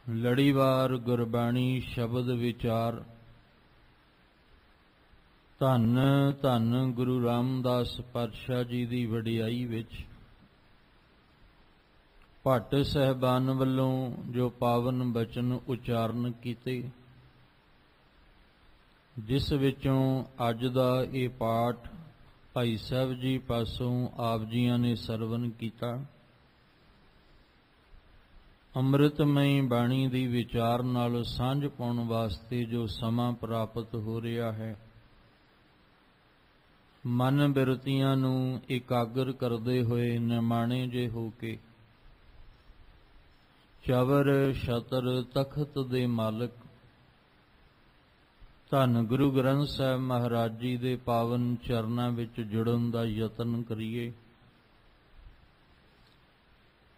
ਲੜੀਵਾਰ ਗੁਰਬਾਣੀ ਸ਼ਬਦ ਵਿਚਾਰ। ਧੰਨ ਧੰਨ ਗੁਰੂ ਰਾਮਦਾਸ ਪਾਤਸ਼ਾਹ ਜੀ ਦੀ ਵਡਿਆਈ ਵਿੱਚ ਭੱਟ ਸਾਹਿਬਾਨ ਵੱਲੋਂ ਜੋ ਪਾਵਨ ਬਚਨ ਉਚਾਰਨ ਕੀਤੇ, ਜਿਸ ਵਿੱਚੋਂ ਅੱਜ ਦਾ ਇਹ ਪਾਠ ਭਾਈ ਸਾਹਿਬ ਜੀ ਪਾਸੋਂ ਆਪ ਜੀਆਂ ਨੇ ਸਰਵਨ ਕੀਤਾ। ਅੰਮ੍ਰਿਤਮਈ ਬਾਣੀ ਦੀ ਵਿਚਾਰ ਨਾਲ ਸਾਂਝ ਪਾਉਣ ਵਾਸਤੇ ਜੋ ਸਮਾਂ ਪ੍ਰਾਪਤ ਹੋ ਰਿਹਾ ਹੈ, ਮਨ ਬਿਰਤੀਆਂ ਨੂੰ ਇਕਾਗਰ ਕਰਦੇ ਹੋਏ ਨਿਮਾਣੇ ਜੇ ਹੋ ਕੇ ਚਵਰ ਛਤਰ ਤਖਤ ਦੇ ਮਾਲਕ ਧੰਨ ਗੁਰੂ ਗ੍ਰੰਥ ਸਾਹਿਬ ਮਹਾਰਾਜ ਜੀ ਦੇ ਪਾਵਨ ਚਰਨਾਂ ਵਿੱਚ ਜੁੜਨ ਦਾ ਯਤਨ ਕਰੀਏ।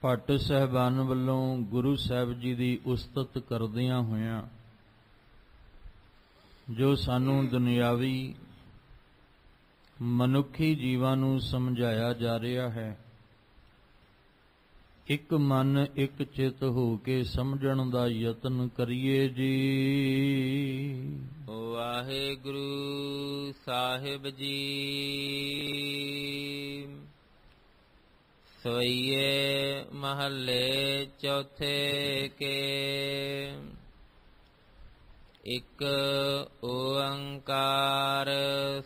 ਭੱਟ ਸਾਹਿਬਾਨ ਵੱਲੋਂ ਗੁਰੂ ਸਾਹਿਬ ਜੀ ਦੀ ਉਸਤਤ ਕਰਦਿਆਂ ਹੋਇਆਂ ਜੋ ਸਾਨੂੰ ਦੁਨਿਆਵੀ ਮਨੁੱਖੀ ਜੀਵਾਂ ਨੂੰ ਸਮਝਾਇਆ ਜਾ ਰਿਹਾ ਹੈ, ਇੱਕ ਮਨ ਇੱਕ ਚਿੱਤ ਹੋ ਕੇ ਸਮਝਣ ਦਾ ਯਤਨ ਕਰੀਏ ਜੀ। ਵਾਹਿਗੁਰੂ ਸਾਹਿਬ ਜੀ। ਸੋਈਏ ਮਹੱਲੇ ਚੌਥੇ ਕੇ। ਇਕ ਓੰਕਾਰ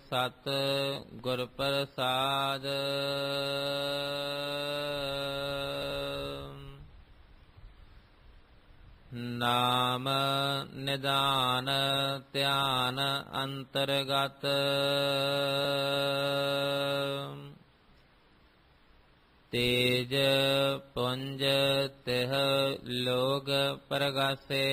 ਸਤ ਗੁਰ ਪ੍ਰਸਾਦ। ਨਾਮ ਨਿਦਾਨ ਧਿਆਨ ਅੰਤਰਗਤ। ਤੇਜ ਪੁੰਜ ਤਿਹ ਲੋਗ ਪ੍ਰਗਾਸੇ।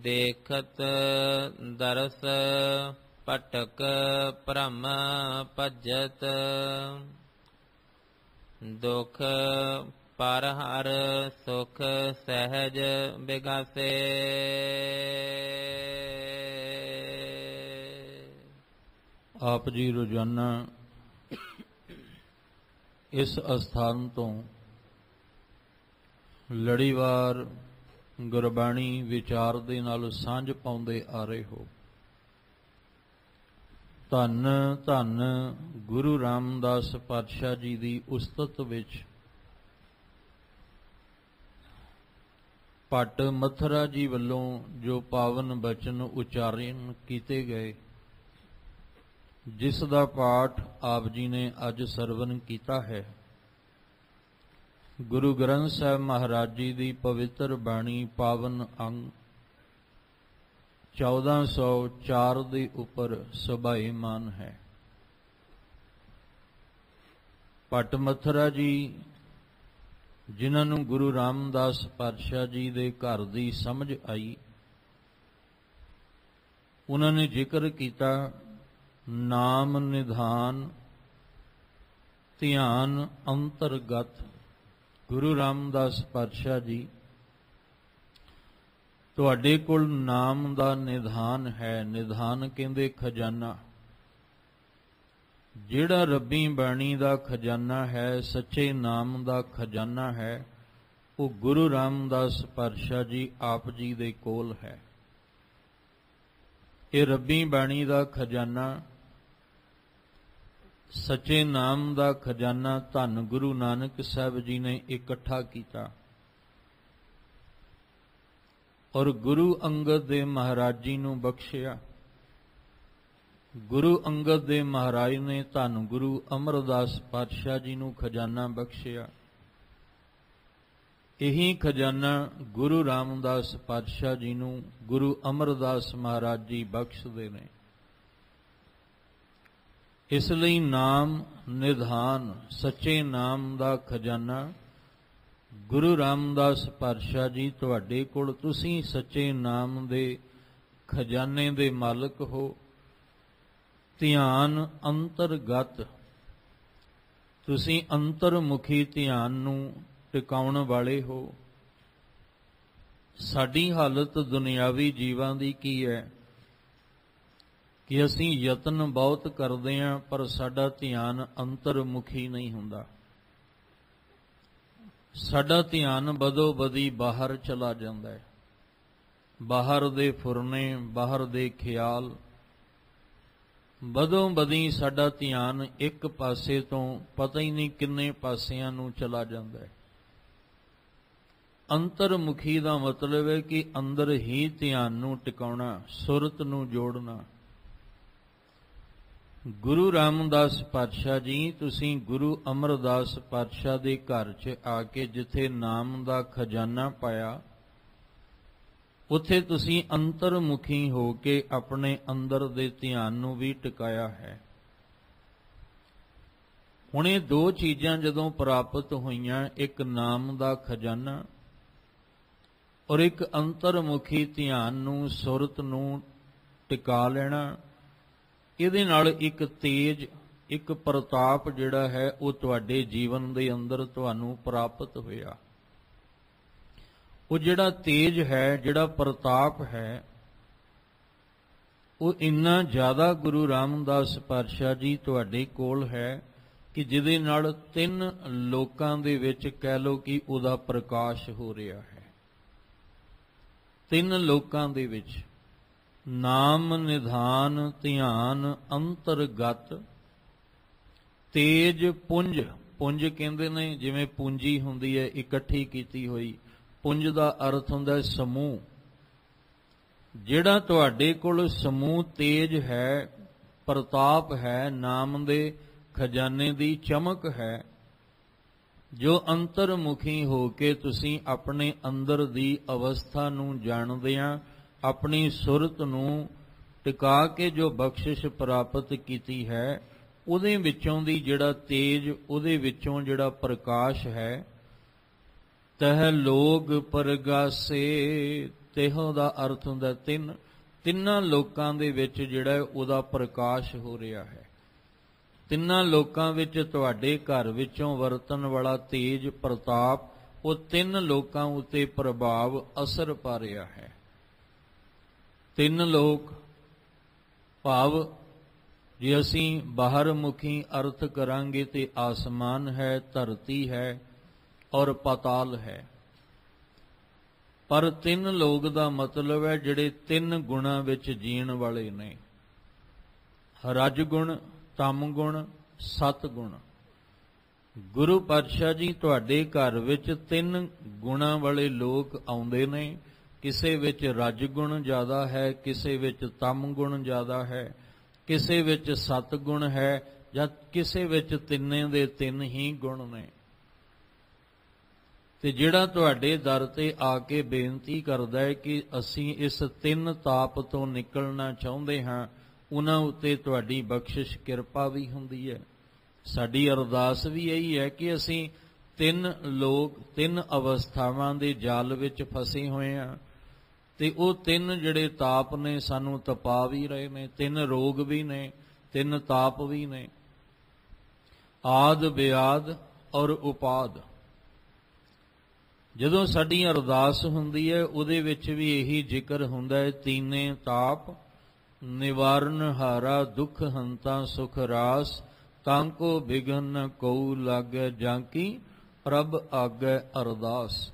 ਦੇਖਤ ਦਰਸ ਪਟਕ ਭ੍ਰਮ ਭਜਤ। ਦੁਖ ਪਰ ਹਰ ਸੁਖ ਸਹਿਜ ਬਿਗਾਸੇ। ਆਪ ਜੀ ਰੋਜ਼ਾਨਾ ਇਸ ਅਸਥਾਨ ਤੋਂ ਲੜੀਵਾਰ ਗੁਰਬਾਣੀ ਵਿਚਾਰ ਦੇ ਨਾਲ ਸਾਂਝ ਪਾਉਂਦੇ ਆ ਰਹੇ ਹੋ। ਧੰਨ ਧੰਨ ਗੁਰੂ ਰਾਮਦਾਸ ਪਾਤਸ਼ਾਹ ਜੀ ਦੀ ਉਸਤਤ ਵਿੱਚ ਭੱਟ ਮਥੁਰਾ ਜੀ ਵੱਲੋਂ ਜੋ ਪਾਵਨ ਬਚਨ ਉਚਾਰਨ ਕੀਤੇ ਗਏ, ਜਿਸ ਦਾ ਪਾਠ ਆਪ ਜੀ ਨੇ ਅੱਜ ਸਰਵਨ ਕੀਤਾ ਹੈ। ਗੁਰੂ ਗ੍ਰੰਥ ਸਾਹਿਬ ਮਹਾਰਾਜ ਜੀ ਦੀ ਪਵਿੱਤਰ ਬਾਣੀ ਪਾਵਨ ਅੰਗ 1404 ਦੇ ਉੱਪਰ ਸੁਭਾਏਮਾਨ ਹੈ। ਭੱਟ ਮਥੁਰਾ ਜੀ, ਜਿਨ੍ਹਾਂ ਨੂੰ ਗੁਰੂ ਰਾਮਦਾਸ ਪਾਤਸ਼ਾਹ ਜੀ ਦੇ ਘਰ ਦੀ ਸਮਝ ਆਈ, ਉਹਨਾਂ ਨੇ ਜ਼ਿਕਰ ਕੀਤਾ ਨਾਮ ਨਿਧਾਨ ਧਿਆਨ ਅੰਤਰਗਤ। ਗੁਰੂ ਰਾਮਦਾਸ ਪਾਤਸ਼ਾਹ ਜੀ, ਤੁਹਾਡੇ ਕੋਲ ਨਾਮ ਦਾ ਨਿਧਾਨ ਹੈ। ਨਿਧਾਨ ਕਹਿੰਦੇ ਖਜ਼ਾਨਾ। ਜਿਹੜਾ ਰੱਬੀ ਬਾਣੀ ਦਾ ਖਜ਼ਾਨਾ ਹੈ, ਸੱਚੇ ਨਾਮ ਦਾ ਖਜ਼ਾਨਾ ਹੈ, ਉਹ ਗੁਰੂ ਰਾਮਦਾਸ ਪਾਤਸ਼ਾਹ ਜੀ ਆਪ ਜੀ ਦੇ ਕੋਲ ਹੈ। ਇਹ ਰੱਬੀ ਬਾਣੀ ਦਾ ਖਜ਼ਾਨਾ, ਸੱਚੇ ਨਾਮ ਦਾ ਖਜ਼ਾਨਾ ਧੰਨ ਗੁਰੂ ਨਾਨਕ ਸਾਹਿਬ ਜੀ ਨੇ ਇਕੱਠਾ ਕੀਤਾ ਔਰ ਗੁਰੂ ਅੰਗਦ ਦੇ ਮਹਾਰਾਜ ਜੀ ਨੂੰ ਬਖਸ਼ਿਆ। ਗੁਰੂ ਅੰਗਦ ਦੇ ਮਹਾਰਾਜ ਨੇ ਧੰਨ ਗੁਰੂ ਅਮਰਦਾਸ ਪਾਤਸ਼ਾਹ ਜੀ ਨੂੰ ਖਜ਼ਾਨਾ ਬਖਸ਼ਿਆ। ਇਹੀ ਖਜ਼ਾਨਾ ਗੁਰੂ ਰਾਮਦਾਸ ਪਾਤਸ਼ਾਹ ਜੀ ਨੂੰ ਗੁਰੂ ਅਮਰਦਾਸ ਮਹਾਰਾਜ ਜੀ ਬਖਸ਼ਦੇ ਨੇ। ਇਸ ਲਈ ਨਾਮ ਨਿਧਾਨ, ਸੱਚੇ ਨਾਮ ਦਾ ਖਜ਼ਾਨਾ ਗੁਰੂ ਰਾਮਦਾਸ ਪਾਤਸ਼ਾਹ ਜੀ ਤੁਹਾਡੇ ਕੋਲ। ਤੁਸੀਂ ਸੱਚੇ ਨਾਮ ਦੇ ਖਜ਼ਾਨੇ ਦੇ ਮਾਲਕ ਹੋ। ਧਿਆਨ ਅੰਤਰਗਤ, ਤੁਸੀਂ ਅੰਤਰਮੁਖੀ ਧਿਆਨ ਨੂੰ ਟਿਕਾਉਣ ਵਾਲੇ ਹੋ। ਸਾਡੀ ਹਾਲਤ ਦੁਨਿਆਵੀ ਜੀਵਾਂ ਦੀ ਕੀ ਹੈ ਕਿ ਅਸੀਂ ਯਤਨ ਬਹੁਤ ਕਰਦੇ ਹਾਂ, ਪਰ ਸਾਡਾ ਧਿਆਨ ਅੰਤਰਮੁਖੀ ਨਹੀਂ ਹੁੰਦਾ। ਸਾਡਾ ਧਿਆਨ ਬਦੋ ਬਦੀ ਬਾਹਰ ਚਲਾ ਜਾਂਦਾ ਹੈ। ਬਾਹਰ ਦੇ ਫੁਰਨੇ, ਬਾਹਰ ਦੇ ਖਿਆਲ, ਬਦੋ ਬਦੀ ਸਾਡਾ ਧਿਆਨ ਇੱਕ ਪਾਸੇ ਤੋਂ ਪਤਾ ਹੀ ਨਹੀਂ ਕਿੰਨੇ ਪਾਸਿਆਂ ਨੂੰ ਚਲਾ ਜਾਂਦਾ ਹੈ। ਅੰਤਰਮੁਖੀ ਦਾ ਮਤਲਬ ਹੈ ਕਿ ਅੰਦਰ ਹੀ ਧਿਆਨ ਨੂੰ ਟਿਕਾਉਣਾ, ਸੁਰਤ ਨੂੰ ਜੋੜਨਾ। ਗੁਰੂ ਰਾਮਦਾਸ ਪਾਤਸ਼ਾਹ ਜੀ, ਤੁਸੀਂ ਗੁਰੂ ਅਮਰਦਾਸ ਪਾਤਸ਼ਾਹ ਦੇ ਘਰ 'ਚ ਆ ਕੇ ਜਿੱਥੇ ਨਾਮ ਦਾ ਖਜ਼ਾਨਾ ਪਾਇਆ, ਉੱਥੇ ਤੁਸੀਂ ਅੰਤਰਮੁਖੀ ਹੋ ਕੇ ਆਪਣੇ ਅੰਦਰ ਦੇ ਧਿਆਨ ਨੂੰ ਵੀ ਟਿਕਾਇਆ ਹੈ। ਹੁਣ ਇਹ ਦੋ ਚੀਜ਼ਾਂ ਜਦੋਂ ਪ੍ਰਾਪਤ ਹੋਈਆਂ, ਇੱਕ ਨਾਮ ਦਾ ਖਜ਼ਾਨਾ ਔਰ ਇੱਕ ਅੰਤਰਮੁਖੀ ਧਿਆਨ ਨੂੰ, ਸੁਰਤ ਨੂੰ ਟਿਕਾ ਲੈਣਾ, ਇਹਦੇ ਨਾਲ ਇੱਕ ਤੇਜ, ਇੱਕ ਪ੍ਰਤਾਪ ਜਿਹੜਾ ਹੈ ਉਹ ਤੁਹਾਡੇ ਜੀਵਨ ਦੇ ਅੰਦਰ ਤੁਹਾਨੂੰ ਪ੍ਰਾਪਤ ਹੋਇਆ। ਉਹ ਜਿਹੜਾ ਤੇਜ ਹੈ, ਜਿਹੜਾ ਪ੍ਰਤਾਪ ਹੈ, ਉਹ ਇੰਨਾ ਜ਼ਿਆਦਾ ਗੁਰੂ ਰਾਮਦਾਸ ਪਾਤਸ਼ਾਹ ਜੀ ਤੁਹਾਡੇ ਕੋਲ ਹੈ ਕਿ ਜਿਹਦੇ ਨਾਲ 3 ਲੋਕਾਂ ਦੇ ਵਿੱਚ ਕਹਿ ਲਓ ਕਿ ਉਹਦਾ ਪ੍ਰਕਾਸ਼ ਹੋ ਰਿਹਾ ਹੈ। 3 ਲੋਕਾਂ ਦੇ ਵਿੱਚ ਨਾਮ ਨਿਧਾਨ ਧਿਆਨ ਅੰਤਰਗਤ ਤੇਜ ਪੁੰਜ। ਪੁੰਜ ਕਹਿੰਦੇ ਨੇ ਜਿਵੇਂ ਪੂੰਜੀ ਹੁੰਦੀ ਹੈ ਇਕੱਠੀ ਕੀਤੀ ਹੋਈ, ਪੁੰਜ ਦਾ ਅਰਥ ਹੁੰਦਾ ਹੈ ਸਮੂਹ। ਜਿਹੜਾ ਤੁਹਾਡੇ ਕੋਲ ਸਮੂਹ ਤੇਜ ਹੈ, ਪ੍ਰਤਾਪ ਹੈ, ਨਾਮ ਦੇ ਖਜ਼ਾਨੇ ਦੀ ਚਮਕ ਹੈ, ਜੋ ਅੰਤਰਮੁਖੀ ਹੋ ਕੇ ਤੁਸੀਂ ਆਪਣੇ ਅੰਦਰ ਦੀ ਅਵਸਥਾ ਨੂੰ ਜਾਣਦਿਆਂ ਆਪਣੀ ਸੁਰਤ ਨੂੰ ਟਿਕਾ ਕੇ ਜੋ ਬਖਸ਼ਿਸ਼ ਪ੍ਰਾਪਤ ਕੀਤੀ ਹੈ, ਉਹਦੇ ਵਿੱਚੋਂ ਦੀ ਜਿਹੜਾ ਤੇਜ, ਉਹਦੇ ਵਿੱਚੋਂ ਜਿਹੜਾ ਪ੍ਰਕਾਸ਼ ਹੈ, ਤਹ ਲੋਕ ਪਰਗਾਸੇ। ਤਿਹੋ ਦਾ ਅਰਥ ਹੁੰਦਾ 3, ਤਿੰਨਾਂ ਲੋਕਾਂ ਦੇ ਵਿੱਚ ਜਿਹੜਾ ਉਹਦਾ ਪ੍ਰਕਾਸ਼ ਹੋ ਰਿਹਾ ਹੈ। ਤਿੰਨਾਂ ਲੋਕਾਂ ਵਿੱਚ ਤੁਹਾਡੇ ਘਰ ਵਿੱਚੋਂ ਵਰਤਣ ਵਾਲਾ ਤੇਜ ਪ੍ਰਤਾਪ, ਉਹ 3 ਲੋਕਾਂ ਉੱਤੇ ਪ੍ਰਭਾਵ ਅਸਰ ਪਾ ਰਿਹਾ ਹੈ। 3 ਲੋਕ ਭਾਵ ਜੇ ਅਸੀਂ ਬਾਹਰ ਮੁਖੀ ਅਰਥ ਕਰਾਂਗੇ ਤੇ ਆਸਮਾਨ ਹੈ, ਧਰਤੀ ਹੈ ਔਰ ਪਾਤਾਲ ਹੈ। ਪਰ 3 ਲੋਕ ਦਾ ਮਤਲਬ ਹੈ ਜਿਹੜੇ 3 ਗੁਣਾਂ ਵਿੱਚ ਜੀਣ ਵਾਲੇ ਨੇ, ਰਜ ਗੁਣ, ਤਮ ਗੁਣ, ਸਤ ਗੁਣ। ਗੁਰੂ ਪਾਤਸ਼ਾਹ ਜੀ ਤੁਹਾਡੇ ਘਰ ਵਿੱਚ 3 ਗੁਣਾਂ ਵਾਲੇ ਲੋਕ ਆਉਂਦੇ ਨੇ। ਕਿਸੇ ਵਿੱਚ ਰਜ ਗੁਣ ਜ਼ਿਆਦਾ ਹੈ, ਕਿਸੇ ਵਿੱਚ ਤਮ ਗੁਣ ਜ਼ਿਆਦਾ ਹੈ, ਕਿਸੇ ਵਿੱਚ ਸਤ ਗੁਣ ਹੈ, ਜਾਂ ਕਿਸੇ ਵਿੱਚ ਤਿੰਨੇ ਦੇ 3 ਹੀ ਗੁਣ ਨੇ। ਤੇ ਜਿਹੜਾ ਤੁਹਾਡੇ ਦਰ ਤੇ ਆ ਕੇ ਬੇਨਤੀ ਕਰਦਾ ਹੈ ਕਿ ਅਸੀਂ ਇਸ 3 ਤਾਪ ਤੋਂ ਨਿਕਲਣਾ ਚਾਹੁੰਦੇ ਹਾਂ, ਉਹਨਾਂ ਉੱਤੇ ਤੁਹਾਡੀ ਬਖਸ਼ਿਸ਼ ਕਿਰਪਾ ਵੀ ਹੁੰਦੀ ਹੈ। ਸਾਡੀ ਅਰਦਾਸ ਵੀ ਇਹੀ ਹੈ ਕਿ ਅਸੀਂ 3 ਲੋਕ, 3 ਅਵਸਥਾਵਾਂ ਦੇ ਜਾਲ ਵਿੱਚ ਫਸੇ ਹੋਏ ਹਾਂ, ਤੇ ਉਹ 3 ਜਿਹੜੇ ਤਾਪ ਨੇ ਸਾਨੂੰ ਤਪਾ ਵੀ ਰਹੇ ਨੇ। 3 ਰੋਗ ਵੀ ਨੇ, 3 ਤਾਪ ਵੀ ਨੇ, ਆਦ ਵਿਆਦ ਔਰ ਉਪਾਦ। ਜਦੋਂ ਸਾਡੀ ਅਰਦਾਸ ਹੁੰਦੀ ਹੈ ਉਹਦੇ ਵਿੱਚ ਵੀ ਇਹੀ ਜ਼ਿਕਰ ਹੁੰਦਾ ਹੈ, ਤੀਨੇ ਤਾਪ ਨਿਵਾਰਨ ਹਾਰਾ ਦੁਖ ਹੰਤਾ ਸੁਖ ਰਾਸ, ਤਾਂਕੋ ਬਿਗਨ ਕਉ ਲਾਗੈ ਜਾਂਕੀ ਪ੍ਰਭ ਆਗੈ ਅਰਦਾਸ।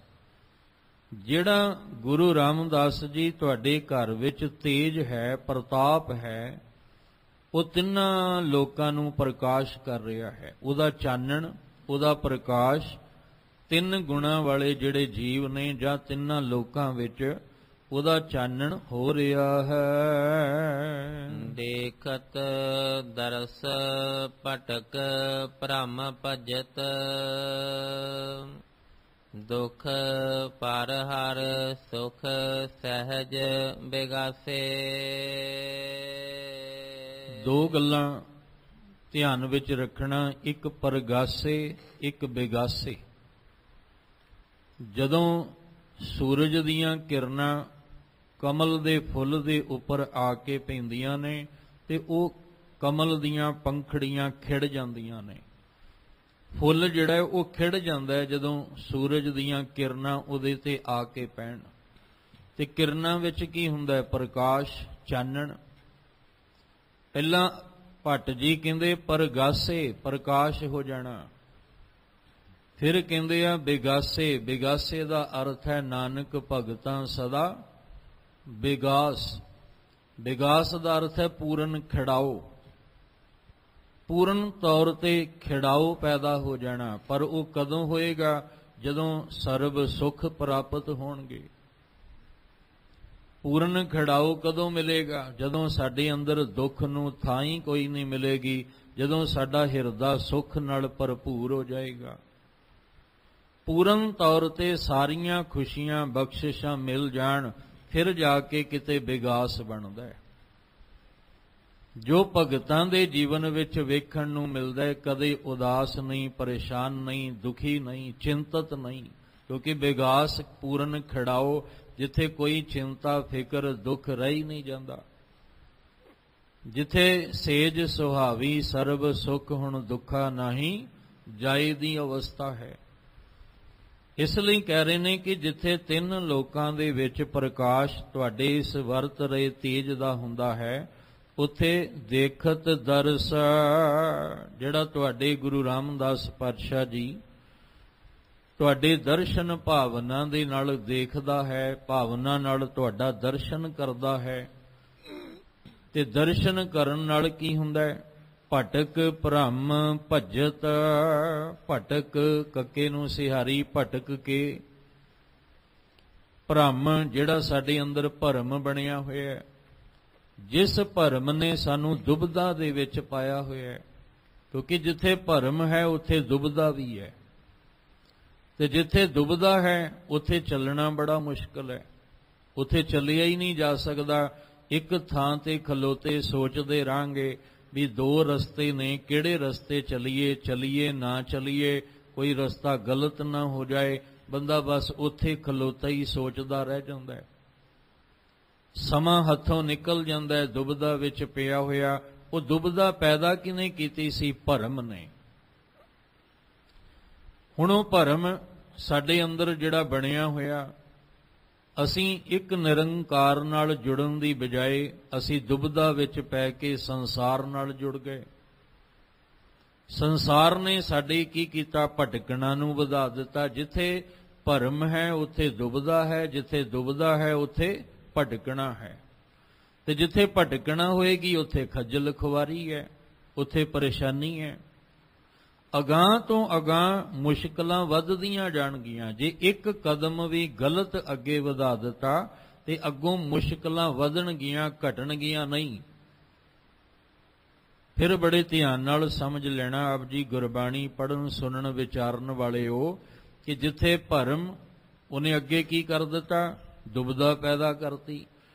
ਜਿਹੜਾ ਗੁਰੂ ਰਾਮਦਾਸ ਜੀ ਤੁਹਾਡੇ ਘਰ ਵਿੱਚ ਤੇਜ ਹੈ, ਪ੍ਰਤਾਪ ਹੈ, ਉਹ 3 ਲੋਕਾਂ ਨੂੰ ਪ੍ਰਕਾਸ਼ ਕਰ ਰਿਹਾ ਹੈ। ਉਹਦਾ ਚਾਨਣ, ਉਹਦਾ ਪ੍ਰਕਾਸ਼ 3 ਗੁਣਾਂ ਵਾਲੇ ਜਿਹੜੇ ਜੀਵ ਨੇ ਜਾਂ 3 ਲੋਕਾਂ ਵਿੱਚ ਉਹਦਾ ਚਾਨਣ ਹੋ ਰਿਹਾ ਹੈ। ਦੇਖਤ ਦਰਸ ਪਟਕ ਭ੍ਰਮ ਭਜਤ, ਦੁਖ ਪਰ ਹਰ ਸੁਖ ਸਹਿਜ ਬਿਗਾਸੇ। 2 ਗੱਲਾਂ ਧਿਆਨ ਵਿੱਚ ਰੱਖਣਾ, ਇੱਕ ਪਰਗਾਸੇ, ਇੱਕ ਬਿਗਾਸੇ। ਜਦੋਂ ਸੂਰਜ ਦੀਆਂ ਕਿਰਨਾਂ ਕਮਲ ਦੇ ਫੁੱਲ ਦੇ ਉੱਪਰ ਆ ਕੇ ਪੈਂਦੀਆਂ ਨੇ ਤੇ ਉਹ ਕਮਲ ਦੀਆਂ ਪੰਖੜੀਆਂ ਖਿੜ ਜਾਂਦੀਆਂ ਨੇ। ਫੁੱਲ ਜਿਹੜਾ ਉਹ ਖਿੜ ਜਾਂਦਾ ਹੈ ਜਦੋਂ ਸੂਰਜ ਦੀਆਂ ਕਿਰਨਾਂ ਉਹਦੇ ਤੇ ਆ ਕੇ ਪੈਣ। ਤੇ ਕਿਰਨਾਂ ਵਿੱਚ ਕੀ ਹੁੰਦਾ ਹੈ? ਪ੍ਰਕਾਸ਼, ਚਾਨਣ। ਪਹਿਲਾਂ ਭੱਟ ਜੀ ਕਹਿੰਦੇ ਪਰਗਾਸੇ, ਪ੍ਰਕਾਸ਼ ਹੋ ਜਾਣਾ। ਫਿਰ ਕਹਿੰਦੇ ਆ ਬਿਗਾਸੇ। ਬਿਗਾਸੇ ਦਾ ਅਰਥ ਹੈ ਨਾਨਕ ਭਗਤਾਂ ਸਦਾ ਬਿਗਾਸ। ਬਿਗਾਸ ਦਾ ਅਰਥ ਹੈ ਪੂਰਨ ਖਿੜਾਓ, ਪੂਰਨ ਤੌਰ ਤੇ ਖਿੜਾਓ ਪੈਦਾ ਹੋ ਜਾਣਾ। ਪਰ ਉਹ ਕਦੋਂ ਹੋਏਗਾ? ਜਦੋਂ ਸਰਬ ਸੁਖ ਪ੍ਰਾਪਤ ਹੋਣਗੇ। ਪੂਰਨ ਖਿੜਾਓ ਕਦੋਂ ਮਿਲੇਗਾ? ਜਦੋਂ ਸਾਡੇ ਅੰਦਰ ਦੁੱਖ ਨੂੰ ਥਾਂ ਹੀ ਕੋਈ ਨਹੀਂ ਮਿਲੇਗੀ, ਜਦੋਂ ਸਾਡਾ ਹਿਰਦਾ ਸੁੱਖ ਨਾਲ ਭਰਪੂਰ ਹੋ ਜਾਏਗਾ। ਪੂਰਨ ਤੌਰ ਤੇ ਸਾਰੀਆਂ ਖੁਸ਼ੀਆਂ ਬਖਸ਼ਿਸ਼ਾਂ ਮਿਲ ਜਾਣ, ਫਿਰ ਜਾ ਕੇ ਕਿਤੇ ਬਿਗਾਸ ਬਣਦਾ ਹੈ। ਜੋ ਭਗਤਾਂ ਦੇ ਜੀਵਨ ਵਿੱਚ ਵੇਖਣ ਨੂੰ ਮਿਲਦਾ ਹੈ, ਕਦੇ ਉਦਾਸ ਨਹੀਂ, ਪਰੇਸ਼ਾਨ ਨਹੀਂ, ਦੁਖੀ ਨਹੀਂ, ਚਿੰਤਤ ਨਹੀਂ, ਕਿਉਂਕਿ ਬਿਗਾਸ ਪੂਰਨ ਖਿੜਾਓ, ਜਿੱਥੇ ਕੋਈ ਚਿੰਤਾ ਫਿਕਰ ਦੁੱਖ ਰਹਿ ਨਹੀਂ ਜਾਂਦਾ, ਜਿੱਥੇ ਸੇਜ ਸੁਹਾਵੀ ਸਰਬ ਸੁਖ ਹੁਣ ਦੁੱਖਾ ਨਹੀਂ ਜਾਏ ਦੀ ਅਵਸਥਾ ਹੈ। ਇਸ ਲਈ ਕਹਿ ਰਹੇ ਨੇ ਕਿ ਜਿੱਥੇ ਤਿੰਨ ਲੋਕਾਂ ਦੇ ਵਿੱਚ ਪ੍ਰਕਾਸ਼ ਤੁਹਾਡੇ ਇਸ ਵਰਤ ਰਹੇ ਤੇਜ ਦਾ ਹੁੰਦਾ ਹੈ, ਉੱਥੇ ਦੇਖਤ ਦਰਸ, ਜਿਹੜਾ ਤੁਹਾਡੇ ਗੁਰੂ ਰਾਮਦਾਸ ਪਾਤਸ਼ਾਹ ਜੀ ਤੁਹਾਡੇ ਦਰਸ਼ਨ ਭਾਵਨਾ ਦੇ ਨਾਲ ਦੇਖਦਾ ਹੈ, ਭਾਵਨਾ ਨਾਲ ਤੁਹਾਡਾ ਦਰਸ਼ਨ ਕਰਦਾ ਹੈ। ਤੇ ਦਰਸ਼ਨ ਕਰਨ ਨਾਲ ਕੀ ਹੁੰਦਾ ਹੈ? ਭਟਕ ਭ੍ਰਮ ਭਜਤ। ਭਟਕ ਕੱਕੇ ਨੂੰ ਸਿਹਾਰੀ ਭਟਕ ਕੇ, ਭ੍ਰਮ ਜਿਹੜਾ ਸਾਡੇ ਅੰਦਰ ਭਰਮ ਬਣਿਆ ਹੋਇਆ ਹੈ, ਜਿਸ ਭਰਮ ਨੇ ਸਾਨੂੰ ਦੁਬਿਧਾ ਦੇ ਵਿੱਚ ਪਾਇਆ ਹੋਇਆ ਹੈ। ਕਿਉਂਕਿ ਜਿੱਥੇ ਭਰਮ ਹੈ ਉੱਥੇ ਦੁਬਿਧਾ ਵੀ ਹੈ, ਤੇ ਜਿੱਥੇ ਦੁਬਿਧਾ ਹੈ ਉੱਥੇ ਚੱਲਣਾ ਬੜਾ ਮੁਸ਼ਕਲ ਹੈ, ਉੱਥੇ ਚੱਲਿਆ ਹੀ ਨਹੀਂ ਜਾ ਸਕਦਾ। ਇੱਕ ਥਾਂ ਤੇ ਖਲੋਤੇ ਸੋਚਦੇ ਰਹਾਂਗੇ ਵੀ ਦੋ ਰਸਤੇ ਨੇ, ਕਿਹੜੇ ਰਸਤੇ ਚੱਲੀਏ, ਚੱਲੀਏ ਨਾ ਚੱਲੀਏ, ਕੋਈ ਰਸਤਾ ਗਲਤ ਨਾ ਹੋ ਜਾਏ, ਬੰਦਾ ਬਸ ਉੱਥੇ ਖਲੋਤਾ ਹੀ ਸੋਚਦਾ ਰਹਿ ਜਾਂਦਾ ਹੈ। ਸਮਾਂ ਹੱਥੋਂ ਨਿਕਲ ਜਾਂਦਾ ਹੈ ਦੁਬਿਧਾ ਵਿੱਚ ਪਿਆ ਹੋਇਆ। ਉਹ ਦੁਬਿਧਾ ਪੈਦਾ ਕਿਹਨੇ ਕੀਤੀ ਸੀ? ਭਰਮ ਨੇ। ਹੁਣ ਉਹ ਭਰਮ ਸਾਡੇ ਅੰਦਰ ਜਿਹੜਾ ਬਣਿਆ ਹੋਇਆ, ਅਸੀਂ ਇੱਕ ਨਿਰੰਕਾਰ ਨਾਲ ਜੁੜਨ ਦੀ ਬਜਾਏ ਅਸੀਂ ਦੁਬਿਧਾ ਵਿੱਚ ਪੈ ਕੇ ਸੰਸਾਰ ਨਾਲ ਜੁੜ ਗਏ। ਸੰਸਾਰ ਨੇ ਸਾਡੇ ਕੀ ਕੀਤਾ? ਭਟਕਣਾ ਨੂੰ ਵਧਾ ਦਿੱਤਾ। ਜਿੱਥੇ ਭਰਮ ਹੈ ਉੱਥੇ ਦੁਬਿਧਾ ਹੈ, ਜਿੱਥੇ ਦੁਬਿਧਾ ਹੈ ਉੱਥੇ ਭਟਕਣਾ ਹੈ, ਤੇ ਜਿੱਥੇ ਭਟਕਣਾ ਹੋਏਗੀ ਉੱਥੇ ਖੱਜਲ ਖੁਆਰੀ ਹੈ, ਉੱਥੇ ਪਰੇਸ਼ਾਨੀ ਹੈ। ਅਗਾਂਹ ਤੋਂ ਅਗਾਂਹ ਮੁਸ਼ਕਲਾਂ ਵੱਧਦੀਆਂ ਜਾਣਗੀਆਂ। ਜੇ ਇੱਕ ਕਦਮ ਵੀ ਗਲਤ ਅੱਗੇ ਵਧਾ ਦਿੱਤਾ ਤੇ ਅੱਗੋਂ ਮੁਸ਼ਕਲਾਂ ਵਧਣਗੀਆਂ, ਘਟਣਗੀਆਂ ਨਹੀਂ। ਫਿਰ ਬੜੇ ਧਿਆਨ ਨਾਲ ਸਮਝ ਲੈਣਾ ਆਪ ਜੀ ਗੁਰਬਾਣੀ ਪੜ੍ਹਨ ਸੁਣਨ ਵਿਚਾਰਨ ਵਾਲਿਓ, ਕਿ ਜਿੱਥੇ ਭਰਮ, ਉਹਨੇ ਅੱਗੇ ਕੀ ਕਰ ਦਿੱਤਾ? ਦੁਬਿਧਾ ਪੈਦਾ ਕਰਤੀ।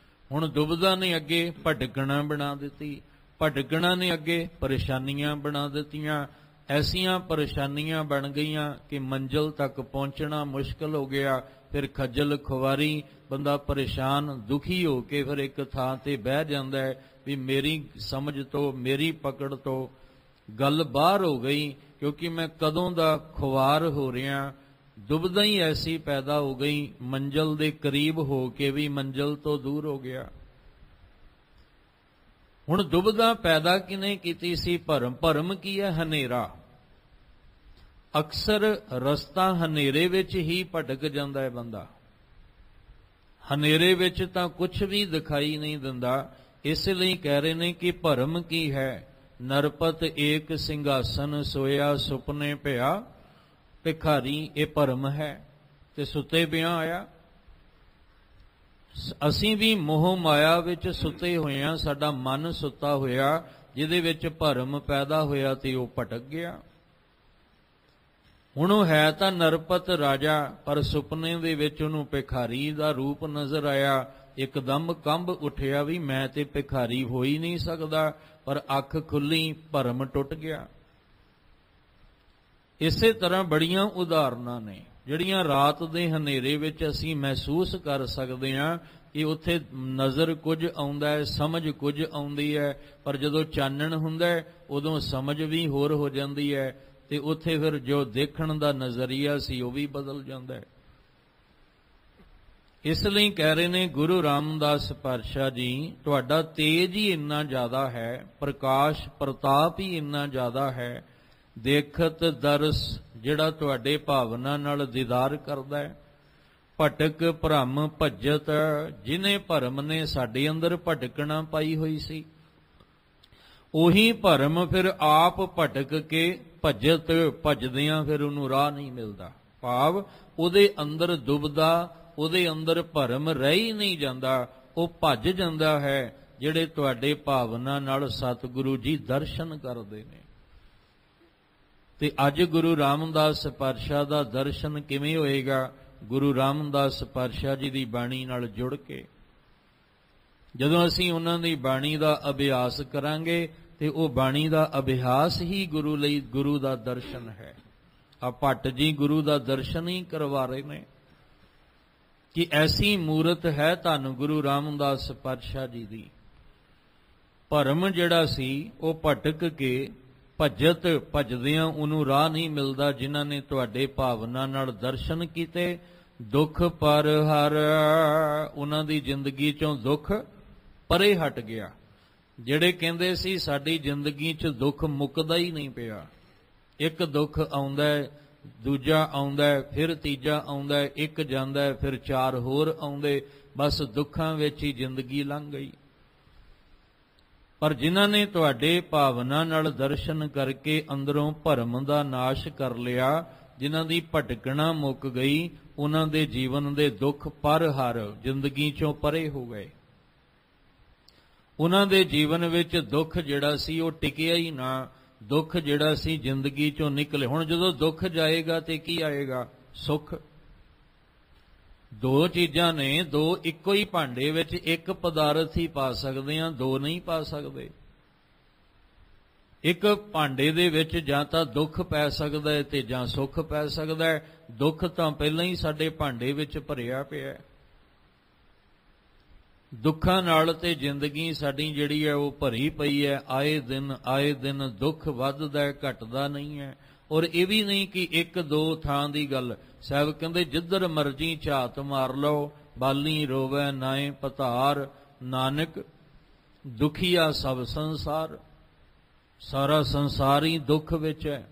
ਹੁਣ ਦੁਬਿਧਾ ਨੇ ਅੱਗੇ ਭਟਕਣਾ ਬਣਾ ਦਿੱਤੀ, ਭਟਕਣਾ ਨੇ ਅੱਗੇ ਪਰੇਸ਼ਾਨੀਆਂ ਬਣਾ ਦਿੱਤੀਆਂ। ਐਸੀਆਂ ਪਰੇਸ਼ਾਨੀਆਂ ਬਣ ਗਈਆਂ ਕਿ ਮੰਜ਼ਿਲ ਤੱਕ ਪਹੁੰਚਣਾ ਮੁਸ਼ਕਲ ਹੋ ਗਿਆ। ਫਿਰ ਖੱਜਲ ਖੁਆਰੀ, ਬੰਦਾ ਪਰੇਸ਼ਾਨ ਦੁਖੀ ਹੋ ਕੇ ਫਿਰ ਇੱਕ ਥਾਂ ਤੇ ਬਹਿ ਜਾਂਦਾ ਹੈ ਵੀ ਮੇਰੀ ਸਮਝ ਤੋਂ, ਮੇਰੀ ਪਕੜ ਤੋਂ ਗੱਲ ਬਾਹਰ ਹੋ ਗਈ, ਕਿਉਂਕਿ ਮੈਂ ਕਦੋਂ ਦਾ ਖੁਆਰ ਹੋ ਰਿਹਾ। ਦੁਬਿਧਾ ਹੀ ਐਸੀ ਪੈਦਾ ਹੋ ਗਈ, ਮੰਜ਼ਿਲ ਦੇ ਕਰੀਬ ਹੋ ਕੇ ਵੀ ਮੰਜ਼ਿਲ ਤੋਂ ਦੂਰ ਹੋ ਗਿਆ। ਹੁਣ ਦੁਬਿਧਾ ਪੈਦਾ ਕਿਹਨੇ ਕੀਤੀ ਸੀ? ਭਰਮ। ਭਰਮ ਕੀ ਹੈ? ਹਨੇਰਾ। ਅਕਸਰ ਰਸਤਾ ਹਨੇਰੇ ਵਿੱਚ ਹੀ ਭਟਕ ਜਾਂਦਾ ਹੈ ਬੰਦਾ। ਹਨੇਰੇ ਵਿੱਚ ਤਾਂ ਕੁਝ ਵੀ ਦਿਖਾਈ ਨਹੀਂ ਦਿੰਦਾ। ਇਸ ਲਈ ਕਹਿ ਰਹੇ ਨੇ ਕਿ ਭਰਮ ਕੀ ਹੈ? ਨਰਪਤ ਏਕ ਸਿੰਘਾਸਨ ਸੋਇਆ ਸੁਪਨੇ ਭਿਆ ਭਿਖਾਰੀ। ਇਹ ਭਰਮ ਹੈ ਤੇ ਸੁੱਤੇ ਪਿਆ ਆਇਆ। ਅਸੀਂ ਵੀ ਮੋਹ ਮਾਇਆ ਵਿੱਚ ਸੁੱਤੇ ਹੋਏ ਹਾਂ। ਸਾਡਾ ਮਨ ਸੁੱਤਾ ਹੋਇਆ, ਜਿਹਦੇ ਵਿੱਚ ਭਰਮ ਪੈਦਾ ਹੋਇਆ ਤੇ ਉਹ ਭਟਕ ਗਿਆ। ਹੁਣ ਉਹ ਹੈ ਤਾਂ ਨਰਪਤ ਰਾਜਾ, ਪਰ ਸੁਪਨੇ ਦੇ ਵਿੱਚ ਉਹਨੂੰ ਭਿਖਾਰੀ ਦਾ ਰੂਪ ਨਜ਼ਰ ਆਇਆ। ਇੱਕਦਮ ਕੰਬ ਉੱਠਿਆ ਵੀ ਮੈਂ ਤੇ ਭਿਖਾਰੀ ਹੋ ਹੀ ਨਹੀਂ ਸਕਦਾ, ਪਰ ਅੱਖ ਖੁੱਲੀ, ਭਰਮ ਟੁੱਟ ਗਿਆ। ਇਸੇ ਤਰ੍ਹਾਂ ਬੜੀਆਂ ਉਦਾਹਰਨਾਂ ਨੇ ਜਿਹੜੀਆਂ ਰਾਤ ਦੇ ਹਨੇਰੇ ਵਿੱਚ ਅਸੀਂ ਮਹਿਸੂਸ ਕਰ ਸਕਦੇ ਹਾਂ ਕਿ ਉੱਥੇ ਨਜ਼ਰ ਕੁਝ ਆਉਂਦਾ ਹੈ, ਸਮਝ ਕੁਝ ਆਉਂਦੀ ਹੈ, ਪਰ ਜਦੋਂ ਚਾਨਣ ਹੁੰਦਾ ਹੈ ਉਦੋਂ ਸਮਝ ਵੀ ਹੋਰ ਹੋ ਜਾਂਦੀ ਹੈ, ਤੇ ਉੱਥੇ ਫਿਰ ਜੋ ਦੇਖਣ ਦਾ ਨਜ਼ਰੀਆ ਸੀ ਉਹ ਵੀ ਬਦਲ ਜਾਂਦਾ ਹੈ। ਇਸ ਲਈ ਕਹਿ ਰਹੇ ਨੇ ਗੁਰੂ ਰਾਮਦਾਸ ਪਾਤਸ਼ਾਹ ਜੀ, ਤੁਹਾਡਾ ਤੇਜ ਹੀ ਇੰਨਾ ਜ਼ਿਆਦਾ ਹੈ, ਪ੍ਰਕਾਸ਼ ਪ੍ਰਤਾਪ ਹੀ ਇੰਨਾ ਜ਼ਿਆਦਾ ਹੈ। ਦੇਖਤ ਦਰਸ, ਜਿਹੜਾ ਤੁਹਾਡੇ ਭਾਵਨਾ ਨਾਲ ਦੀਦਾਰ ਕਰਦਾ ਹੈ। ਭਟਕ ਭ੍ਰਮ ਭੱਜਤ, ਜਿਨੇ ਭਰਮ ਨੇ ਸਾਡੇ ਅੰਦਰ ਭਟਕਣਾ ਪਾਈ ਹੋਈ ਸੀ, ਉਹੀ ਭਰਮ ਫਿਰ ਆਪ ਭਟਕ ਕੇ ਭੱਜਤ, ਭੱਜਦਿਆਂ ਫਿਰ ਉਹਨੂੰ ਰਾਹ ਨਹੀਂ ਮਿਲਦਾ। ਭਾਵ ਉਹਦੇ ਅੰਦਰ ਦੁਬਦਾ, ਉਹਦੇ ਅੰਦਰ ਭਰਮ ਰਹਿ ਹੀ ਨਹੀਂ ਜਾਂਦਾ, ਉਹ ਭੱਜ ਜਾਂਦਾ ਹੈ। ਜਿਹੜੇ ਤੁਹਾਡੇ ਭਾਵਨਾ ਨਾਲ ਸਤਿਗੁਰੂ ਜੀ ਦਰਸ਼ਨ ਕਰਦੇ ਨੇ। ਤੇ ਅੱਜ ਗੁਰੂ ਰਾਮਦਾਸ ਪਾਤਸ਼ਾਹ ਦਾ ਦਰਸ਼ਨ ਕਿਵੇਂ ਹੋਏਗਾ? ਗੁਰੂ ਰਾਮਦਾਸ ਪਾਤਸ਼ਾਹ ਜੀ ਦੀ ਬਾਣੀ ਨਾਲ ਜੁੜ ਕੇ। ਜਦੋਂ ਅਸੀਂ ਉਹਨਾਂ ਦੀ ਬਾਣੀ ਦਾ ਅਭਿਆਸ ਕਰਾਂਗੇ ਤੇ ਉਹ ਬਾਣੀ ਦਾ ਅਭਿਆਸ ਹੀ ਗੁਰੂ ਲਈ ਗੁਰੂ ਦਾ ਦਰਸ਼ਨ ਹੈ। ਆ ਭੱਟ ਜੀ ਗੁਰੂ ਦਾ ਦਰਸ਼ਨ ਹੀ ਕਰਵਾ ਰਹੇ ਨੇ ਕਿ ਐਸੀ ਮੂਰਤ ਹੈ ਧੰਨ ਗੁਰੂ ਰਾਮਦਾਸ ਪਾਤਸ਼ਾਹ ਜੀ ਦੀ। ਭਰਮ ਜਿਹੜਾ ਸੀ ਉਹ ਭਟਕ ਕੇ ਭੱਜਤ, ਭੱਜਦਿਆਂ ਉਹਨੂੰ ਰਾਹ ਨਹੀਂ ਮਿਲਦਾ। ਜਿਨ੍ਹਾਂ ਨੇ ਤੁਹਾਡੇ ਭਾਵਨਾ ਨਾਲ ਦਰਸ਼ਨ ਕੀਤੇ, ਦੁੱਖ ਪਰ ਹਰ, ਉਹਨਾਂ ਦੀ ਜ਼ਿੰਦਗੀ ਚੋਂ ਦੁੱਖ ਪਰੇ ਹਟ ਗਿਆ। ਜਿਹੜੇ ਕਹਿੰਦੇ ਸੀ ਸਾਡੀ ਜ਼ਿੰਦਗੀ 'ਚ ਦੁੱਖ ਮੁੱਕਦਾ ਹੀ ਨਹੀਂ ਪਿਆ, ਇੱਕ ਦੁੱਖ ਆਉਂਦਾ ਹੈ, ਦੂਜਾ ਆਉਂਦਾ ਹੈ, ਫਿਰ ਤੀਜਾ ਆਉਂਦਾ ਹੈ, ਇੱਕ ਜਾਂਦਾ ਹੈ, ਫਿਰ ਚਾਰ ਹੋਰ ਆਉਂਦੇ, ਬਸ ਦੁੱਖਾਂ ਵਿੱਚ ਹੀ ਜ਼ਿੰਦਗੀ ਲੰਘ ਗਈ। ਪਰ ਜਿਨ੍ਹਾਂ ਨੇ ਤੁਹਾਡੇ ਭਾਵਨਾ ਨਾਲ ਦਰਸ਼ਨ ਕਰਕੇ ਅੰਦਰੋਂ ਭਰਮ ਦਾ ਨਾਸ਼ ਕਰ ਲਿਆ, ਜਿਨ੍ਹਾਂ ਦੀ ਭਟਕਣਾ ਮੁੱਕ ਗਈ, ਉਹਨਾਂ ਦੇ ਜੀਵਨ ਦੇ ਦੁੱਖ ਪਰ ਹਰ, ਜ਼ਿੰਦਗੀ ਚੋਂ ਪਰੇ ਹੋ ਗਏ। ਉਹਨਾਂ ਦੇ ਜੀਵਨ ਵਿੱਚ ਦੁੱਖ ਜਿਹੜਾ ਸੀ ਉਹ ਟਿਕਿਆ ਹੀ ਨਾ, ਦੁੱਖ ਜਿਹੜਾ ਸੀ ਜ਼ਿੰਦਗੀ ਚੋਂ ਨਿਕਲੇ। ਹੁਣ ਜਦੋਂ ਦੁੱਖ ਜਾਏਗਾ ਤੇ ਕੀ ਆਏਗਾ? ਸੁੱਖ। ਦੋ ਚੀਜ਼ਾਂ ਨੇ, ਦੋ ਇੱਕੋ ਹੀ ਭਾਂਡੇ ਵਿੱਚ ਇੱਕ ਪਦਾਰਥ ਹੀ ਪਾ ਸਕਦੇ ਹਾਂ, ਦੋ ਨਹੀਂ ਪਾ ਸਕਦੇ। ਇੱਕ ਭਾਂਡੇ ਦੇ ਵਿੱਚ ਜਾਂ ਤਾਂ ਦੁੱਖ ਪੈ ਸਕਦਾ ਹੈ ਤੇ ਜਾਂ ਸੁੱਖ ਪੈ ਸਕਦਾ ਹੈ। ਦੁੱਖ ਤਾਂ ਪਹਿਲਾਂ ਹੀ ਸਾਡੇ ਭਾਂਡੇ ਵਿੱਚ ਭਰਿਆ ਪਿਆ ਹੈ। ਦੁੱਖਾਂ ਨਾਲ ਤੇ ਜ਼ਿੰਦਗੀ ਸਾਡੀ ਜਿਹੜੀ ਹੈ ਉਹ ਭਰੀ ਪਈ ਹੈ। ਆਏ ਦਿਨ ਦੁੱਖ ਵੱਧਦਾ ਹੈ, ਘਟਦਾ ਨਹੀਂ ਹੈ। ਔਰ ਇਹ ਵੀ ਨਹੀਂ ਕਿ ਇੱਕ ਦੋ ਥਾਂ ਦੀ ਗੱਲ। ਸਾਹਿਬ ਕਹਿੰਦੇ ਜਿੱਧਰ ਮਰਜੀ ਝਾਤ ਮਾਰ ਲਓ, ਬਾਲੀ ਰੋਵੈ ਨਾਏ ਪਤਾਰ, ਨਾਨਕ ਦੁਖੀਆ ਸਭ ਸੰਸਾਰ। ਸਾਰਾ ਸੰਸਾਰ ਹੀ ਦੁੱਖ ਵਿੱਚ ਹੈ।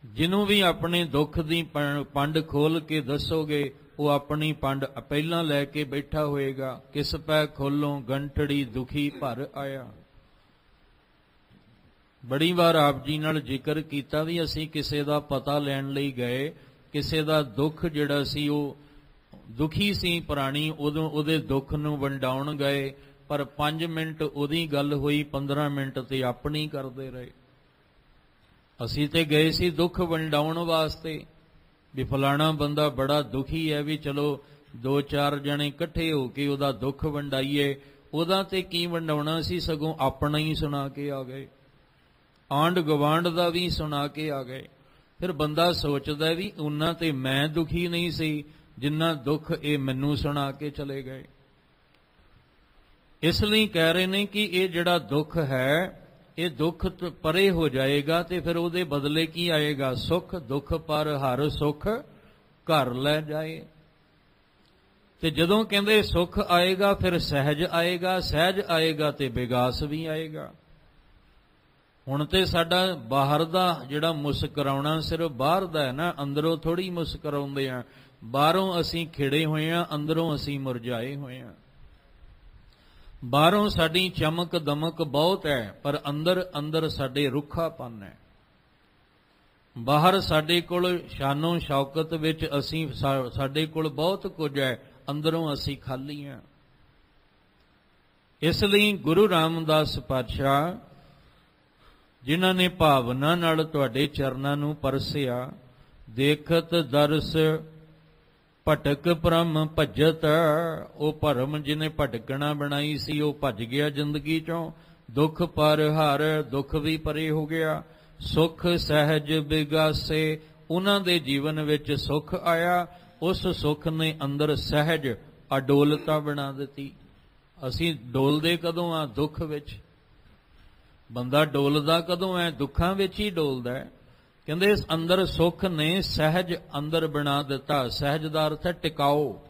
ਜਿਹਨੂੰ ਵੀ ਆਪਣੇ ਦੁੱਖ ਦੀ ਪੰਡ ਖੋਲ ਕੇ ਦੱਸੋਗੇ, ਉਹ ਆਪਣੀ ਪੰਡ ਪਹਿਲਾਂ ਲੈ ਕੇ ਬੈਠਾ ਹੋਏਗਾ। ਕਿਸ ਪੈ ਖੋਲੋਂ ਗੰਠੜੀ ਦੁਖੀ ਭਰ ਆਇਆ। ਬੜੀ ਵਾਰ ਆਪ ਜੀ ਨਾਲ ਜ਼ਿਕਰ ਕੀਤਾ ਵੀ ਅਸੀਂ ਕਿਸੇ ਦਾ ਪਤਾ ਲੈਣ ਲਈ ਗਏ, ਕਿਸੇ ਦਾ ਦੁੱਖ ਜਿਹੜਾ ਸੀ ਉਹ ਦੁਖੀ ਸੀ ਪ੍ਰਾਣੀ, ਉਦੋਂ ਉਹਦੇ ਦੁੱਖ ਨੂੰ ਵੰਡਾਉਣ ਗਏ, ਪਰ 5 ਮਿੰਟ ਉਹਦੀ ਗੱਲ ਹੋਈ, 15 ਮਿੰਟ ਤੇ ਆਪਣੀ ਕਰਦੇ ਰਹੇ। ਅਸੀਂ ਤੇ ਗਏ ਸੀ ਦੁੱਖ ਵੰਡਾਉਣ ਵਾਸਤੇ ਵੀ ਫਲਾਣਾ ਬੰਦਾ ਬੜਾ ਦੁਖੀ ਹੈ, ਵੀ ਚਲੋ 2-4 ਜਣੇ ਇਕੱਠੇ ਹੋ ਕੇ ਉਹਦਾ ਦੁੱਖ ਵੰਡਾਈਏ। ਉਹਦਾ ਤੇ ਕੀ ਵੰਡਾਉਣਾ ਸੀ, ਸਗੋਂ ਆਪਣਾ ਹੀ ਸੁਣਾ ਕੇ ਆ ਗਏ, ਆਂਢ ਗਵਾਂਢ ਦਾ ਵੀ ਸੁਣਾ ਕੇ ਆ ਗਏ। ਫਿਰ ਬੰਦਾ ਸੋਚਦਾ ਵੀ ਉਹਨਾਂ ਤੇ ਮੈਂ ਦੁਖੀ ਨਹੀਂ ਸੀ ਜਿੰਨਾ ਦੁੱਖ ਇਹ ਮੈਨੂੰ ਸੁਣਾ ਕੇ ਚਲੇ ਗਏ। ਇਸ ਲਈ ਕਹਿ ਰਹੇ ਨੇ ਕਿ ਇਹ ਜਿਹੜਾ ਦੁੱਖ ਹੈ, ਇਹ ਦੁੱਖ ਪਰੇ ਹੋ ਜਾਏਗਾ ਤੇ ਫਿਰ ਉਹਦੇ ਬਦਲੇ ਕੀ ਆਏਗਾ? ਸੁੱਖ। ਦੁੱਖ ਪਰ ਹਰ ਸੁੱਖ ਘਰ ਲੈ ਜਾਏ। ਤੇ ਜਦੋਂ ਕਹਿੰਦੇ ਸੁੱਖ ਆਏਗਾ ਫਿਰ ਸਹਿਜ ਆਏਗਾ, ਸਹਿਜ ਆਏਗਾ ਤੇ ਵਿਗਾਸ ਵੀ ਆਏਗਾ। ਹੁਣ ਤੇ ਸਾਡਾ ਬਾਹਰ ਦਾ ਜਿਹੜਾ ਮੁਸਕਰਾਉਣਾ ਸਿਰਫ ਬਾਹਰ ਦਾ ਹੈ ਨਾ, ਅੰਦਰੋਂ ਥੋੜੀ ਮੁਸਕਰਾਉਂਦੇ ਆ। ਬਾਹਰੋਂ ਅਸੀਂ ਖਿੜੇ ਹੋਏ ਆ, ਅੰਦਰੋਂ ਅਸੀਂ ਮੁਰਝਾਏ ਹੋਏ ਆ। ਬਾਹਰੋਂ ਸਾਡੀ ਚਮਕ ਦਮਕ ਬਹੁਤ ਹੈ, ਪਰ ਅੰਦਰ ਸਾਡੇ ਰੁੱਖਾਪਨ ਹੈ। ਬਾਹਰ ਸਾਡੇ ਕੋਲ ਸ਼ਾਨੋ ਸ਼ੌਕਤ ਵਿੱਚ ਅਸੀਂ ਸਾਡੇ ਕੋਲ ਬਹੁਤ ਕੁਝ ਹੈ, ਅੰਦਰੋਂ ਅਸੀਂ ਖਾਲੀ ਹਾਂ। ਇਸ ਲਈ ਗੁਰੂ ਰਾਮਦਾਸ ਪਾਤਸ਼ਾਹ ਜਿਨ੍ਹਾਂ ਨੇ ਭਾਵਨਾ ਨਾਲ ਤੁਹਾਡੇ ਚਰਨਾਂ ਨੂੰ ਪਰਸਿਆ, ਦੇਖਤ ਦਰਸ ਭਟਕ ਭ੍ਰਮ ਭੱਜਤ, ਉਹ ਭਰਮ ਜਿਹਨੇ ਭਟਕਣਾ ਬਣਾਈ ਸੀ ਉਹ ਭੱਜ ਗਿਆ ਜ਼ਿੰਦਗੀ ਚੋਂ। ਦੁੱਖ ਪਰ ਹਰ, ਦੁੱਖ ਵੀ ਪਰੇ ਹੋ ਗਿਆ। ਸੁਖ ਸਹਿਜ ਬਿਗਾਸੇ, ਉਹਨਾਂ ਦੇ ਜੀਵਨ ਵਿੱਚ ਸੁਖ ਆਇਆ। ਉਸ ਸੁਖ ਨੇ ਅੰਦਰ ਸਹਿਜ ਅਡੋਲਤਾ ਬਣਾ ਦਿੱਤੀ। ਅਸੀਂ ਡੋਲਦੇ ਕਦੋਂ ਆ? ਦੁੱਖ ਵਿੱਚ। ਬੰਦਾ ਡੋਲਦਾ ਕਦੋਂ ਹੈ? ਦੁੱਖਾਂ ਵਿੱਚ ਹੀ ਡੋਲਦਾ ਹੈ। ਕਹਿੰਦੇ ਇਸ ਅੰਦਰ ਸੁੱਖ ਨੇ ਸਹਿਜ ਅੰਦਰ ਬਣਾ ਦਿੱਤਾ। ਸਹਿਜ ਦਾ ਅਰਥ ਹੈ ਟਿਕਾਓ।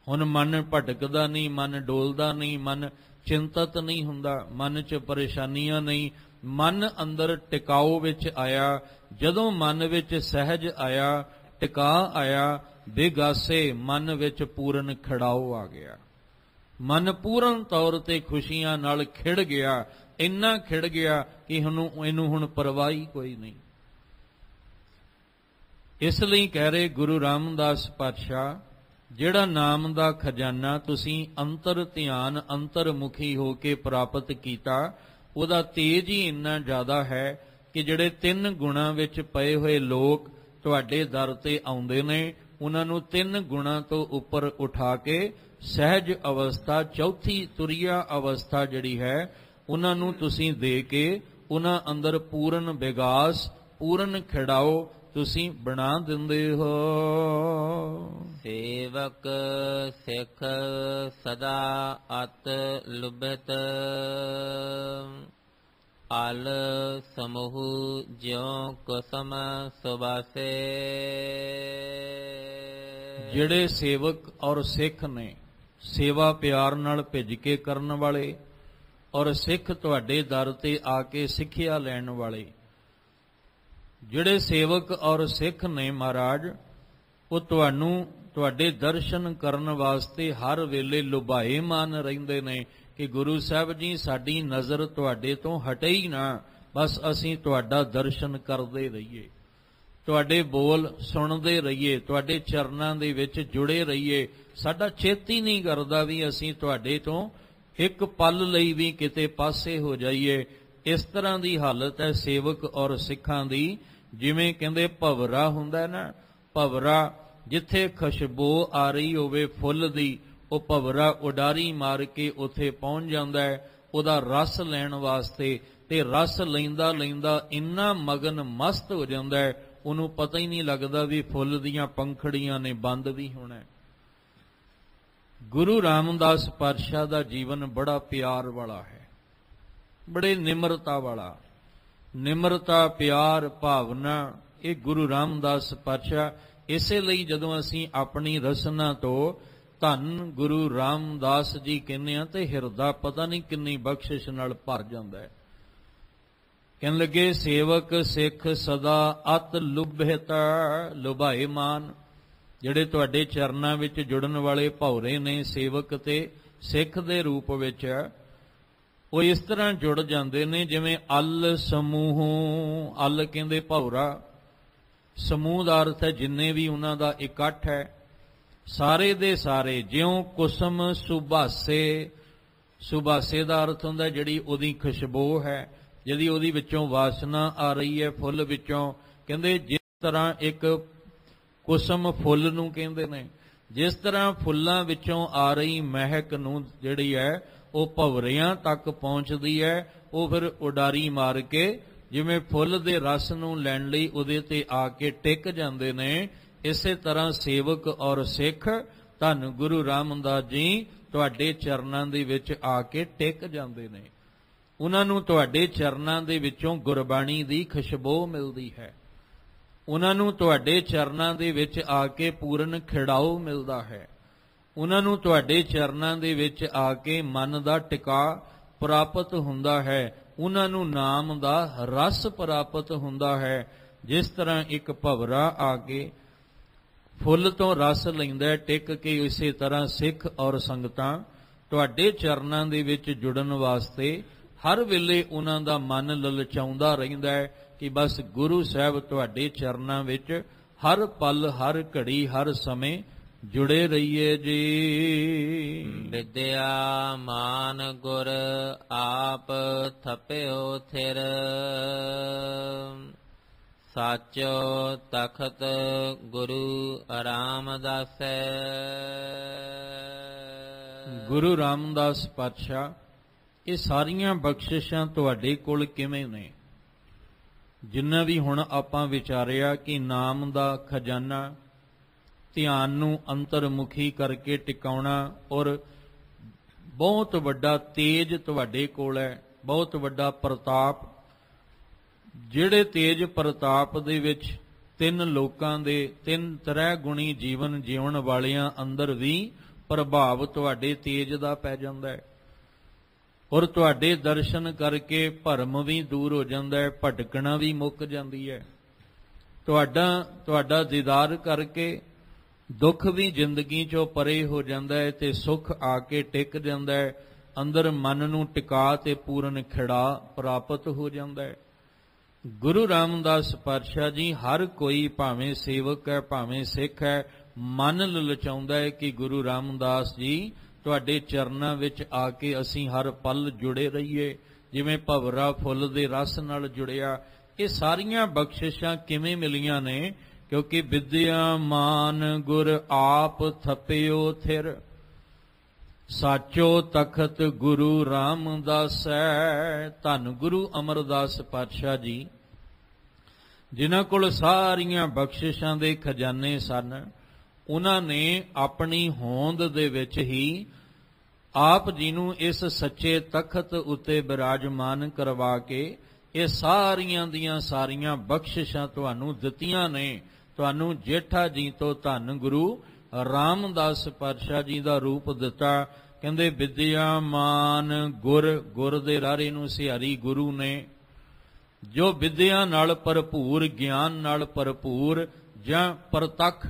ਹੁਣ ਮਨ ਭਟਕਦਾ ਨਹੀਂ, ਮਨ ਡੋਲਦਾ ਨਹੀਂ, ਮਨ ਚਿੰਤਤ ਨਹੀਂ ਹੁੰਦਾ, ਮਨ 'ਚ ਪਰੇਸ਼ਾਨੀਆਂ ਨਹੀਂ, ਮਨ ਅੰਦਰ ਟਿਕਾਓ ਵਿੱਚ ਆਇਆ। ਜਦੋਂ ਮਨ ਵਿੱਚ ਸਹਿਜ ਆਇਆ, ਟਿਕਾ ਆਇਆ, ਬੇਗਾਸੇ ਮਨ ਵਿੱਚ ਪੂਰਨ ਖਿੜਾਓ ਆ ਗਿਆ। ਮਨ ਪੂਰਨ ਤੌਰ ਤੇ ਖੁਸ਼ੀਆਂ ਨਾਲ ਖਿੜ ਗਿਆ, ਇੰਨਾ ਖਿੜ ਗਿਆ ਕਿ ਇਹਨੂੰ ਹੁਣ ਪਰਵਾਹ ਹੀ ਕੋਈ ਨਹੀਂ। ਇਸ ਲਈ ਕਹਿ ਰਹੇ ਗੁਰੂ ਰਾਮਦਾਸ ਪਾਤਸ਼ਾਹ, ਜਿਹੜਾ ਨਾਮ ਦਾ ਖਜ਼ਾਨਾ ਤੁਸੀਂ ਅੰਤਰ ਧਿਆਨ ਅੰਤਰਮੁਖੀ ਹੋ ਕੇ ਪ੍ਰਾਪਤ ਕੀਤਾ, ਉਹਦਾ ਤੇਜ ਹੀ ਇੰਨਾ ਜ਼ਿਆਦਾ ਹੈ ਕਿ ਜਿਹੜੇ 3 ਗੁਣਾਂ ਵਿੱਚ ਪਏ ਹੋਏ ਲੋਕ ਤੁਹਾਡੇ ਦਰ ਤੇ ਆਉਂਦੇ ਨੇ, ਉਹਨਾਂ ਨੂੰ 3 ਗੁਣਾਂ ਤੋਂ ਉੱਪਰ ਉਠਾ ਕੇ ਸਹਿਜ ਅਵਸਥਾ, ਚੌਥੀ ਤੁਰੀਆ ਅਵਸਥਾ ਜਿਹੜੀ ਹੈ, ਉਹਨਾਂ ਨੂੰ ਤੁਸੀਂ ਦੇ ਕੇ ਉਹਨਾਂ ਅੰਦਰ ਪੂਰਨ ਵਿਗਾਸ, ਪੂਰਨ ਖਿੜਾਓ ਤੁਸੀਂ ਬਣਾ ਦਿੰਦੇ ਹੋ। ਸੇਵਕ ਸਿੱਖ ਸਦਾ ਅਤ ਲੁਭਤ, ਅਲ ਸਮੂਹ ਜਿਉ ਕੁਸਮ ਸੁਬਾਸੇ। ਜਿਹੜੇ ਸੇਵਕ ਔਰ ਸਿੱਖ ਨੇ, ਸੇਵਾ ਪਿਆਰ ਨਾਲ ਭਿੱਜ ਕੇ ਕਰਨ ਵਾਲੇ, ਔਰ ਸਿੱਖ ਤੁਹਾਡੇ ਦਰ ਤੇ ਆ ਕੇ ਸਿੱਖਿਆ ਲੈਣ ਵਾਲੇ, ਜਿਹੜੇ ਸੇਵਕ ਔਰ ਸਿੱਖ ਨੇ ਮਹਾਰਾਜ, ਉਹ ਤੁਹਾਨੂੰ ਤੁਹਾਡੇ ਦਰਸ਼ਨ ਕਰਨ ਵਾਸਤੇ ਹਰ ਵੇਲੇ ਲੁਭਾਏਮਾਨ ਰਹਿੰਦੇ ਨੇ ਕਿ ਗੁਰੂ ਸਾਹਿਬ ਜੀ, ਸਾਡੀ ਨਜ਼ਰ ਤੁਹਾਡੇ ਤੋਂ ਹਟੇ ਹੀ ਨਾ, ਬਸ ਅਸੀਂ ਤੁਹਾਡਾ ਦਰਸ਼ਨ ਕਰਦੇ ਰਹੀਏ, ਤੁਹਾਡੇ ਬੋਲ ਸੁਣਦੇ ਰਹੀਏ, ਤੁਹਾਡੇ ਚਰਨਾਂ ਦੇ ਵਿੱਚ ਜੁੜੇ ਰਹੀਏ। ਸਾਡਾ ਚਿੱਤ ਹੀ ਨਹੀਂ ਕਰਦਾ ਵੀ ਅਸੀਂ ਤੁਹਾਡੇ ਤੋਂ ਇੱਕ ਪਲ ਲਈ ਵੀ ਕਿਤੇ ਪਾਸੇ ਹੋ ਜਾਈਏ। ਇਸ ਤਰ੍ਹਾਂ ਦੀ ਹਾਲਤ ਹੈ ਸੇਵਕ ਔਰ ਸਿੱਖਾਂ ਦੀ। ਜਿਵੇਂ ਕਹਿੰਦੇ ਭਵਰਾ ਹੁੰਦਾ ਨਾ, ਭਵਰਾ ਜਿੱਥੇ ਖੁਸ਼ਬੂ ਆ ਰਹੀ ਹੋਵੇ ਫੁੱਲ ਦੀ, ਉਹ ਭਵਰਾ ਉਡਾਰੀ ਮਾਰ ਕੇ ਉੱਥੇ ਪਹੁੰਚ ਜਾਂਦਾ ਹੈ ਉਹਦਾ ਰਸ ਲੈਣ ਵਾਸਤੇ, ਤੇ ਰਸ ਲੈਂਦਾ ਲੈਂਦਾ ਇੰਨਾ ਮਗਨ ਮਸਤ ਹੋ ਜਾਂਦਾ ਹੈ, ਉਹਨੂੰ ਪਤਾ ਹੀ ਨਹੀਂ ਲੱਗਦਾ ਵੀ ਫੁੱਲ ਦੀਆਂ ਪੰਖੜੀਆਂ ਨੇ ਬੰਦ ਵੀ ਹੋਣਾ। ਗੁਰੂ ਰਾਮਦਾਸ ਪਾਤਸ਼ਾਹ ਦਾ ਜੀਵਨ ਬੜਾ ਪਿਆਰ ਵਾਲਾ ਹੈ, ਬੜੇ ਨਿਮਰਤਾ ਵਾਲਾ। ਨਿਮਰਤਾ, ਪਿਆਰ, ਭਾਵਨਾ, ਇਹ ਗੁਰੂ ਰਾਮਦਾਸ ਪਾਤਸ਼ਾਹ। ਇਸੇ ਲਈ ਜਦੋਂ ਅਸੀਂ ਆਪਣੀ ਰਸਨਾ ਤੋਂ ਧੰਨ ਗੁਰੂ ਰਾਮਦਾਸ ਜੀ ਕਹਿੰਦੇ ਆ ਤੇ ਹਿਰਦਾ ਪਤਾ ਨਹੀਂ ਕਿੰਨੀ ਬਖਸ਼ਿਸ਼ ਨਾਲ ਭਰ ਜਾਂਦਾ ਹੈ। ਕਹਿਣ ਲੱਗੇ ਸੇਵਕ ਸਿੱਖ ਸਦਾ ਅਤ ਲੁਭਿਤ, ਲੁਭਾਏਮਾਨ। ਜਿਹੜੇ ਤੁਹਾਡੇ ਚਰਨਾਂ ਵਿੱਚ ਜੁੜਨ ਵਾਲੇ ਭੌਰੇ ਨੇ ਸੇਵਕ ਤੇ ਸਿੱਖ ਦੇ ਰੂਪ ਵਿੱਚ, ਉਹ ਇਸ ਤਰ੍ਹਾਂ ਜੁੜ ਜਾਂਦੇ ਨੇ ਜਿਵੇਂ ਅਲ ਸਮੂਹ। ਅਲ ਕਹਿੰਦੇ ਭੌਰਾ, ਸਮੂਹ ਦਾ ਅਰਥ ਹੈ ਜਿੰਨੇ ਵੀ ਉਹਨਾਂ ਦਾ ਇਕੱਠ ਹੈ, ਸਾਰੇ ਦੇ ਸਾਰੇ। ਜਿਉਂ ਕੁਸਮ ਸੁਭਾਸੇ, ਸੁਭਾਸੇ ਦਾ ਅਰਥ ਹੁੰਦਾ ਜਿਹੜੀ ਉਹਦੀ ਖੁਸ਼ਬੂ ਹੈ, ਜਿਹਦੀ ਉਹਦੀ ਵਿੱਚੋਂ ਵਾਸਨਾ ਆ ਰਹੀ ਹੈ ਫੁੱਲ ਵਿੱਚੋਂ। ਕਹਿੰਦੇ ਜਿਸ ਤਰ੍ਹਾਂ ਇੱਕ ਕੁਸਮ ਫੁੱਲ ਨੂੰ ਕਹਿੰਦੇ ਨੇ, ਜਿਸ ਤਰ੍ਹਾਂ ਫੁੱਲਾਂ ਵਿੱਚੋਂ ਆ ਰਹੀ ਮਹਿਕ ਨੂੰ ਜਿਹੜੀ ਹੈ ਉਹ ਭਵਰਿਆਂ ਤੱਕ ਪਹੁੰਚਦੀ ਹੈ, ਉਹ ਫਿਰ ਉਡਾਰੀ ਮਾਰ ਕੇ ਜਿਵੇਂ ਫੁੱਲ ਦੇ ਰਸ ਨੂੰ ਲੈਣ ਲਈ ਉਹਦੇ ਤੇ ਆ ਕੇ ਟਿਕ ਜਾਂਦੇ ਨੇ। ਇਸੇ ਤਰ੍ਹਾਂ ਸੇਵਕ ਔਰ ਸਿੱਖ ਧੰਨ ਗੁਰੂ ਰਾਮਦਾਸ ਜੀ ਤੁਹਾਡੇ ਚਰਨਾਂ ਦੇ ਵਿੱਚ ਆ ਕੇ ਟਿਕ ਜਾਂਦੇ ਨੇ। ਉਹਨਾਂ ਨੂੰ ਤੁਹਾਡੇ ਚਰਨਾਂ ਦੇ ਵਿੱਚੋਂ ਗੁਰਬਾਣੀ ਦੀ ਖੁਸ਼ਬੂ ਮਿਲਦੀ ਹੈ, ਉਹਨਾਂ ਨੂੰ ਤੁਹਾਡੇ ਚਰਨਾਂ ਦੇ ਵਿੱਚ ਆ ਕੇ ਪੂਰਨ ਖਿੜਾਓ ਮਿਲਦਾ ਹੈ, ਉਹਨਾਂ ਨੂੰ ਤੁਹਾਡੇ ਚਰਨਾਂ ਦੇ ਵਿੱਚ ਆ ਕੇ ਮਨ ਦਾ ਟਿਕਾ ਪ੍ਰਾਪਤ ਹੁੰਦਾ ਹੈ, ਉਹਨਾਂ ਨੂੰ ਨਾਮ ਦਾ ਰਸ ਪ੍ਰਾਪਤ ਹੁੰਦਾ ਹੈ। ਜਿਸ ਤਰ੍ਹਾਂ ਇੱਕ ਭਵਰਾ ਆ ਕੇ ਫੁੱਲ ਤੋਂ ਰਸ ਲੈਂਦਾ ਟਿਕ ਕੇ, ਇਸੇ ਤਰ੍ਹਾਂ ਸਿੱਖ ਔਰ ਸੰਗਤਾਂ ਤੁਹਾਡੇ ਚਰਨਾਂ ਦੇ ਵਿੱਚ ਜੁੜਨ ਵਾਸਤੇ ਹਰ ਵੇਲੇ ਉਹਨਾਂ ਦਾ ਮਨ ਲਲਚਾਉਂਦਾ ਰਹਿੰਦਾ ਹੈ ਕਿ ਬਸ ਗੁਰੂ ਸਾਹਿਬ ਤੁਹਾਡੇ ਚਰਨਾਂ ਵਿੱਚ ਹਰ ਪਲ, ਹਰ ਘੜੀ, ਹਰ ਸਮੇਂ ਜੁੜੇ ਰਹੀਏ ਜੀ। ਵਿਦਿਆ ਮਾਨ ਗੁਰ ਆਪ ਥਪਿਓ ਥਿਰ, ਸਾਚੋ ਤਖਤ ਗੁਰੂ ਰਾਮਦਾਸੈ। ਗੁਰੂ ਰਾਮਦਾਸ ਪਾਤਸ਼ਾਹ, ਇਹ ਸਾਰੀਆਂ ਬਖਸ਼ਿਸ਼ਾਂ ਤੁਹਾਡੇ ਕੋਲ ਕਿਵੇਂ ਨੇ? ਜਿੰਨਾ ਵੀ ਹੁਣ ਆਪਾਂ ਵਿਚਾਰਿਆ ਕਿ ਨਾਮ ਦਾ ਖਜ਼ਾਨਾ, ਧਿਆਨ ਨੂੰ ਅੰਤਰਮੁਖੀ ਕਰਕੇ ਟਿਕਾਉਣਾ, ਔਰ ਬਹੁਤ ਵੱਡਾ ਤੇਜ ਤੁਹਾਡੇ ਕੋਲ ਹੈ, ਬਹੁਤ ਵੱਡਾ ਪ੍ਰਤਾਪ। ਜਿਹੜੇ ਤੇਜ ਪ੍ਰਤਾਪ ਦੇ ਵਿੱਚ 3 ਲੋਕਾਂ ਦੇ 3 ਤਰ੍ਹਾਂ ਗੁਣੀ ਜੀਵਨ ਜੀਵਨ ਵਾਲਿਆਂ ਅੰਦਰ ਵੀ ਪ੍ਰਭਾਵ ਤੁਹਾਡੇ ਤੇਜ ਦਾ ਪੈ ਜਾਂਦਾ ਹੈ। ਔਰ ਤੁਹਾਡੇ ਦਰਸ਼ਨ ਕਰਕੇ ਭਰਮ ਵੀ ਦੂਰ ਹੋ ਜਾਂਦਾ ਹੈ, ਭਟਕਣਾ ਵੀ ਮੁੱਕ ਜਾਂਦੀ ਹੈ। ਤੁਹਾਡਾ ਦੀਦਾਰ ਕਰਕੇ ਦੁੱਖ ਵੀ ਜ਼ਿੰਦਗੀ ਚੋਂ ਪਰੇ ਹੋ ਜਾਂਦਾ ਹੈ ਤੇ ਸੁੱਖ ਆ ਕੇ ਟਿਕ ਜਾਂਦਾ ਹੈ। ਅੰਦਰ ਮਨ ਨੂੰ ਟਿਕਾ ਤੇ ਪੂਰਨ ਖਿੜਾ ਪ੍ਰਾਪਤ ਹੋ ਜਾਂਦਾ ਹੈ। ਗੁਰੂ ਰਾਮਦਾਸ ਪਾਤਸ਼ਾਹ ਜੀ, ਹਰ ਕੋਈ ਭਾਵੇਂ ਸੇਵਕ ਹੈ ਭਾਵੇਂ ਸਿੱਖ ਹੈ, ਮਨ ਲਲਚਾਉਂਦਾ ਹੈ ਕਿ ਗੁਰੂ ਰਾਮਦਾਸ ਜੀ ਤੁਹਾਡੇ ਚਰਨਾਂ ਵਿੱਚ ਆ ਕੇ ਅਸੀਂ ਹਰ ਪਲ ਜੁੜੇ ਰਹੀਏ, ਜਿਵੇਂ ਭਵਰਾ ਫੁੱਲ ਦੇ ਰਸ ਨਾਲ ਜੁੜਿਆ। ਇਹ ਸਾਰੀਆਂ ਬਖਸ਼ਿਸ਼ਾਂ ਕਿਵੇਂ ਮਿਲੀਆਂ ਨੇ? ਕਿਉਂਕਿ ਵਿਦਿਆ ਮਾਨ ਗੁਰ ਆਪ ਥਪਿਓ ਥਿਰ, ਸਾਚੋ ਤਖਤ ਗੁਰੂ ਰਾਮਦਾਸੈ। ਧੰਨ ਗੁਰੂ ਅਮਰਦਾਸ ਪਾਤਸ਼ਾਹ ਜੀ, ਜਿਨ੍ਹਾਂ ਕੋਲ ਸਾਰੀਆਂ ਬਖਸ਼ਿਸ਼ਾਂ ਦੇ ਖਜ਼ਾਨੇ ਸਨ, ਉਹਨਾਂ ਨੇ ਆਪਣੀ ਹੋਂਦ ਦੇ ਵਿੱਚ ਹੀ ਆਪ ਜੀ ਨੂੰ ਇਸ ਸੱਚੇ ਤਖਤ ਉੱਤੇ ਬਿਰਾਜਮਾਨ ਕਰਵਾ ਕੇ ਇਹ ਸਾਰੀਆਂ ਦੀਆਂ ਸਾਰੀਆਂ ਬਖਸ਼ਿਸ਼ਾਂ ਤੁਹਾਨੂੰ ਦਿੱਤੀਆਂ ਨੇ। ਤੁਹਾਨੂੰ ਜੇਠਾ ਜੀ ਤੋਂ ਧੰਨ ਗੁਰੂ ਰਾਮਦਾਸ ਪਾਤਸ਼ਾਹ ਜੀ ਦਾ ਰੂਪ ਦਿੱਤਾ। ਕਹਿੰਦੇ ਵਿਦਿਆ ਮਾਨ ਗੁਰ ਦੇ ਰਾਰੇ ਨੂੰ ਸਿਹਾਰੀ ਗੁਰੂ ਨੇ, ਜੋ ਵਿਦਿਆ ਨਾਲ ਭਰਪੂਰ, ਗਿਆਨ ਨਾਲ ਭਰਪੂਰ ਜਾਂ ਪ੍ਰਤੱਖ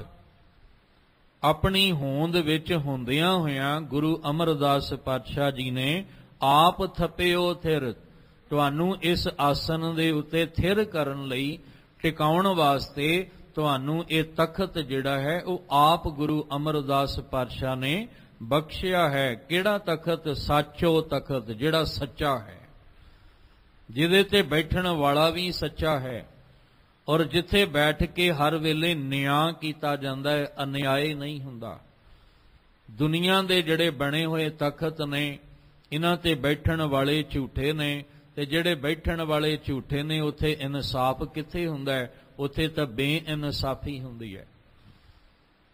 ਆਪਣੀ ਹੋਂਦ ਵਿੱਚ ਹੁੰਦਿਆਂ ਹੋਇਆਂ ਗੁਰੂ ਅਮਰਦਾਸ ਪਾਤਸ਼ਾਹ ਜੀ ਨੇ ਆਪ ਥਪਿਓ ਥਿਰ, ਤੁਹਾਨੂੰ ਇਸ ਆਸਨ ਦੇ ਉੱਤੇ ਥਿਰ ਕਰਨ ਲਈ, ਟਿਕਾਉਣ ਵਾਸਤੇ ਤੁਹਾਨੂੰ ਇਹ ਤਖਤ ਜਿਹੜਾ ਹੈ ਉਹ ਆਪ ਗੁਰੂ ਅਮਰਦਾਸ ਪਾਤਸ਼ਾਹ ਨੇ ਬਖਸ਼ਿਆ ਹੈ। ਕਿਹੜਾ ਤਖਤ? ਸਾਚੋ ਤਖਤ, ਜਿਹੜਾ ਸੱਚਾ ਹੈ, ਜਿਹਦੇ ਤੇ ਬੈਠਣ ਵਾਲਾ ਵੀ ਸੱਚਾ ਹੈ, ਔਰ ਜਿੱਥੇ ਬੈਠ ਕੇ ਹਰ ਵੇਲੇ ਨਿਆਂ ਕੀਤਾ ਜਾਂਦਾ ਹੈ, ਅਨਿਆਏ ਨਹੀਂ ਹੁੰਦਾ। ਦੁਨੀਆ ਦੇ ਜਿਹੜੇ ਬਣੇ ਹੋਏ ਤਖਤ ਨੇ, ਇਹਨਾਂ ਤੇ ਬੈਠਣ ਵਾਲੇ ਝੂਠੇ ਨੇ, ਤੇ ਜਿਹੜੇ ਬੈਠਣ ਵਾਲੇ ਝੂਠੇ ਨੇ ਉੱਥੇ ਇਨਸਾਫ ਕਿੱਥੇ ਹੁੰਦਾ ਹੈ? ਉੱਥੇ ਤਾਂ ਬੇਇਨਸਾਫੀ ਹੁੰਦੀ ਹੈ।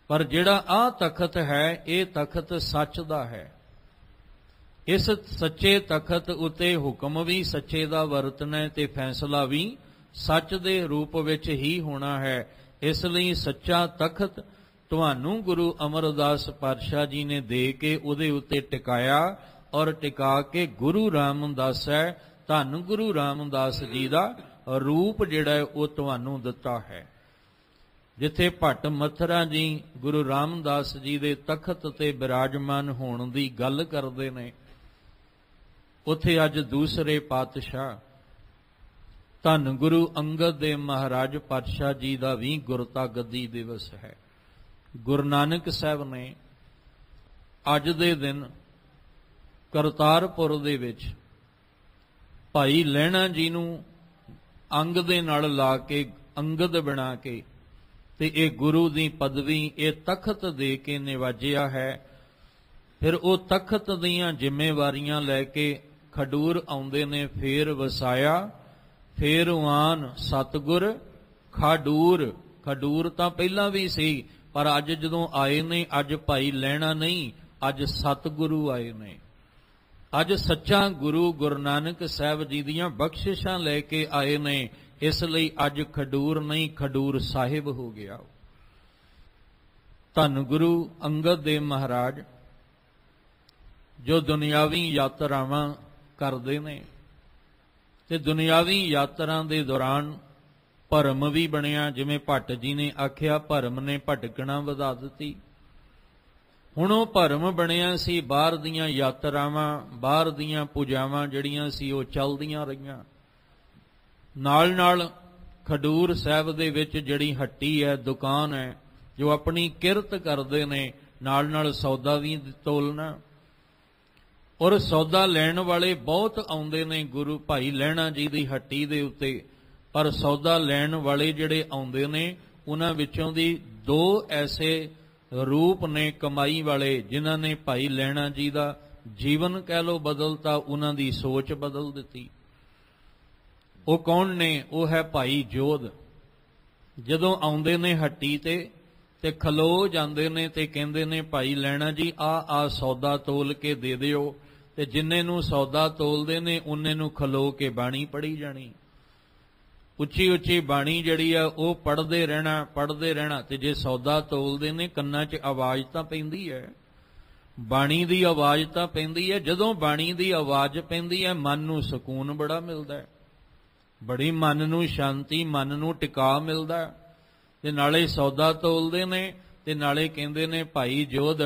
ਪਰ ਜਿਹੜਾ ਆਹ ਤਖਤ ਹੈ, ਇਹ ਤਖਤ ਸੱਚ ਦਾ ਹੈ। ਇਸ ਸੱਚੇ ਤਖਤ ਉੱਤੇ ਹੁਕਮ ਵੀ ਸੱਚੇ ਦਾ ਵਰਤਣਾ ਹੈ ਤੇ ਫੈਸਲਾ ਵੀ ਸੱਚ ਦੇ ਰੂਪ ਵਿੱਚ ਹੀ ਹੋਣਾ ਹੈ। ਇਸ ਲਈ ਸੱਚਾ ਤਖਤ ਤੁਹਾਨੂੰ ਗੁਰੂ ਅਮਰਦਾਸ ਪਾਤਸ਼ਾਹ ਜੀ ਨੇ ਦੇ ਕੇ ਉਹਦੇ ਉੱਤੇ ਟਿਕਾਇਆ, ਔਰ ਟਿਕਾ ਕੇ ਗੁਰੂ ਰਾਮਦਾਸ ਹੈ, ਧੰਨ ਗੁਰੂ ਰਾਮਦਾਸ ਜੀ ਦਾ ਰੂਪ ਜਿਹੜਾ ਹੈ ਉਹ ਤੁਹਾਨੂੰ ਦਿੱਤਾ ਹੈ। ਜਿੱਥੇ ਭੱਟ ਮੱਥਰਾ ਜੀ ਗੁਰੂ ਰਾਮਦਾਸ ਜੀ ਦੇ ਤਖਤ ਤੇ ਬਿਰਾਜਮਾਨ ਹੋਣ ਦੀ ਗੱਲ ਕਰਦੇ ਨੇ, ਉੱਥੇ ਅੱਜ ਦੂਸਰੇ ਪਾਤਸ਼ਾਹ ਧੰਨ ਗੁਰੂ ਅੰਗਦ ਦੇਵ ਮਹਾਰਾਜ ਪਾਤਸ਼ਾਹ ਜੀ ਦਾ ਵੀ ਗੁਰਤਾ ਗੱਦੀ ਦਿਵਸ ਹੈ। ਗੁਰੂ ਨਾਨਕ ਸਾਹਿਬ ਨੇ ਅੱਜ ਦੇ ਦਿਨ ਕਰਤਾਰਪੁਰ ਦੇ ਵਿੱਚ ਭਾਈ ਲਹਿਣਾ ਜੀ ਨੂੰ ਅੰਗ ਦੇ ਨਾਲ ਲਾ ਕੇ, ਅੰਗਦ ਬਣਾ ਕੇ, ਤੇ ਇਹ ਗੁਰੂ ਦੀ ਪਦਵੀ, ਇਹ ਤਖਤ ਦੇ ਕੇ ਨਿਵਾਜਿਆ ਹੈ। ਫਿਰ ਉਹ ਤਖਤ ਦੀਆਂ ਜ਼ਿੰਮੇਵਾਰੀਆਂ ਲੈ ਕੇ ਖਡੂਰ ਆਉਂਦੇ ਨੇ, ਫੇਰ ਵਸਾਇਆ ਫੇਰ ਆਨ ਸਤਿਗੁਰ ਖਡੂਰ। ਖਡੂਰ ਤਾਂ ਪਹਿਲਾਂ ਵੀ ਸੀ, ਪਰ ਅੱਜ ਜਦੋਂ ਆਏ ਨੇ, ਅੱਜ ਭਾਈ ਲਹਿਣਾ ਨਹੀਂ, ਅੱਜ ਸਤਿਗੁਰੂ ਆਏ ਨੇ। ਅੱਜ ਸੱਚਾ ਗੁਰੂ ਗੁਰੂ ਨਾਨਕ ਸਾਹਿਬ ਜੀ ਦੀਆਂ ਬਖਸ਼ਿਸ਼ਾਂ ਲੈ ਕੇ ਆਏ ਨੇ, ਇਸ ਲਈ ਅੱਜ ਖਡੂਰ ਨਹੀਂ, ਖਡੂਰ ਸਾਹਿਬ ਹੋ ਗਿਆ। ਧੰਨ ਗੁਰੂ ਅੰਗਦ ਦੇਵ ਮਹਾਰਾਜ ਜੋ ਦੁਨਿਆਵੀ ਯਾਤਰਾਵਾਂ ਕਰਦੇ ਨੇ, ਤੇ ਦੁਨਿਆਵੀ ਯਾਤਰਾ ਦੇ ਦੌਰਾਨ ਭਰਮ ਵੀ ਬਣਿਆ। ਜਿਵੇਂ ਭੱਟ ਜੀ ਨੇ ਆਖਿਆ, ਭਰਮ ਨੇ ਭਟਕਣਾ ਵਧਾ ਦਿੱਤੀ। ਹੁਣ ਉਹ ਭਰਮ ਬਣਿਆ ਸੀ, ਬਾਹਰ ਦੀਆਂ ਯਾਤਰਾਵਾਂ, ਬਾਹਰ ਦੀਆਂ ਪੂਜਾਵਾਂ ਜਿਹੜੀਆਂ ਸੀ ਉਹ ਚੱਲਦੀਆਂ ਰਹੀਆਂ। ਨਾਲ ਨਾਲ ਖਡੂਰ ਸਾਹਿਬ ਦੇ ਵਿੱਚ ਜਿਹੜੀ ਹੱਟੀ ਹੈ, ਦੁਕਾਨ ਹੈ, ਜੋ ਆਪਣੀ ਕਿਰਤ ਕਰਦੇ ਨੇ, ਨਾਲ ਨਾਲ ਸੌਦਾ ਵੀ ਤੋਲਣਾ। ਔਰ ਸੌਦਾ ਲੈਣ ਵਾਲੇ ਬਹੁਤ ਆਉਂਦੇ ਨੇ ਗੁਰੂ ਭਾਈ ਲਹਿਣਾ ਜੀ ਦੀ ਹੱਟੀ ਦੇ ਉੱਤੇ, ਪਰ ਸੌਦਾ ਲੈਣ ਵਾਲੇ ਜਿਹੜੇ ਆਉਂਦੇ ਨੇ, ਉਹਨਾਂ ਵਿੱਚੋਂ ਦੀ ਦੋ ਐਸੇ ਰੂਪ ਨੇ ਕਮਾਈ ਵਾਲੇ, ਜਿਨ੍ਹਾਂ ਨੇ ਭਾਈ ਲਹਿਣਾ ਜੀ ਦਾ ਜੀਵਨ ਕਹਿ ਲੋ ਬਦਲਤਾ, ਉਹਨਾਂ ਦੀ ਸੋਚ ਬਦਲ ਦਿੱਤੀ। ਉਹ ਕੌਣ ਨੇ? ਉਹ ਹੈ ਭਾਈ ਜੋਧ। ਜਦੋਂ ਆਉਂਦੇ ਨੇ ਹੱਟੀ ਤੇ ਖਲੋ ਜਾਂਦੇ ਨੇ ਤੇ ਕਹਿੰਦੇ ਨੇ, ਭਾਈ ਲਹਿਣਾ ਜੀ ਆ ਸੌਦਾ ਤੋਲ ਕੇ ਦੇ ਦਿਓ, ਤੇ ਜਿੰਨੇ ਨੂੰ ਸੌਦਾ ਤੋਲਦੇ ਨੇ ਉਹਨੇ ਨੂੰ ਖਲੋ ਕੇ ਬਾਣੀ ਪੜ੍ਹੀ ਜਾਣੀ। ਉੱਚੀ ਉੱਚੀ ਬਾਣੀ ਜਿਹੜੀ ਆ ਉਹ ਪੜ੍ਹਦੇ ਰਹਿਣਾ। ਤੇ ਜੇ ਸੌਦਾ ਤੋਲਦੇ ਨੇ, ਕੰਨਾਂ 'ਚ ਆਵਾਜ਼ ਤਾਂ ਪੈਂਦੀ ਹੈ, ਬਾਣੀ ਦੀ ਆਵਾਜ਼ ਤਾਂ ਪੈਂਦੀ ਹੈ। ਜਦੋਂ ਬਾਣੀ ਦੀ ਆਵਾਜ਼ ਪੈਂਦੀ ਹੈ ਮਨ ਨੂੰ ਸਕੂਨ ਬੜਾ ਮਿਲਦਾ ਹੈ, ਬੜੀ ਮਨ ਨੂੰ ਸ਼ਾਂਤੀ, ਮਨ ਨੂੰ ਟਿਕਾ ਮਿਲਦਾ ਹੈ। ਤੇ ਨਾਲੇ ਸੌਦਾ ਤੋਲਦੇ ਨੇ ਤੇ ਨਾਲੇ ਕਹਿੰਦੇ ਨੇ ਭਾਈ ਜੋਧ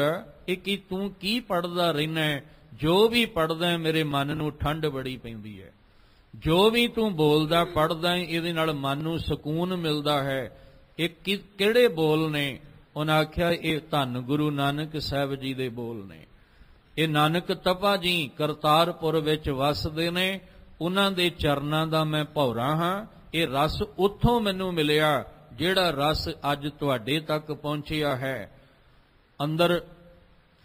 ਇਹ ਕੀ ਤੂੰ ਕੀ ਪੜ੍ਹਦਾ ਰਹਿਣਾ ਹੈ, ਜੋ ਵੀ ਪੜ੍ਹਦਾ ਮੇਰੇ ਮਨ ਨੂੰ ਠੰਡ ਬੜੀ ਪੈਂਦੀ ਹੈ, ਜੋ ਵੀ ਤੂੰ ਬੋਲਦਾ ਪੜ੍ਹਦਾ ਇਹਦੇ ਨਾਲ ਮਨ ਨੂੰ ਸਕੂਨ ਮਿਲਦਾ ਹੈ। ਇਹ ਕਿਹੜੇ ਬੋਲ ਨੇ? ਉਹਨਾਂ ਆਖਿਆ ਇਹ ਧੰਨ ਗੁਰੂ ਨਾਨਕ ਸਾਹਿਬ ਜੀ ਦੇ ਬੋਲ ਨੇ। ਇਹ ਨਾਨਕ ਤਪਾ ਜੀ ਕਰਤਾਰਪੁਰ ਵਿੱਚ ਵਸਦੇ ਨੇ, ਉਹਨਾਂ ਦੇ ਚਰਨਾਂ ਦਾ ਮੈਂ ਭੌਰਾ ਹਾਂ। ਇਹ ਰਸ ਉੱਥੋਂ ਮੈਨੂੰ ਮਿਲਿਆ ਜਿਹੜਾ ਰਸ ਅੱਜ ਤੁਹਾਡੇ ਤੱਕ ਪਹੁੰਚਿਆ ਹੈ। ਅੰਦਰ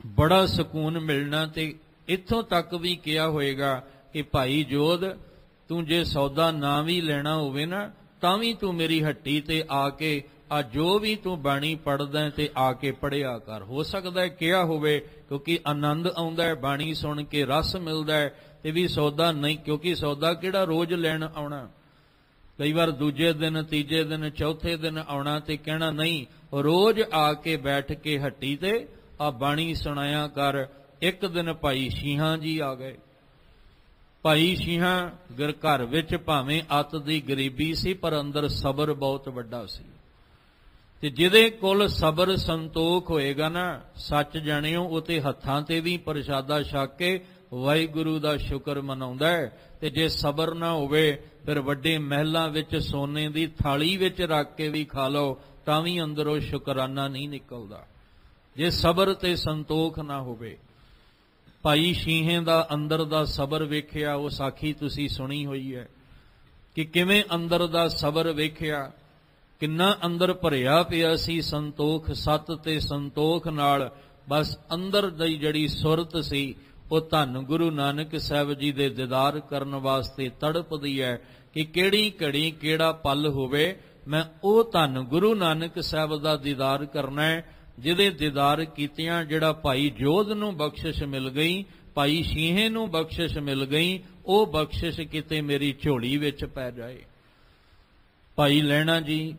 ਬੜਾ ਸਕੂਨ ਮਿਲਣਾ। ਤੇ ਇੱਥੋਂ ਤੱਕ ਵੀ ਕਿਹਾ ਹੋਏਗਾ ਕਿ ਭਾਈ ਜੋਧ ਤੂੰ ਜੇ ਸੌਦਾ ਨਾ ਵੀ ਲੈਣਾ ਹੋਵੇ ਨਾ ਤਾਂ ਵੀ ਤੂੰ ਮੇਰੀ ਹੱਟੀ ਤੇ ਆ ਕੇ ਆ ਜੋ ਵੀ ਤੂੰ ਬਾਣੀ ਪੜ੍ਹਦਾ ਤੇ ਆ ਕੇ ਪੜ੍ਹਿਆ ਕਰ। ਹੋ ਸਕਦਾ ਹੈ ਕਿਹਾ ਹੋਵੇ ਕਿਉਂਕਿ ਆਨੰਦ ਆਉਂਦਾ ਹੈ, ਬਾਣੀ ਸੁਣ ਕੇ ਰਸ ਮਿਲਦਾ ਹੈ। ਤੇ ਵੀ ਸੌਦਾ ਨਹੀਂ, ਕਿਉਂਕਿ ਸੌਦਾ ਕਿਹੜਾ ਰੋਜ਼ ਲੈਣ ਆਉਣਾ, ਕਈ ਵਾਰ ਦੂਜੇ ਦਿਨ, ਤੀਜੇ ਦਿਨ, ਚੌਥੇ ਦਿਨ ਆਉਣਾ ਤੇ ਕਹਿਣਾ ਨਹੀਂ, ਰੋਜ਼ ਆ ਕੇ ਬੈਠ ਕੇ ਹੱਟੀ ਤੇ ਆ ਬਾਣੀ ਸੁਣਾਇਆ ਕਰ। ਇੱਕ ਦਿਨ ਭਾਈ ਸ਼ੀਹਾਂ ਜੀ ਆ ਗਏ। ਭਾਈ ਸ਼ੀਹਾਂ ਘਰ ਵਿੱਚ ਭਾਵੇਂ ਅੱਤ ਦੀ ਗਰੀਬੀ ਸੀ ਪਰ ਅੰਦਰ ਸਬਰ ਬਹੁਤ ਵੱਡਾ ਸੀ। ਤੇ ਜਿਹਦੇ ਕੋਲ ਸਬਰ ਸੰਤੋਖ ਹੋਏਗਾ ਨਾ, ਸੱਚ ਜਾਣਿਓ ਉਹ ਤੇ ਹੱਥਾਂ ਤੇ ਵੀ ਪ੍ਰਸ਼ਾਦਾ ਛਕ ਕੇ ਵਾਹਿਗੁਰੂ ਦਾ ਸ਼ੁਕਰ ਮਨਾਉਂਦਾ ਹੈ। ਤੇ ਜੇ ਸਬਰ ਨਾ ਹੋਵੇ ਫਿਰ ਵੱਡੇ ਮਹਿਲਾਂ ਵਿੱਚ ਸੋਨੇ ਦੀ ਥਾਲੀ ਵਿੱਚ ਰੱਖ ਕੇ ਵੀ ਖਾ ਲਓ ਤਾਂ ਵੀ ਅੰਦਰੋਂ ਸ਼ੁਕਰਾਨਾ ਨਹੀਂ ਨਿਕਲਦਾ, ਜੇ ਸਬਰ ਤੇ ਸੰਤੋਖ ਨਾ ਹੋਵੇ। ਭਾਈ ਸ਼ੀਹੇ ਦਾ ਅੰਦਰ ਦਾ ਸਬਰ ਵੇਖਿਆ, ਉਹ ਸਾਖੀ ਤੁਸੀਂ ਸੁਣੀ ਹੋਈ ਹੈ ਕਿ ਕਿਵੇਂ ਅੰਦਰ ਦਾ ਸਬਰ ਵੇਖਿਆ, ਕਿੰਨਾ ਅੰਦਰ ਭਰਿਆ ਪਿਆ ਸੀ ਸੰਤੋਖ, ਸਤ ਤੇ ਸੰਤੋਖ ਨਾਲ। ਬਸ ਅੰਦਰ ਦੀ ਜਿਹੜੀ ਸੁਰਤ ਸੀ ਉਹ ਧੰਨ ਗੁਰੂ ਨਾਨਕ ਸਾਹਿਬ ਜੀ ਦੇ ਦੀਦਾਰ ਕਰਨ ਵਾਸਤੇ ਤੜਪਦੀ ਹੈ ਕਿ ਕਿਹੜੀ ਘੜੀ ਕਿਹੜਾ ਪਲ ਹੋਵੇ ਮੈਂ ਉਹ ਧੰਨ ਗੁਰੂ ਨਾਨਕ ਸਾਹਿਬ ਦਾ ਦੀਦਾਰ ਕਰਨਾ ਹੈ, ਜਿਹਦੇ ਦੀਦਾਰ ਕੀਤਿਆਂ ਜਿਹੜਾ ਭਾਈ ਜੋਧ ਨੂੰ ਬਖਸ਼ਿਸ਼ ਮਿਲ ਗਈ, ਭਾਈ ਸ਼ੀਹੇ ਨੂੰ ਬਖਸ਼ਿਸ਼ ਮਿਲ ਗਈ, ਉਹ ਬਖਸ਼ਿਸ਼ ਕਿਤੇ ਮੇਰੀ ਝੋਲੀ ਵਿੱਚ ਪੈ ਜਾਏ। ਭਾਈ ਲਹਿਣਾ ਜੀ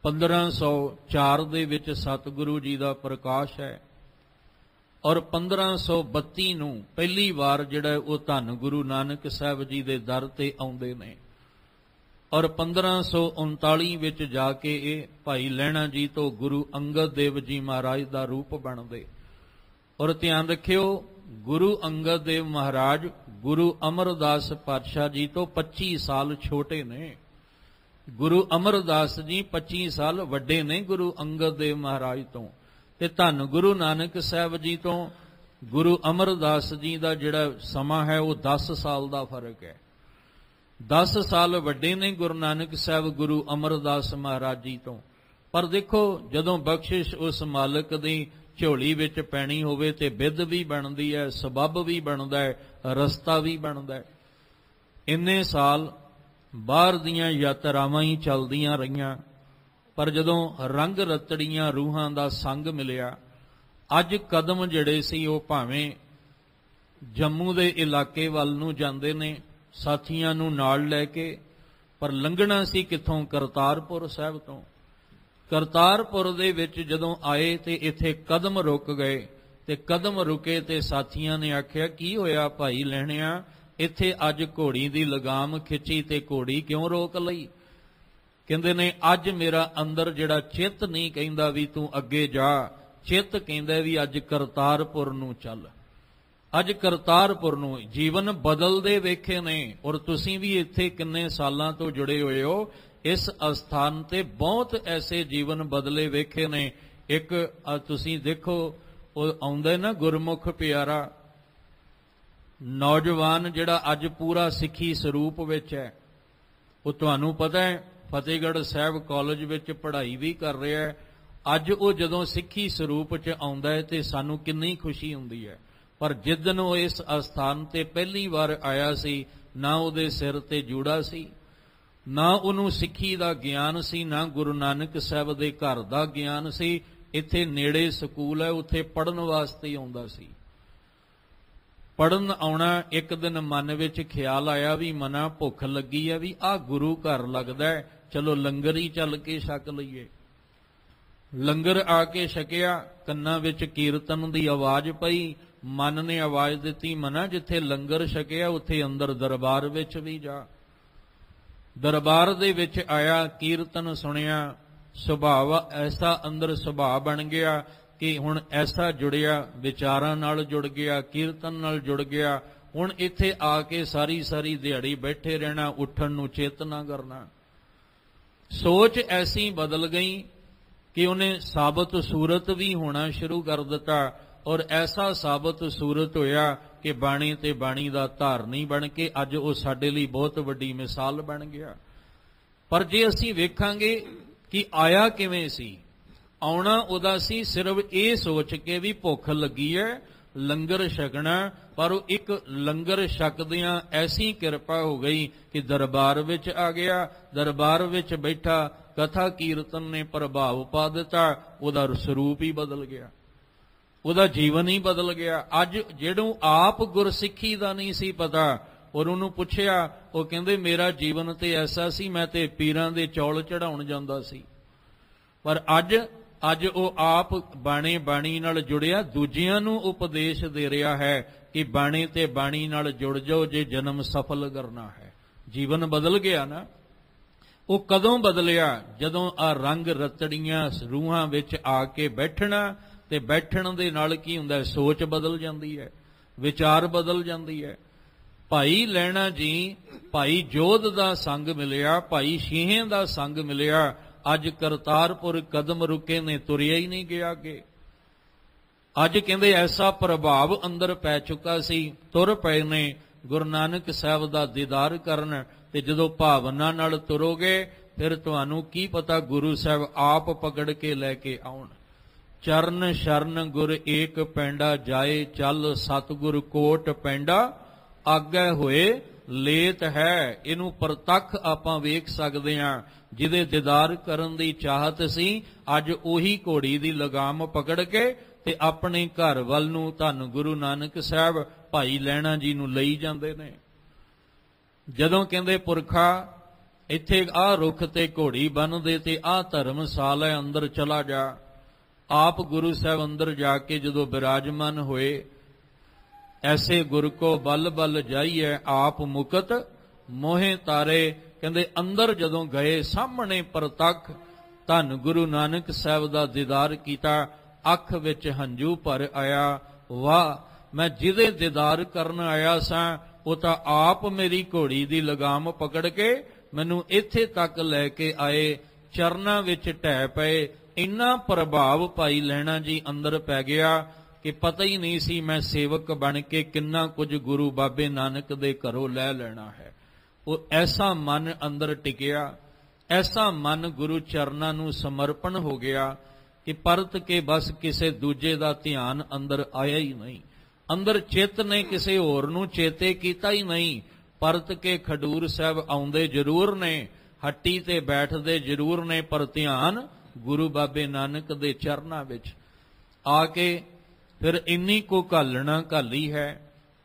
1504 ਦੇ ਵਿੱਚ ਸਤਿਗੁਰੂ ਜੀ ਦਾ ਪ੍ਰਕਾਸ਼ ਹੈ ਔਰ 1532 ਨੂੰ ਪਹਿਲੀ ਵਾਰ ਜਿਹੜਾ ਉਹ ਧੰਨ ਗੁਰੂ ਨਾਨਕ ਸਾਹਿਬ ਜੀ ਦੇ ਦਰ ਤੇ ਆਉਂਦੇ ਨੇ ਔਰ 1539 ਵਿੱਚ ਜਾ ਕੇ ਇਹ ਭਾਈ ਲਹਿਣਾ ਜੀ ਤੋਂ ਗੁਰੂ ਅੰਗਦ ਦੇਵ ਜੀ ਮਹਾਰਾਜ ਦਾ ਰੂਪ ਬਣਦੇ। ਔਰ ਧਿਆਨ ਰੱਖਿਓ ਗੁਰੂ ਅੰਗਦ ਦੇਵ ਮਹਾਰਾਜ ਗੁਰੂ ਅਮਰਦਾਸ ਪਾਤਸ਼ਾਹ ਜੀ ਤੋਂ 25 ਸਾਲ ਛੋਟੇ ਨੇ। ਗੁਰੂ ਅਮਰਦਾਸ ਜੀ 25 ਸਾਲ ਵੱਡੇ ਨੇ ਗੁਰੂ ਅੰਗਦ ਦੇਵ ਮਹਾਰਾਜ ਤੋਂ, ਤੇ ਧੰਨ ਗੁਰੂ ਨਾਨਕ ਸਾਹਿਬ ਜੀ ਤੋਂ ਗੁਰੂ ਅਮਰਦਾਸ ਜੀ ਦਾ ਜਿਹੜਾ ਸਮਾਂ ਹੈ ਉਹ 10 ਸਾਲ ਦਾ ਫਰਕ ਹੈ। 10 ਸਾਲ ਵੱਡੇ ਨੇ ਗੁਰੂ ਨਾਨਕ ਸਾਹਿਬ ਗੁਰੂ ਅਮਰਦਾਸ ਮਹਾਰਾਜ ਜੀ ਤੋਂ। ਪਰ ਦੇਖੋ ਜਦੋਂ ਬਖਸ਼ਿਸ਼ ਉਸ ਮਾਲਕ ਦੀ ਝੋਲੀ ਵਿੱਚ ਪੈਣੀ ਹੋਵੇ ਤੇ ਬਿੱਦ ਵੀ ਬਣਦੀ ਹੈ, ਸਬੱਬ ਵੀ ਬਣਦਾ ਹੈ, ਰਸਤਾ ਵੀ ਬਣਦਾ ਹੈ। ਇੰਨੇ ਸਾਲ ਬਾਹਰ ਦੀਆਂ ਯਾਤਰਾਵਾਂ ਹੀ ਚੱਲਦੀਆਂ ਰਹੀਆਂ, ਪਰ ਜਦੋਂ ਰੰਗ ਰਤੜੀਆਂ ਰੂਹਾਂ ਦਾ ਸੰਗ ਮਿਲਿਆ, ਅੱਜ ਕਦਮ ਜਿਹੜੇ ਸੀ ਉਹ ਭਾਵੇਂ ਜੰਮੂ ਦੇ ਇਲਾਕੇ ਵੱਲ ਨੂੰ ਜਾਂਦੇ ਨੇ ਸਾਥੀਆਂ ਨੂੰ ਨਾਲ ਲੈ ਕੇ, ਪਰ ਲੰਘਣਾ ਸੀ ਕਿੱਥੋਂ? ਕਰਤਾਰਪੁਰ ਸਾਹਿਬ ਤੋਂ। ਕਰਤਾਰਪੁਰ ਦੇ ਵਿੱਚ ਜਦੋਂ ਆਏ ਤੇ ਇੱਥੇ ਕਦਮ ਰੁਕ ਗਏ, ਤੇ ਕਦਮ ਰੁਕੇ ਤੇ ਸਾਥੀਆਂ ਨੇ ਆਖਿਆ ਕੀ ਹੋਇਆ ਭਾਈ ਲਹਿਣਿਆ, ਇੱਥੇ ਅੱਜ ਘੋੜੀ ਦੀ ਲਗਾਮ ਖਿੱਚੀ ਤੇ ਘੋੜੀ ਕਿਉਂ ਰੋਕ ਲਈ? ਕਹਿੰਦੇ ਨੇ ਅੱਜ ਮੇਰਾ ਅੰਦਰ ਜਿਹੜਾ ਚਿੱਤ ਨਹੀਂ ਕਹਿੰਦਾ ਵੀ ਤੂੰ ਅੱਗੇ ਜਾ, ਚਿੱਤ ਕਹਿੰਦਾ ਵੀ ਅੱਜ ਕਰਤਾਰਪੁਰ ਨੂੰ ਚੱਲ। ਅੱਜ ਕਰਤਾਰਪੁਰ ਨੂੰ ਜੀਵਨ ਬਦਲਦੇ ਵੇਖੇ ਨੇ, ਔਰ ਤੁਸੀਂ ਵੀ ਇੱਥੇ ਕਿੰਨੇ ਸਾਲਾਂ ਤੋਂ ਜੁੜੇ ਹੋਏ ਹੋ, ਇਸ ਅਸਥਾਨ ਤੇ ਬਹੁਤ ਐਸੇ ਜੀਵਨ ਬਦਲੇ ਵੇਖੇ ਨੇ। ਇੱਕ ਤੁਸੀਂ ਦੇਖੋ ਉਹ ਆਉਂਦਾ ਨਾ ਗੁਰਮੁਖ ਪਿਆਰਾ ਨੌਜਵਾਨ ਜਿਹੜਾ ਅੱਜ ਪੂਰਾ ਸਿੱਖੀ ਸਰੂਪ ਵਿੱਚ ਹੈ, ਉਹ ਤੁਹਾਨੂੰ ਪਤਾ ਹੈ ਫਤਿਹਗੜ੍ਹ ਸਾਹਿਬ ਕਾਲਜ ਵਿੱਚ ਪੜ੍ਹਾਈ ਵੀ ਕਰ ਰਿਹਾ ਹੈ। ਅੱਜ ਉਹ ਜਦੋਂ ਸਿੱਖੀ ਸਰੂਪ 'ਚ ਆਉਂਦਾ ਹੈ ਤੇ ਸਾਨੂੰ ਕਿੰਨੀ ਖੁਸ਼ੀ ਹੁੰਦੀ ਹੈ। ਪਰ ਜਿੱਦਣ ਉਹ ਇਸ ਅਸਥਾਨ ਤੇ ਪਹਿਲੀ ਵਾਰ ਆਇਆ ਸੀ, ਨਾ ਉਹਦੇ ਸਿਰ ਤੇ ਜੂੜਾ ਸੀ, ਨਾ ਉਹਨੂੰ ਸਿੱਖੀ ਦਾ ਗਿਆਨ ਸੀ, ਨਾ ਗੁਰੂ ਨਾਨਕ ਸਾਹਿਬ ਦੇ ਘਰ ਦਾ ਗਿਆਨ ਸੀ। ਇੱਥੇ ਨੇੜੇ ਸਕੂਲ ਹੈ, ਉੱਥੇ ਪੜ੍ਹਨ ਵਾਸਤੇ ਆਉਂਦਾ ਸੀ। ਪੜ੍ਹਨ ਆਉਣਾ, ਇੱਕ ਦਿਨ ਮਨ ਵਿੱਚ ਖਿਆਲ ਆਇਆ ਵੀ ਮਨਾ ਭੁੱਖ ਲੱਗੀ ਹੈ, ਵੀ ਆਹ ਗੁਰੂ ਘਰ ਲੱਗਦਾ, ਚਲੋ ਲੰਗਰ ਹੀ ਚੱਲ ਕੇ ਛਕ ਲਈਏ। ਲੰਗਰ ਆ ਕੇ ਛਕਿਆ, ਕੰਨਾਂ ਵਿੱਚ ਕੀਰਤਨ ਦੀ ਆਵਾਜ਼ ਪਈ, ਮਨ ਨੇ ਆਵਾਜ਼ ਦਿੱਤੀ, ਮਨਾ ਜਿੱਥੇ ਲੰਗਰ ਛਕਿਆ ਉੱਥੇ ਅੰਦਰ ਦਰਬਾਰ ਵਿੱਚ ਵੀ ਜਾ। ਦਰਬਾਰ ਦੇ ਵਿੱਚ ਆਇਆ, ਕੀਰਤਨ ਸੁਣਿਆ, ਸੁਭਾਅ ਐਸਾ ਅੰਦਰ ਸੁਭਾਅ ਬਣ ਗਿਆ ਕਿ ਹੁਣ ਐਸਾ ਜੁੜਿਆ, ਵਿਚਾਰਾਂ ਨਾਲ ਜੁੜ ਗਿਆ, ਕੀਰਤਨ ਨਾਲ ਜੁੜ ਗਿਆ। ਹੁਣ ਇੱਥੇ ਆ ਕੇ ਸਾਰੀ ਸਾਰੀ ਦਿਹਾੜੀ ਬੈਠੇ ਰਹਿਣਾ, ਉੱਠਣ ਨੂੰ ਚੇਤ ਨਾ ਕਰਨਾ। ਸੋਚ ਐਸੀ ਬਦਲ ਗਈ ਕਿ ਉਹਨੇ ਸਾਬਤ ਸੂਰਤ ਵੀ ਹੋਣਾ ਸ਼ੁਰੂ ਕਰ ਦਿੱਤਾ, ਔਰ ਐਸਾ ਸਾਬਤ ਸੂਰਤ ਹੋਇਆ ਕਿ ਬਾਣੀ ਤੇ ਬਾਣੀ ਦਾ ਧਾਰਨੀ ਬਣ ਕੇ ਅੱਜ ਉਹ ਸਾਡੇ ਲਈ ਬਹੁਤ ਵੱਡੀ ਮਿਸਾਲ ਬਣ ਗਿਆ। ਪਰ ਜੇ ਅਸੀਂ ਵੇਖਾਂਗੇ ਕਿ ਆਇਆ ਕਿਵੇਂ ਸੀ, ਆਉਣਾ ਉਹਦਾ ਸੀ ਸਿਰਫ ਇਹ ਸੋਚ ਕੇ ਵੀ ਭੁੱਖ ਲੱਗੀ ਹੈ, ਲੰਗਰ ਛਕਣਾ, ਪਰ ਉਹ ਇੱਕ ਲੰਗਰ ਛਕਦਿਆਂ ਐਸੀ ਕਿਰਪਾ ਹੋ ਗਈ ਕਿ ਦਰਬਾਰ ਵਿੱਚ ਆ ਗਿਆ। ਦਰਬਾਰ ਵਿੱਚ ਬੈਠਾ, ਕਥਾ ਕੀਰਤਨ ਨੇ ਪ੍ਰਭਾਵ ਪਾ ਦਿੱਤਾ, ਉਹਦਾ ਸਰੂਪ ਹੀ ਬਦਲ ਗਿਆ, ਉਹਦਾ ਜੀਵਨ ਹੀ ਬਦਲ ਗਿਆ। ਅੱਜ ਜਿਹੜੋਂ ਆਪ ਗੁਰਸਿੱਖੀ ਦਾ ਨਹੀਂ ਸੀ ਪਤਾ, ਔਰ ਉਹਨੂੰ ਪੁੱਛਿਆ, ਉਹ ਕਹਿੰਦੇ ਮੇਰਾ ਜੀਵਨ ਤੇ ਐਸਾ ਸੀ, ਮੈਂ ਤੇ ਪੀਰਾਂ ਦੇ ਚੌਲ ਚੜਾਉਣ ਜਾਂਦਾ ਸੀ। ਪਰ ਅੱਜ ਉਹ ਆਪ ਬਾਣੀ ਨਾਲ ਜੁੜਿਆ, ਦੂਜਿਆਂ ਨੂੰ ਉਪਦੇਸ਼ ਦੇ ਰਿਹਾ ਹੈ ਕਿ ਬਾਣੀ ਤੇ ਬਾਣੀ ਨਾਲ ਜੁੜ ਜਾਓ ਜੇ ਜਨਮ ਸਫਲ ਕਰਨਾ ਹੈ। ਜੀਵਨ ਬਦਲ ਗਿਆ ਨਾ। ਉਹ ਕਦੋਂ ਬਦਲਿਆ? ਜਦੋਂ ਆ ਰੰਗ ਰਤੜੀਆਂ ਰੂਹਾਂ ਵਿੱਚ ਆ ਕੇ ਬੈਠਣਾ, ਤੇ ਬੈਠਣ ਦੇ ਨਾਲ ਕੀ ਹੁੰਦਾ, ਸੋਚ ਬਦਲ ਜਾਂਦੀ ਹੈ, ਵਿਚਾਰ ਬਦਲ ਜਾਂਦੀ ਹੈ। ਭਾਈ ਲਹਿਣਾ ਜੀ, ਭਾਈ ਜੋਧ ਦਾ ਸੰਗ ਮਿਲਿਆ, ਭਾਈ ਸ਼ੀਹੇ ਦਾ ਸੰਗ ਮਿਲਿਆ। ਅੱਜ ਕਰਤਾਰਪੁਰ ਕਦਮ ਰੁਕੇ ਨੇ, ਤੁਰਿਆ ਹੀ ਨਹੀਂ ਗਿਆ ਅੱਗੇ। ਅੱਜ ਕਹਿੰਦੇ ਐਸਾ ਪ੍ਰਭਾਵ ਅੰਦਰ ਪੈ ਚੁੱਕਾ ਸੀ, ਤੁਰ ਪਏ ਨੇ ਗੁਰੂ ਨਾਨਕ ਸਾਹਿਬ ਦਾ ਦੀਦਾਰ ਕਰਨ। ਤੇ ਜਦੋਂ ਭਾਵਨਾ ਨਾਲ ਤੁਰੋਗੇ ਫਿਰ ਤੁਹਾਨੂੰ ਕੀ ਪਤਾ ਗੁਰੂ ਸਾਹਿਬ ਆਪ ਪਕੜ ਕੇ ਲੈ ਕੇ ਆਉਣ। ਚਰਨ ਸ਼ਰਨ ਗੁਰ ਏਕ ਪੈਂਡਾ, ਜਾਏ ਚੱਲ ਸਤਿਗੁਰ ਕੋਟ ਪੈਂਡਾ, ਆਗੇ ਹੋਏ ਲੇਤ ਹੈ। ਇਹਨੂੰ ਪ੍ਰਤੱਖ ਆਪਾਂ ਵੇਖ ਸਕਦੇ ਹਾਂ। ਜਿਹਦੇ ਦੀਦਾਰ ਕਰਨ ਦੀ ਚਾਹਤ ਸੀ, ਅੱਜ ਉਹੀ ਘੋੜੀ ਦੀ ਲਗਾਮ ਪਕੜ ਕੇ ਤੇ ਆਪਣੇ ਘਰ ਵੱਲ ਨੂੰ ਧੰਨ ਗੁਰੂ ਨਾਨਕ ਸਾਹਿਬ ਭਾਈ ਲਹਿਣਾ ਜੀ ਨੂੰ ਲਈ ਜਾਂਦੇ ਨੇ। ਜਦੋਂ ਕਹਿੰਦੇ ਪੁਰਖਾ ਇੱਥੇ ਆਹ ਰੁੱਖ ਤੇ ਘੋੜੀ ਬੰਨ੍ਹਦੇ ਤੇ ਆਹ ਧਰਮਸਾਲਾ ਹੈ, ਅੰਦਰ ਚਲਾ ਜਾ। ਆਪ ਗੁਰੂ ਸਾਹਿਬ ਅੰਦਰ ਜਾ ਕੇ ਜਦੋਂ ਬਿਰਾਜਮਾਨ ਹੋਏ, ਐਸੇ ਗੁਰ ਕੋ ਬਲ ਬਲ ਜਾਈਏ, ਆਪ ਮੁਕਤ ਮੋਹੇ ਤਾਰੇ। ਕਹਿੰਦੇ ਅੰਦਰ ਜਦੋਂ ਗਏ, ਸਾਹਮਣੇ ਪ੍ਰਤੱਖ ਧੰਨ ਗੁਰੂ ਨਾਨਕ ਸਾਹਿਬ ਦਾ ਦੀਦਾਰ ਕੀਤਾ, ਅੱਖ ਵਿੱਚ ਹੰਝੂ ਭਰ ਆਇਆ। ਵਾਹ, ਮੈਂ ਜਿਹਦੇ ਦੀਦਾਰ ਕਰਨ ਆਇਆ ਸਾਂ ਉਹ ਤਾਂ ਆਪ ਮੇਰੀ ਘੋੜੀ ਦੀ ਲਗਾਮ ਪਕੜ ਕੇ ਮੈਨੂੰ ਇੱਥੇ ਤੱਕ ਲੈ ਕੇ ਆਏ, ਚਰਨਾਂ ਵਿੱਚ ਢਹਿ ਪਏ। ਇੰਨਾ ਪ੍ਰਭਾਵ ਭਾਈ ਲਹਿਣਾ ਜੀ ਅੰਦਰ ਪੈ ਗਿਆ ਕਿ ਪਤਾ ਹੀ ਨਹੀਂ ਸੀ ਮੈਂ ਸੇਵਕ ਬਣ ਕੇ ਕਿੰਨਾ ਕੁਝ ਗੁਰੂ ਬਾਬੇ ਨਾਨਕ ਦੇ ਘਰੋਂ ਲੈ ਲੈਣਾ ਹੈ। ਉਹ ਐਸਾ ਮਨ ਅੰਦਰ ਟਿਕਿਆ, ਐਸਾ ਮਨ ਗੁਰੂ ਚਰਨਾਂ ਨੂੰ ਸਮਰਪਣ ਹੋ ਗਿਆ ਕਿ ਪਰਤ ਕੇ ਬਸ ਕਿਸੇ ਦੂਜੇ ਦਾ ਧਿਆਨ ਅੰਦਰ ਆਇਆ ਹੀ ਨਹੀਂ। ਅੰਦਰ ਚਿੱਤ ਨੇ ਕਿਸੇ ਹੋਰ ਨੂੰ ਚੇਤੇ ਕੀਤਾ ਹੀ ਨਹੀਂ। ਪਰਤ ਕੇ ਖਡੂਰ ਸਾਹਿਬ ਆਉਂਦੇ ਜ਼ਰੂਰ ਨੇ, ਹੱਟੀ ਤੇ ਬੈਠਦੇ ਜ਼ਰੂਰ ਨੇ, ਪਰ ਧਿਆਨ ਗੁਰੂ ਬਾਬੇ ਨਾਨਕ ਦੇ ਚਰਨਾਂ ਵਿੱਚ ਆ ਕੇ ਫਿਰ ਇੰਨੀ ਕੁ ਘਾਲਣਾ ਘਾਲੀ ਹੈ,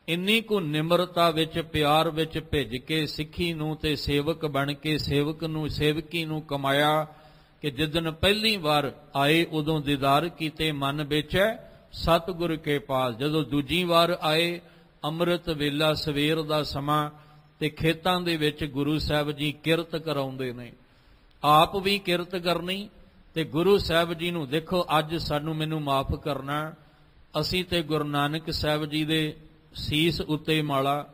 ਇੰਨੀ ਕੁ ਨਿਮਰਤਾ ਵਿੱਚ ਪਿਆਰ ਵਿੱਚ ਭਿੱਜ ਕੇ ਸਿੱਖੀ ਨੂੰ ਤੇ ਸੇਵਕ ਬਣ ਕੇ ਸੇਵਕ ਨੂੰ ਸੇਵਕੀ ਨੂੰ ਕਮਾਇਆ ਕਿ ਜਿੱਦਣ ਪਹਿਲੀ ਵਾਰ ਆਏ ਉਦੋਂ ਦੀਦਾਰ ਕੀਤੇ ਮਨ ਵਿੱਚ ਸਤਿਗੁਰ ਕੇ ਪਾਸ। ਜਦੋਂ ਦੂਜੀ ਵਾਰ ਆਏ, ਅੰਮ੍ਰਿਤ ਵੇਲਾ ਸਵੇਰ ਦਾ ਸਮਾਂ ਤੇ ਖੇਤਾਂ ਦੇ ਵਿੱਚ ਗੁਰੂ ਸਾਹਿਬ ਜੀ ਕਿਰਤ ਕਰਾਉਂਦੇ ਨੇ, ਆਪ ਵੀ ਕਿਰਤ ਕਰਨੀ ਤੇ ਗੁਰੂ ਸਾਹਿਬ ਜੀ ਨੂੰ ਦੇਖੋ। ਅੱਜ ਮੈਨੂੰ ਮਾਫ ਕਰਨਾ, ਅਸੀਂ ਤੇ ਗੁਰੂ ਨਾਨਕ ਸਾਹਿਬ ਜੀ ਦੇ ਸੀਸ ਉੱਤੇ ਮਾਲਾ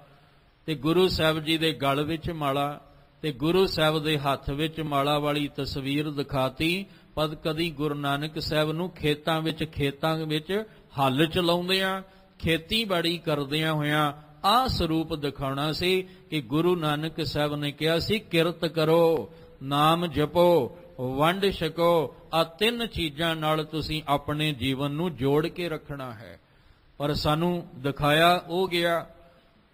ਤੇ ਗੁਰੂ ਸਾਹਿਬ ਜੀ ਦੇ ਗਲ ਵਿੱਚ ਮਾਲਾ ਤੇ ਗੁਰੂ ਸਾਹਿਬ ਦੇ ਹੱਥ ਵਿੱਚ ਮਾਲਾ ਵਾਲੀ ਤਸਵੀਰ ਦਿਖਾਤੀ। ਪਰ ਕਦੀ ਗੁਰੂ ਨਾਨਕ ਸਾਹਿਬ ਨੂੰ ਖੇਤਾਂ ਵਿੱਚ ਹੱਲ ਚਲਾਉਂਦਿਆਂ, ਖੇਤੀਬਾੜੀ ਕਰਦਿਆਂ ਹੋਇਆਂ ਆਹ ਸਰੂਪ ਦਿਖਾਉਣਾ ਸੀ ਕਿ ਗੁਰੂ ਨਾਨਕ ਸਾਹਿਬ ਨੇ ਕਿਹਾ ਸੀ ਕਿਰਤ ਕਰੋ, ਨਾਮ ਜਪੋ, ਵੰਡ ਛਕੋ। ਆ ਤਿੰਨ ਚੀਜ਼ਾਂ ਨਾਲ ਤੁਸੀਂ ਆਪਣੇ ਜੀਵਨ ਨੂੰ ਜੋੜ ਕੇ ਰੱਖਣਾ ਹੈ। ਪਰ ਸਾਨੂੰ ਦਿਖਾਇਆ ਉਹ ਗਿਆ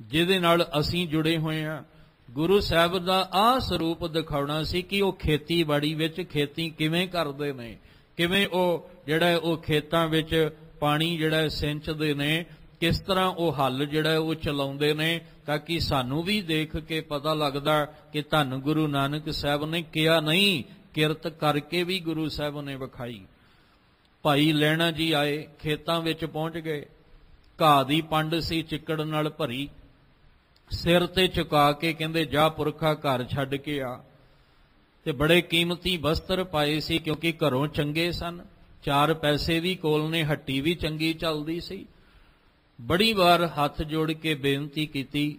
ਜਿਹਦੇ ਨਾਲ ਅਸੀਂ ਜੁੜੇ ਹੋਏ ਹਾਂ। ਗੁਰੂ ਸਾਹਿਬ ਦਾ ਆਹ ਸਰੂਪ ਦਿਖਾਉਣਾ ਸੀ ਕਿ ਉਹ ਖੇਤੀਬਾੜੀ ਵਿੱਚ ਖੇਤੀ ਕਿਵੇਂ ਕਰਦੇ ਨੇ, ਕਿਵੇਂ ਉਹ ਖੇਤਾਂ ਵਿੱਚ ਪਾਣੀ ਸਿੰਚਦੇ ਨੇ, ਕਿਸ ਤਰ੍ਹਾਂ ਉਹ ਹੱਲ ਉਹ ਚਲਾਉਂਦੇ ਨੇ, ਤਾਂ ਕਿ ਸਾਨੂੰ ਵੀ ਦੇਖ ਕੇ ਪਤਾ ਲੱਗਦਾ ਕਿ ਧੰਨ ਗੁਰੂ ਨਾਨਕ ਸਾਹਿਬ ਨੇ ਕਿਹਾ ਨਹੀਂ, ਕਿਰਤ ਕਰਕੇ ਵੀ ਗੁਰੂ ਸਾਹਿਬ ਨੇ ਵਿਖਾਈ। ਭਾਈ ਲਹਿਣਾ ਜੀ ਆਏ, ਖੇਤਾਂ ਵਿੱਚ ਪਹੁੰਚ ਗਏ। ਘਾਹ ਦੀ ਪੰਡ ਸੀ ਚਿੱਕੜ ਨਾਲ ਭਰੀ, ਸਿਰ ਤੇ ਚੁਕਾ ਕੇ ਕਹਿੰਦੇ ਜਾ ਪੁਰਖਾ ਘਰ ਛੱਡ ਕੇ ਆ। ਤੇ ਬੜੇ ਕੀਮਤੀ ਵਸਤਰ ਪਾਏ ਸੀ, ਕਿਉਂਕਿ ਘਰੋਂ ਚੰਗੇ ਸਨ, 4 ਪੈਸੇ ਵੀ ਕੋਲ ਨੇ, ਹੱਟੀ ਵੀ ਚੰਗੀ ਚੱਲਦੀ ਸੀ। ਬੜੀ ਵਾਰ ਹੱਥ ਜੋੜ ਕੇ ਬੇਨਤੀ ਕੀਤੀ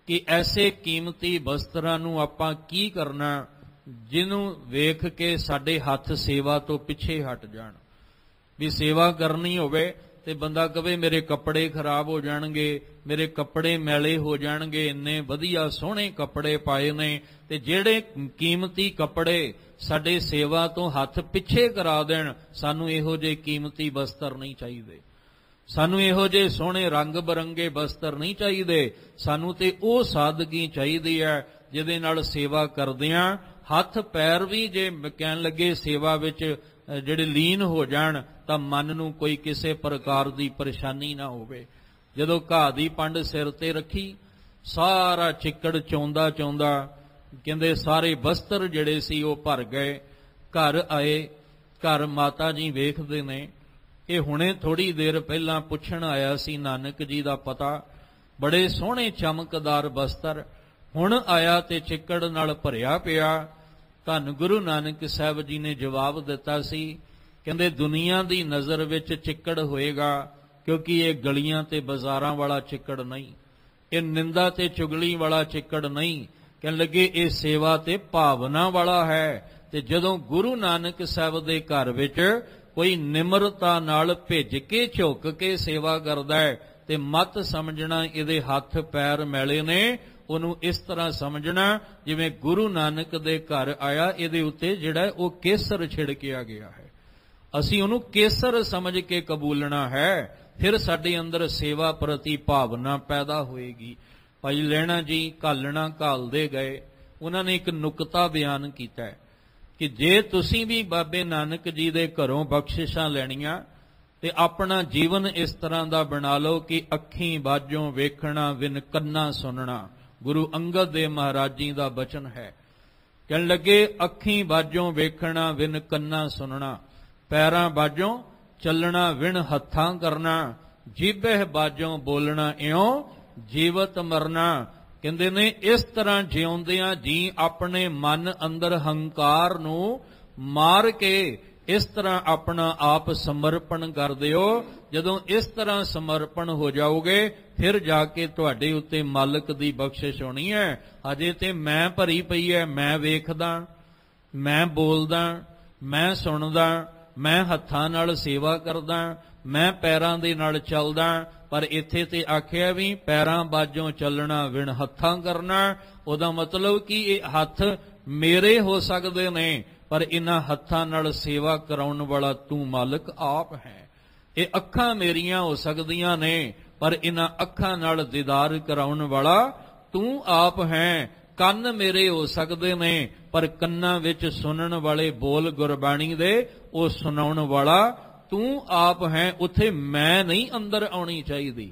ਕਿ ਐਸੇ ਕੀਮਤੀ ਵਸਤਰਾਂ ਨੂੰ ਆਪਾਂ ਕੀ ਕਰਨਾ ਜਿਹਨੂੰ ਵੇਖ ਕੇ ਸਾਡੇ ਹੱਥ ਸੇਵਾ ਤੋਂ ਪਿੱਛੇ ਹਟ ਜਾਣ। ਵੀ ਸੇਵਾ ਕਰਨੀ ਹੋਵੇ ਤੇ ਬੰਦਾ ਕਵੇ ਮੇਰੇ ਕੱਪੜੇ ਖਰਾਬ ਹੋ ਜਾਣਗੇ, ਮੇਰੇ ਕੱਪੜੇ ਮੈਲੇ ਹੋ ਜਾਣਗੇ, ਇੰਨੇ ਵਧੀਆ ਸੋਹਣੇ ਕੱਪੜੇ ਪਾਏ ਨੇ, ਤੇ ਜਿਹੜੇ ਕੀਮਤੀ ਕੱਪੜੇ ਸਾਡੇ ਸੇਵਾ ਤੋਂ ਹੱਥ ਪਿੱਛੇ ਕਰਾ ਦੇਣ, ਸਾਨੂੰ ਇਹੋ ਜਿਹੇ ਕੀਮਤੀ ਵਸਤਰ ਨਹੀਂ ਚਾਹੀਦੇ, ਸਾਨੂੰ ਇਹੋ ਜਿਹੇ ਸੋਹਣੇ ਰੰਗ ਬਰੰਗੇ ਵਸਤਰ ਨਹੀਂ ਚਾਹੀਦੇ। ਸਾਨੂੰ ਤੇ ਉਹ ਸਾਦਗੀ ਚਾਹੀਦੀ ਹੈ ਜਿਹਦੇ ਨਾਲ ਸੇਵਾ ਕਰਦਿਆਂ ਹੱਥ ਪੈਰ ਵੀ ਜੇ ਕਹਿਣ ਲੱਗੇ ਸੇਵਾ ਵਿੱਚ ਜਿਹੜੇ ਲੀਨ ਹੋ ਜਾਣ ਤਾਂ ਮਨ ਨੂੰ ਕੋਈ ਕਿਸੇ ਪ੍ਰਕਾਰ ਦੀ ਪਰੇਸ਼ਾਨੀ ਨਾ ਹੋਵੇ। ਜਦੋਂ ਘਾਹ ਦੀ ਪੰਡ ਸਿਰ ਤੇ ਰੱਖੀ, ਸਾਰਾ ਚਿੱਕੜ ਚੌਂਦਾ ਚੌਂਦਾ ਕਹਿੰਦੇ ਸਾਰੇ ਵਸਤਰ ਜਿਹੜੇ ਸੀ ਉਹ ਭਰ ਗਏ। ਘਰ ਆਏ, ਘਰ ਮਾਤਾ ਜੀ ਵੇਖਦੇ ਨੇ, ਇਹ ਹੁਣੇ ਥੋੜੀ ਦੇਰ ਪਹਿਲਾਂ ਪੁੱਛਣ ਆਇਆ ਸੀ ਨਾਨਕ ਜੀ ਦਾ ਪਤਾ, ਬੜੇ ਸੋਹਣੇ ਚਮਕਦਾਰ ਵਸਤਰ, ਹੁਣ ਆਇਆ ਤੇ ਚਿੱਕੜ ਨਾਲ ਭਰਿਆ ਪਿਆ। ਧੰਨ ਗੁਰੂ ਨਾਨਕ ਸਾਹਿਬ ਜੀ ਨੇ ਜਵਾਬ ਦਿੱਤਾ ਸੀ, ਕਹਿੰਦੇ ਦੁਨੀਆ ਦੀ ਨਜ਼ਰ ਵਿੱਚ ਚਿੱਕੜ ਹੋਏਗਾ, ਕਿਉਂਕਿ ਇਹ ਗਲੀਆਂ ਤੇ ਬਾਜ਼ਾਰਾਂ ਵਾਲਾ ਚਿੱਕੜ ਨਹੀਂ, ਇਹ ਨਿੰਦਾ ਤੇ ਚੁਗਲੀ ਵਾਲਾ ਚਿੱਕੜ ਨਹੀਂ। ਕਹਿਣ ਲੱਗੇ ਇਹ ਸੇਵਾ ਤੇ ਭਾਵਨਾ ਵਾਲਾ ਹੈ। ਤੇ ਜਦੋਂ ਗੁਰੂ ਨਾਨਕ ਸਾਹਿਬ ਦੇ ਘਰ ਵਿੱਚ ਕੋਈ ਨਿਮਰਤਾ ਨਾਲ ਭਿੱਜ ਕੇ ਝੁਕ ਕੇ ਸੇਵਾ ਕਰਦਾ ਹੈ ਤੇ ਮਤ ਸਮਝਣਾ ਇਹਦੇ ਹੱਥ ਪੈਰ ਮੈਲੇ ਨੇ, ਉਹਨੂੰ ਇਸ ਤਰ੍ਹਾਂ ਸਮਝਣਾ ਜਿਵੇਂ ਗੁਰੂ ਨਾਨਕ ਦੇ ਘਰ ਆਇਆ, ਇਹਦੇ ਉੱਤੇ ਜਿਹੜਾ ਉਹ ਕੇਸਰ ਛਿੜਕਿਆ ਗਿਆ ਹੈ। ਅਸੀਂ ਉਹਨੂੰ ਕੇਸਰ ਸਮਝ ਕੇ ਕਬੂਲਣਾ ਹੈ, ਫਿਰ ਸਾਡੇ ਅੰਦਰ ਸੇਵਾ ਪ੍ਰਤੀ ਭਾਵਨਾ ਪੈਦਾ ਹੋਏਗੀ। ਭਾਈ ਲਹਿਣਾ ਜੀ ਘਾਲਣਾ ਘਾਲਦੇ ਗਏ, ਉਹਨਾਂ ਨੇ ਇੱਕ ਨੁਕਤਾ ਬਿਆਨ ਕੀਤਾ ਕਿ ਜੇ ਤੁਸੀਂ ਵੀ ਬਾਬੇ ਨਾਨਕ ਜੀ ਦੇ ਘਰੋਂ ਬਖਸ਼ਿਸ਼ਾਂ ਲੈਣੀਆਂ ਤੇ ਆਪਣਾ ਜੀਵਨ ਇਸ ਤਰ੍ਹਾਂ ਦਾ ਬਣਾ ਲਓ ਕਿ ਅੱਖੀਂ ਬਾਝੋਂ ਵੇਖਣਾ ਵਿਨ ਕੰਨਾਂ ਸੁਣਨਾ। ਗੁਰੂ ਅੰਗਦ ਦੇਵ ਮਹਾਰਾਜ ਜੀ ਦਾ ਬਚਨ ਹੈ। ਕਹਿਣ ਲੱਗੇ ਅੱਖੀਂ ਬਾਝੋਂ ਵੇਖਣਾ ਵਿਨ ਕੰਨਾਂ ਸੁਣਨਾ, ਪੈਰਾਂ ਬਾਝੋਂ ਚੱਲਣਾ ਵਿਣ ਹੱਥਾਂ ਕਰਨਾ, ਜੀਭੇ ਬਾਝੋਂ ਬੋਲਣਾ ਇਉਂ ਜੀਵਤ ਮਰਨਾ। ਕਹਿੰਦੇ ਨੇ ਇਸ ਤਰ੍ਹਾਂ ਜਿਉਂਦਿਆਂ ਜੀ ਆਪਣੇ ਮਨ ਅੰਦਰ ਹੰਕਾਰ ਨੂੰ ਮਾਰ ਕੇ ਇਸ ਤਰ੍ਹਾਂ ਆਪਣਾ ਆਪ ਸਮਰਪਣ ਕਰ ਦਿਓ। ਜਦੋਂ ਇਸ ਤਰ੍ਹਾਂ ਸਮਰਪਣ ਹੋ ਜਾਓਗੇ ਫਿਰ ਜਾ ਕੇ ਤੁਹਾਡੇ ਉੱਤੇ ਮਾਲਕ ਦੀ ਬਖਸ਼ਿਸ਼ ਹੋਣੀ ਹੈ। ਅਜੇ ਤੇ ਮੈਂ ਭਰੀ ਪਈ ਹੈ, ਮੈਂ ਵੇਖਦਾ, ਮੈਂ ਬੋਲਦਾ, ਮੈਂ ਸੁਣਦਾ, ਮੈਂ ਹੱਥਾਂ ਨਾਲ ਸੇਵਾ ਕਰਦਾ, ਮੈਂ ਪੈਰਾਂ ਦੇ ਨਾਲ ਚੱਲਦਾ, ਪਰ ਇੱਥੇ ਤੇ ਆਖਿਆ ਵੀ ਪੈਰਾਂ ਬਾਝੋਂ ਚੱਲਣਾ ਵਿਣ ਹੱਥਾਂ ਕਰਨਾ। ਉਹਦਾ ਮਤਲਬ ਕਿ ਇਹ ਹੱਥ ਮੇਰੇ ਹੋ ਸਕਦੇ ਨੇ, ਪਰ ਇਹਨਾਂ ਹੱਥਾਂ ਨਾਲ ਸੇਵਾ ਕਰਾਉਣ ਵਾਲਾ ਤੂੰ ਮਾਲਕ ਆਪ ਹੈ। ਇਹ ਅੱਖਾਂ ਮੇਰੀਆਂ ਹੋ ਸਕਦੀਆਂ ਨੇ, ਪਰ ਇਹਨਾਂ ਅੱਖਾਂ ਨਾਲ ਦੀਦਾਰ ਕਰਾਉਣ ਵਾਲਾ ਤੂੰ ਆਪ ਹੈ। ਕੰਨ ਮੇਰੇ ਹੋ ਸਕਦੇ ਨੇ, ਪਰ ਕੰਨਾਂ ਵਿੱਚ ਸੁਣਨ ਵਾਲੇ ਬੋਲ ਗੁਰਬਾਣੀ ਦੇ ਉਹ ਸੁਣਾਉਣ ਵਾਲਾ ਤੂੰ ਆਪ ਹੈ। ਉੱਥੇ ਮੈਂ ਨਹੀਂ ਅੰਦਰ ਆਉਣੀ ਚਾਹੀਦੀ।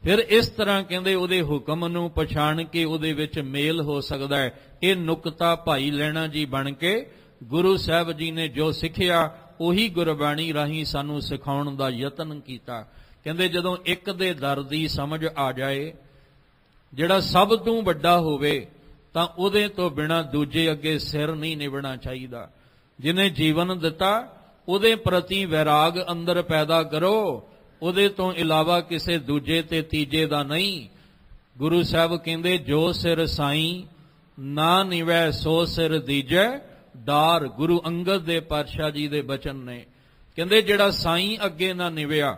ਫਿਰ ਇਸ ਤਰ੍ਹਾਂ ਕਹਿੰਦੇ ਉਹਦੇ ਹੁਕਮ ਨੂੰ ਪਛਾਣ ਕੇ ਉਹਦੇ ਵਿੱਚ ਮੇਲ ਹੋ ਸਕਦਾ ਹੈ। ਇਹ ਨੁਕਤਾ ਭਾਈ ਲਹਿਣਾ ਜੀ ਬਣ ਕੇ ਗੁਰੂ ਸਾਹਿਬ ਜੀ ਨੇ ਜੋ ਸਿੱਖਿਆ ਉਹੀ ਗੁਰਬਾਣੀ ਰਾਹੀਂ ਸਾਨੂੰ ਸਿਖਾਉਣ ਦਾ ਯਤਨ ਕੀਤਾ। ਕਹਿੰਦੇ ਜਦੋਂ ਇੱਕ ਦੇ ਦਰ ਦੀ ਸਮਝ ਆ ਜਾਏ, ਜਿਹੜਾ ਸਭ ਤੋਂ ਵੱਡਾ ਹੋਵੇ, ਤਾਂ ਉਹਦੇ ਤੋਂ ਬਿਨਾ ਦੂਜੇ ਅੱਗੇ ਸਿਰ ਨਹੀਂ ਨਿਵਣਾ ਚਾਹੀਦਾ। ਜਿਹਨੇ ਜੀਵਨ ਦਿੱਤਾ ਉਹਦੇ ਪ੍ਰਤੀ ਵੈਰਾਗ ਅੰਦਰ ਪੈਦਾ ਕਰੋ, ਉਹਦੇ ਤੋਂ ਇਲਾਵਾ ਕਿਸੇ ਦੂਜੇ ਤੇ ਤੀਜੇ ਦਾ ਨਹੀਂ। ਗੁਰੂ ਸਾਹਿਬ ਕਹਿੰਦੇ ਜੋ ਸਿਰ ਸਾਈਂ ਨਾ ਨਿਵੈ ਸੋ ਸਿਰ ਦੀਜੈ ਡਾਰ। ਗੁਰੂ ਅੰਗਦ ਦੇਵ ਪਾਤਸ਼ਾਹ ਜੀ ਦੇ ਬਚਨ ਨੇ। ਕਹਿੰਦੇ ਜਿਹੜਾ ਸਾਈਂ ਅੱਗੇ ਨਾ ਨਿਵਿਆ,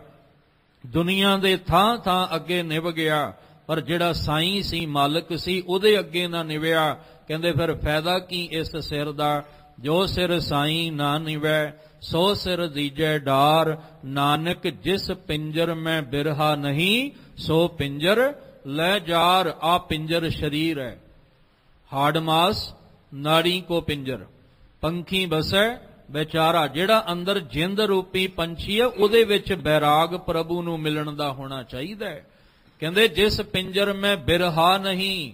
ਦੁਨੀਆ ਦੇ ਥਾਂ ਥਾਂ ਅੱਗੇ ਨਿਭ ਗਿਆ, ਪਰ ਜਿਹੜਾ ਸਾਈਂ ਸੀ, ਮਾਲਕ ਸੀ, ਉਹਦੇ ਅੱਗੇ ਨਾ ਨਿਵਿਆ। ਕਹਿੰਦੇ ਫਿਰ ਫਾਇਦਾ ਕੀ ਇਸ ਸਿਰ ਦਾ। ਜੋ ਸਿਰ ਸਾਈਂ ਨਾ ਨਿਵੈ ਸੋ ਸਿਰ ਦੀਜੈ ਡਾਰ, ਨਾਨਕ ਜਿਸ ਪਿੰਜਰ ਮੈਂ ਬਿਰਹਾ ਨਹੀਂ ਸੋ ਪਿੰਜਰ ਲੈ ਜਾਰ। ਆ ਪਿੰਜਰ ਸ਼ਰੀਰ ਹੈ, ਹਾੜ ਮਾਸ ਨਾੜੀ ਕੋ ਪਿੰਜਰ, ਪੰਖੀ ਬਸੈ ਵਿਚਾਰਾ। ਜਿਹੜਾ ਅੰਦਰ ਜਿੰਦ ਰੂਪੀ ਪੰਛੀ ਹੈ ਉਹਦੇ ਵਿੱਚ ਬੈਰਾਗ ਪ੍ਰਭੂ ਨੂੰ ਮਿਲਣ ਦਾ ਹੋਣਾ ਚਾਹੀਦਾ ਹੈ। ਕਹਿੰਦੇ ਜਿਸ ਪਿੰਜਰ ਮੈਂ ਬਿਰਹਾ ਨਹੀਂ,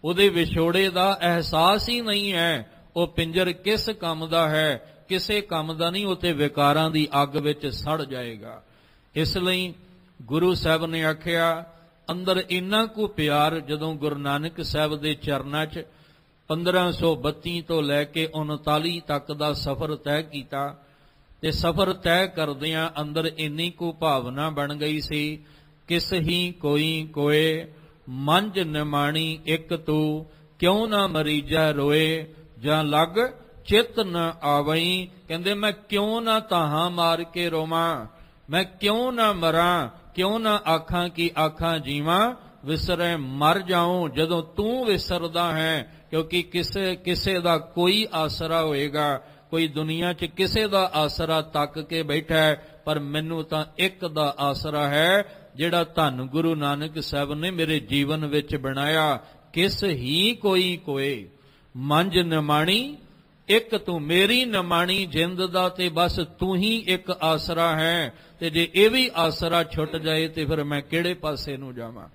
ਉਹਦੇ ਵਿਛੋੜੇ ਦਾ ਅਹਿਸਾਸ ਹੀ ਨਹੀਂ ਹੈ, ਉਹ ਪਿੰਜਰ ਕਿਸ ਕੰਮ ਦਾ ਹੈ। ਕਿਸੇ ਕੰਮ ਦਾ ਨਹੀਂ, ਉਹ ਤੇ ਵਿਕਾਰਾਂ ਦੀ ਅੱਗ ਵਿੱਚ ਸੜ ਜਾਏਗਾ। ਇਸ ਲਈ ਗੁਰੂ ਸਾਹਿਬ ਨੇ ਆਖਿਆ, ਅੰਦਰ ਇੰਨਾ ਕੁ ਪਿਆਰ ਜਦੋਂ ਗੁਰੂ ਨਾਨਕ ਸਾਹਿਬ ਦੇ ਚਰਨਾਂ 'ਚ 1532 ਤੋਂ ਲੈ ਕੇ 39 ਤੱਕ ਦਾ ਸਫ਼ਰ ਤੈਅ ਕੀਤਾ, ਤੇ ਸਫ਼ਰ ਤੈਅ ਕਰਦਿਆਂ ਅੰਦਰ ਇੰਨੀ ਕੁ ਭਾਵਨਾ ਬਣ ਗਈ ਸੀ, ਕਿਸ ਹੀ ਕੋਈ ਕੋਏ ਮੰਝ ਨਿਮਾਣੀ ਇੱਕ ਤੂੰ, ਕਿਉਂ ਨਾ ਮਰੀਜਾ ਰੋਏ ਜਾਂ ਲੱਗ ਚਿੱਤ ਨ ਆਵਈ। ਕਹਿੰਦੇ ਮੈਂ ਕਿਉਂ ਨਾ ਤਾਹਾਂ ਮਾਰ ਕੇ ਰੋਵਾਂ, ਮੈਂ ਕਿਉਂ ਨਾ ਮਰਾਂ, ਕਿਉਂ ਨਾ ਆਖਾਂ ਕਿ ਆਖਾਂ ਜੀਵਾਂ, ਵਿਸਰੇ ਮਰ ਜਾਉਂ ਜਦੋਂ ਤੂੰ ਵਿਸਰਦਾ ਹੈ। ਕਿਉਂਕਿ ਕਿਸੇ ਦਾ ਕੋਈ ਆਸਰਾ ਹੋਏਗਾ, ਕੋਈ ਦੁਨੀਆ 'ਚ ਕਿਸੇ ਦਾ ਆਸਰਾ ਤੱਕ ਕੇ ਬੈਠਾ ਹੈ, ਪਰ ਮੈਨੂੰ ਤਾਂ ਇੱਕ ਦਾ ਆਸਰਾ ਹੈ, ਜਿਹੜਾ ਧੰਨ ਗੁਰੂ ਨਾਨਕ ਸਾਹਿਬ ਨੇ ਮੇਰੇ ਜੀਵਨ ਵਿੱਚ ਬਣਾਇਆ। ਕਿਸ ਹੀ ਕੋਈ ਕੋਏ ਮੰਝ ਨਿਮਾਣੀ ਇੱਕ ਤੂੰ, ਮੇਰੀ ਨਿਮਾਣੀ ਜਿੰਦ ਦਾ ਤੇ ਬਸ ਤੂੰ ਹੀ ਇੱਕ ਆਸਰਾ ਹੈ। ਤੇ ਜੇ ਇਹ ਵੀ ਆਸਰਾ ਛੁੱਟ ਜਾਏ ਤੇ ਫਿਰ ਮੈਂ ਕਿਹੜੇ ਪਾਸੇ ਨੂੰ ਜਾਵਾਂ।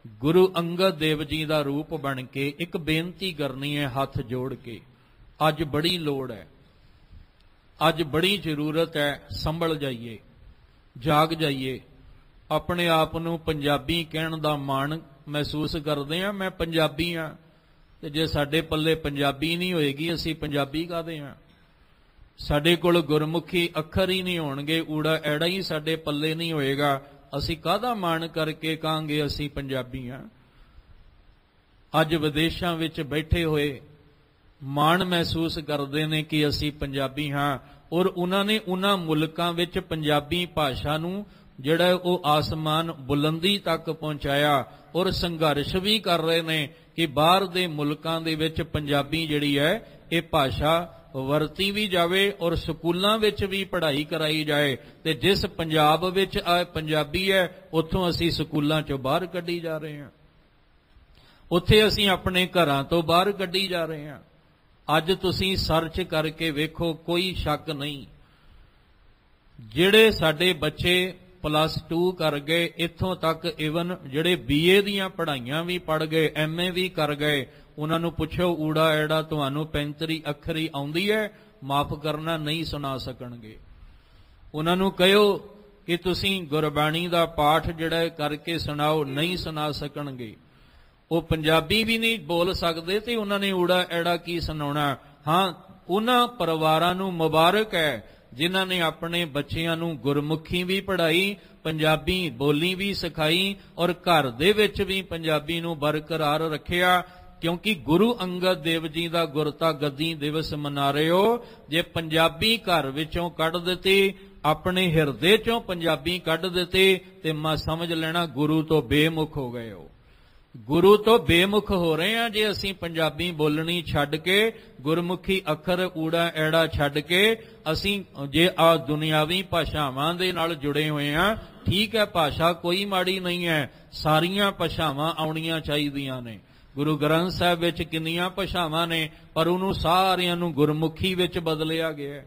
ਗੁਰੂ ਅੰਗਦ ਦੇਵ ਜੀ ਦਾ ਰੂਪ ਬਣ ਕੇ ਇੱਕ ਬੇਨਤੀ ਕਰਨੀ ਹੈ ਹੱਥ ਜੋੜ ਕੇ। ਅੱਜ ਬੜੀ ਲੋੜ ਹੈ, ਅੱਜ ਬੜੀ ਜ਼ਰੂਰਤ ਹੈ, ਸੰਭਲ ਜਾਈਏ, ਜਾਗ ਜਾਈਏ। ਆਪਣੇ ਆਪ ਨੂੰ ਪੰਜਾਬੀ ਕਹਿਣ ਦਾ ਮਾਣ ਮਹਿਸੂਸ ਕਰਦੇ ਹਾਂ, ਮੈਂ ਪੰਜਾਬੀ ਹਾਂ, ਤੇ ਜੇ ਸਾਡੇ ਪੱਲੇ ਪੰਜਾਬੀ ਨਹੀਂ ਹੋਏਗੀ ਅਸੀਂ ਪੰਜਾਬੀ ਕਾਹਦੇ ਹਾਂ। ਸਾਡੇ ਕੋਲ ਗੁਰਮੁਖੀ ਅੱਖਰ ਹੀ ਨਹੀਂ ਹੋਣਗੇ, ਊੜਾ ਐੜਾ ਹੀ ਸਾਡੇ ਪੱਲੇ ਨਹੀਂ ਹੋਏਗਾ, ਅਸੀਂ ਕਾਹਦਾ ਮਾਣ ਕਰਕੇ ਕਹਾਂਗੇ ਅਸੀਂ ਪੰਜਾਬੀ ਹਾਂ। ਅੱਜ ਵਿਦੇਸ਼ਾਂ ਵਿੱਚ ਬੈਠੇ ਹੋਏ ਮਾਣ ਮਹਿਸੂਸ ਕਰਦੇ ਨੇ ਕਿ ਅਸੀਂ ਪੰਜਾਬੀ ਹਾਂ, ਔਰ ਉਹਨਾਂ ਨੇ ਉਹਨਾਂ ਮੁਲਕਾਂ ਵਿੱਚ ਪੰਜਾਬੀ ਭਾਸ਼ਾ ਨੂੰ ਜਿਹੜਾ ਉਹ ਆਸਮਾਨ ਬੁਲੰਦੀ ਤੱਕ ਪਹੁੰਚਾਇਆ, ਔਰ ਸੰਘਰਸ਼ ਵੀ ਕਰ ਰਹੇ ਨੇ ਕਿ ਬਾਹਰ ਦੇ ਮੁਲਕਾਂ ਦੇ ਵਿੱਚ ਪੰਜਾਬੀ ਜਿਹੜੀ ਹੈ ਇਹ ਭਾਸ਼ਾ ਵਰਤੀ ਵੀ ਜਾਵੇ, ਔਰ ਸਕੂਲਾਂ ਵਿੱਚ ਵੀ ਪੜ੍ਹਾਈ ਕਰਾਈ ਜਾਏ। ਤੇ ਜਿਸ ਪੰਜਾਬ ਵਿੱਚ ਪੰਜਾਬੀ ਹੈ ਉੱਥੋਂ ਅਸੀਂ ਸਕੂਲਾਂ 'ਚੋਂ ਬਾਹਰ ਕੱਢੀ ਜਾ ਰਹੇ ਹਾਂ, ਉੱਥੇ ਅਸੀਂ ਆਪਣੇ ਘਰਾਂ ਤੋਂ ਬਾਹਰ ਕੱਢੀ ਜਾ ਰਹੇ ਹਾਂ। ਅੱਜ ਤੁਸੀਂ ਸਰਚ ਕਰਕੇ ਵੇਖੋ, ਕੋਈ ਸ਼ੱਕ ਨਹੀਂ, ਜਿਹੜੇ ਸਾਡੇ ਬੱਚੇ +2 ਕਰ ਗਏ, ਇੱਥੋਂ ਤੱਕ ਈਵਨ ਜਿਹੜੇ BA ਦੀਆਂ ਪੜ੍ਹਾਈਆਂ ਵੀ ਪੜ੍ਹ ਗਏ, MA ਵੀ ਕਰ ਗਏ, ਉਹਨਾਂ ਨੂੰ ਪੁੱਛੋ ਊੜਾ ਐੜਾ ਤੁਹਾਨੂੰ 35 ਅੱਖਰੀ ਆਉਂਦੀ ਹੈ? ਮਾਫ ਕਰਨਾ, ਨਹੀਂ ਸੁਣਾ ਸਕਣਗੇ। ਉਹਨਾਂ ਨੂੰ ਕਹਿਓ ਕਿ ਤੁਸੀਂ ਗੁਰਬਾਣੀ ਦਾ ਪਾਠ ਜਿਹੜਾ ਕਰਕੇ ਸੁਣਾਓ, ਨਹੀਂ ਸੁਣਾ ਸਕਣਗੇ। ਉਹ ਪੰਜਾਬੀ ਵੀ ਨਹੀਂ ਬੋਲ ਸਕਦੇ ਤੇ ਉਹਨਾਂ ਨੇ ਊੜਾ ਐੜਾ ਕੀ ਸੁਣਾਉਣਾ। ਹਾਂ, ਉਹਨਾਂ ਪਰਿਵਾਰਾਂ ਨੂੰ ਮੁਬਾਰਕ ਹੈ ਜਿਨ੍ਹਾਂ ਨੇ ਆਪਣੇ ਬੱਚਿਆਂ ਨੂੰ ਗੁਰਮੁਖੀ ਵੀ ਪੜ੍ਹਾਈ, ਪੰਜਾਬੀ ਬੋਲੀ ਵੀ ਸਿਖਾਈ, ਔਰ ਘਰ ਦੇ ਵਿੱਚ ਵੀ ਪੰਜਾਬੀ ਨੂੰ ਬਰਕਰਾਰ ਰੱਖਿਆ। ਕਿਉਂਕਿ ਗੁਰੂ ਅੰਗਦ ਦੇਵ ਜੀ ਦਾ ਗੁਰਤਾ ਗੱਦੀ ਦਿਵਸ ਮਨਾ ਰਹੇ ਹੋ, ਜੇ ਪੰਜਾਬੀ ਘਰ ਵਿੱਚੋਂ ਕੱਢ ਦਿੱਤੀ, ਆਪਣੇ ਹਿਰਦੇ ਚੋਂ ਪੰਜਾਬੀ ਕੱਢ ਦਿੱਤੀ, ਤੇ ਮੈਂ ਸਮਝ ਲੈਣਾ ਗੁਰੂ ਤੋਂ ਬੇਮੁਖ ਹੋ ਗਏ ਹੋ। ਗੁਰੂ ਤੋਂ ਬੇਮੁਖ ਹੋ ਰਹੇ ਹਾਂ ਜੇ ਅਸੀਂ ਪੰਜਾਬੀ ਬੋਲਣੀ ਛੱਡ ਕੇ, ਗੁਰਮੁਖੀ ਅੱਖਰ ਊੜਾ ਐੜਾ ਛੱਡ ਕੇ ਅਸੀਂ ਜੇ ਆ ਦੁਨਿਆਵੀ ਭਾਸ਼ਾਵਾਂ ਦੇ ਨਾਲ ਜੁੜੇ ਹੋਏ ਹਾਂ। ਠੀਕ ਹੈ, ਭਾਸ਼ਾ ਕੋਈ ਮਾੜੀ ਨਹੀਂ ਹੈ, ਸਾਰੀਆਂ ਭਾਸ਼ਾਵਾਂ ਆਉਣੀਆਂ ਚਾਹੀਦੀਆਂ ਨੇ। ਗੁਰੂ ਗ੍ਰੰਥ ਸਾਹਿਬ ਵਿੱਚ ਕਿੰਨੀਆਂ ਭਾਸ਼ਾਵਾਂ ਨੇ, ਪਰ ਉਹਨੂੰ ਸਾਰਿਆਂ ਨੂੰ ਗੁਰਮੁਖੀ ਵਿੱਚ ਬਦਲਿਆ ਗਿਆ।